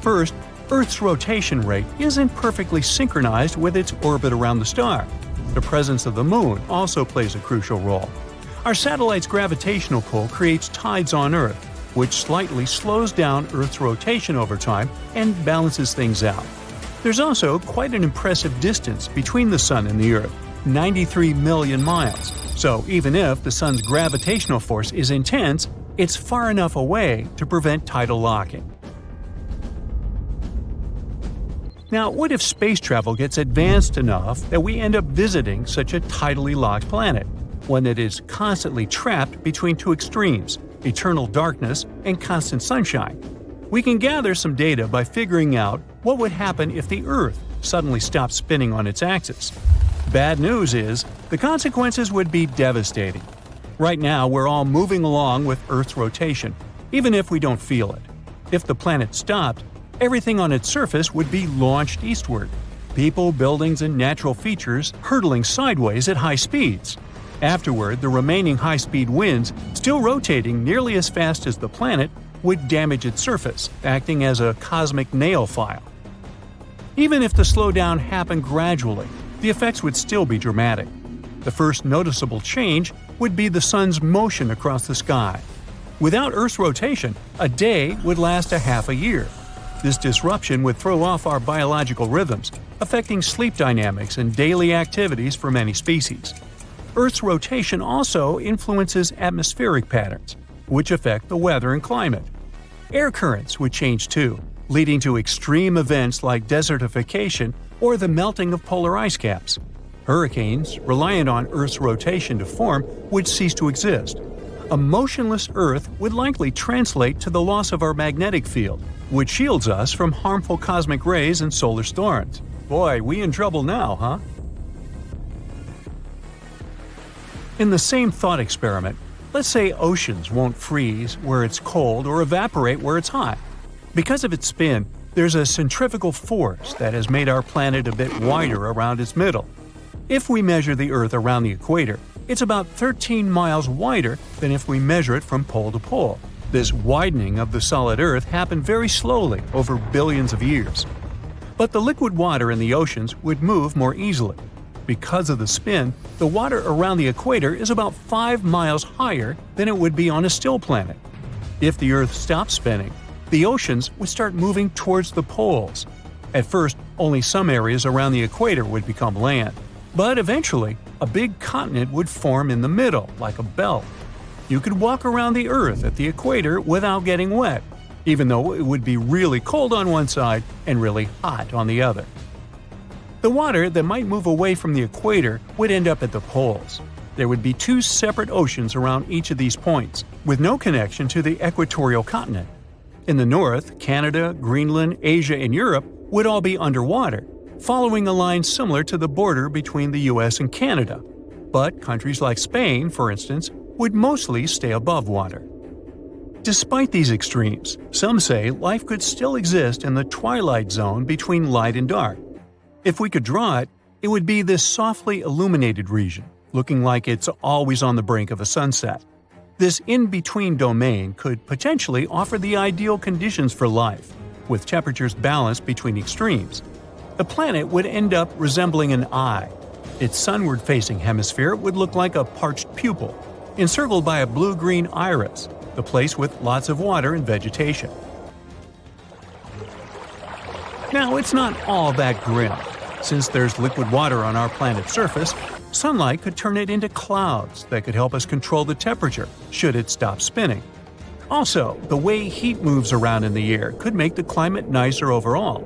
First, Earth's rotation rate isn't perfectly synchronized with its orbit around the star. The presence of the Moon also plays a crucial role. Our satellite's gravitational pull creates tides on Earth, which slightly slows down Earth's rotation over time and balances things out. There's also quite an impressive distance between the Sun and the Earth, 93 million miles. So even if the Sun's gravitational force is intense, it's far enough away to prevent tidal locking. Now, what if space travel gets advanced enough that we end up visiting such a tidally locked planet, one that is constantly trapped between 2 extremes, eternal darkness and constant sunshine? We can gather some data by figuring out what would happen if the Earth suddenly stopped spinning on its axis. Bad news is, the consequences would be devastating. Right now, we're all moving along with Earth's rotation, even if we don't feel it. If the planet stopped, everything on its surface would be launched eastward. People, buildings, and natural features hurtling sideways at high speeds. Afterward, the remaining high-speed winds, still rotating nearly as fast as the planet, would damage its surface, acting as a cosmic nail file. Even if the slowdown happened gradually, the effects would still be dramatic. The first noticeable change would be the Sun's motion across the sky. Without Earth's rotation, a day would last a half a year. This disruption would throw off our biological rhythms, affecting sleep dynamics and daily activities for many species. Earth's rotation also influences atmospheric patterns, which affect the weather and climate. Air currents would change too, leading to extreme events like desertification or the melting of polar ice caps. Hurricanes, reliant on Earth's rotation to form, would cease to exist. A motionless Earth would likely translate to the loss of our magnetic field, which shields us from harmful cosmic rays and solar storms. Boy, we in trouble now, huh? In the same thought experiment, let's say oceans won't freeze where it's cold or evaporate where it's hot. Because of its spin, there's a centrifugal force that has made our planet a bit wider around its middle. If we measure the Earth around the equator, it's about 13 miles wider than if we measure it from pole to pole. This widening of the solid Earth happened very slowly over billions of years. But the liquid water in the oceans would move more easily. Because of the spin, the water around the equator is about 5 miles higher than it would be on a still planet. If the Earth stopped spinning, the oceans would start moving towards the poles. At first, only some areas around the equator would become land. But eventually, a big continent would form in the middle, like a belt. You could walk around the Earth at the equator without getting wet, even though it would be really cold on one side and really hot on the other. The water that might move away from the equator would end up at the poles. There would be 2 separate oceans around each of these points, with no connection to the equatorial continent. In the north, Canada, Greenland, Asia, and Europe would all be underwater, following a line similar to the border between the US and Canada. But countries like Spain, for instance, would mostly stay above water. Despite these extremes, some say life could still exist in the twilight zone between light and dark. If we could draw it, it would be this softly illuminated region, looking like it's always on the brink of a sunset. This in-between domain could potentially offer the ideal conditions for life, with temperatures balanced between extremes. The planet would end up resembling an eye. Its sunward-facing hemisphere would look like a parched pupil, encircled by a blue-green iris, the place with lots of water and vegetation. Now, it's not all that grim. Since there's liquid water on our planet's surface, sunlight could turn it into clouds that could help us control the temperature should it stop spinning. Also, the way heat moves around in the air could make the climate nicer overall.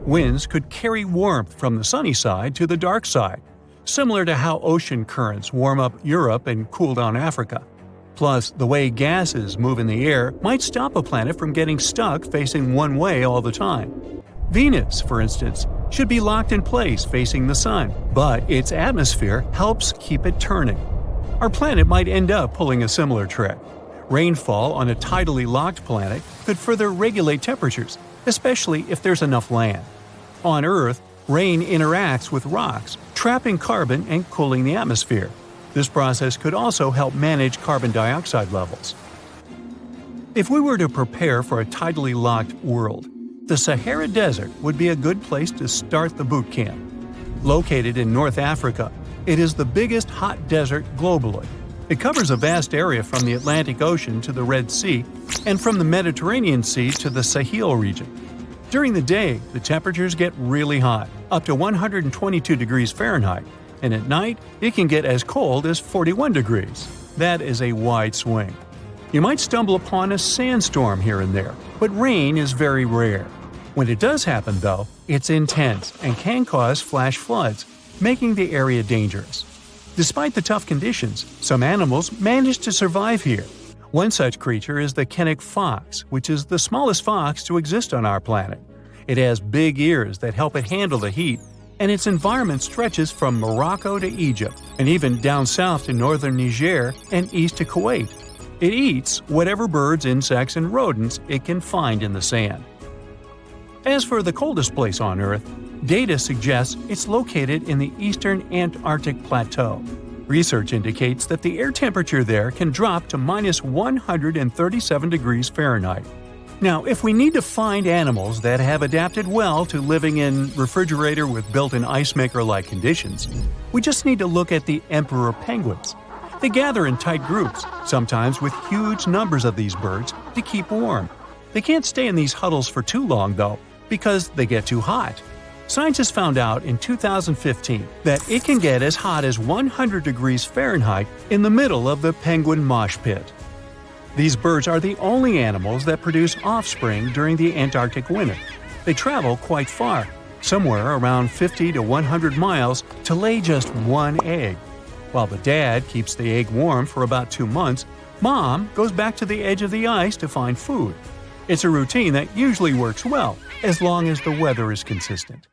Winds could carry warmth from the sunny side to the dark side, similar to how ocean currents warm up Europe and cool down Africa. Plus, the way gases move in the air might stop a planet from getting stuck facing one way all the time. Venus, for instance, should be locked in place facing the sun, but its atmosphere helps keep it turning. Our planet might end up pulling a similar trick. Rainfall on a tidally locked planet could further regulate temperatures, especially if there's enough land. On Earth, rain interacts with rocks, trapping carbon and cooling the atmosphere. This process could also help manage carbon dioxide levels. If we were to prepare for a tidally locked world, the Sahara Desert would be a good place to start the boot camp. Located in North Africa, it is the biggest hot desert globally. It covers a vast area from the Atlantic Ocean to the Red Sea and from the Mediterranean Sea to the Sahel region. During the day, the temperatures get really hot, up to 122 degrees Fahrenheit, and at night, it can get as cold as 41 degrees. That is a wide swing. You might stumble upon a sandstorm here and there, but rain is very rare. When it does happen, though, it's intense and can cause flash floods, making the area dangerous. Despite the tough conditions, some animals manage to survive here. One such creature is the Kenneck fox, which is the smallest fox to exist on our planet. It has big ears that help it handle the heat, and its environment stretches from Morocco to Egypt, and even down south to northern Niger and east to Kuwait. It eats whatever birds, insects, and rodents it can find in the sand. As for the coldest place on Earth, data suggests it's located in the eastern Antarctic Plateau. Research indicates that the air temperature there can drop to minus 137 degrees Fahrenheit. Now, if we need to find animals that have adapted well to living in refrigerator with built-in ice maker-like conditions, we just need to look at the emperor penguins. They gather in tight groups, sometimes with huge numbers of these birds, to keep warm. They can't stay in these huddles for too long, though, because they get too hot. Scientists found out in 2015 that it can get as hot as 100 degrees Fahrenheit in the middle of the penguin mosh pit. These birds are the only animals that produce offspring during the Antarctic winter. They travel quite far, somewhere around 50 to 100 miles, to lay just one egg. While the dad keeps the egg warm for about 2 months, mom goes back to the edge of the ice to find food. It's a routine that usually works well, as long as the weather is consistent.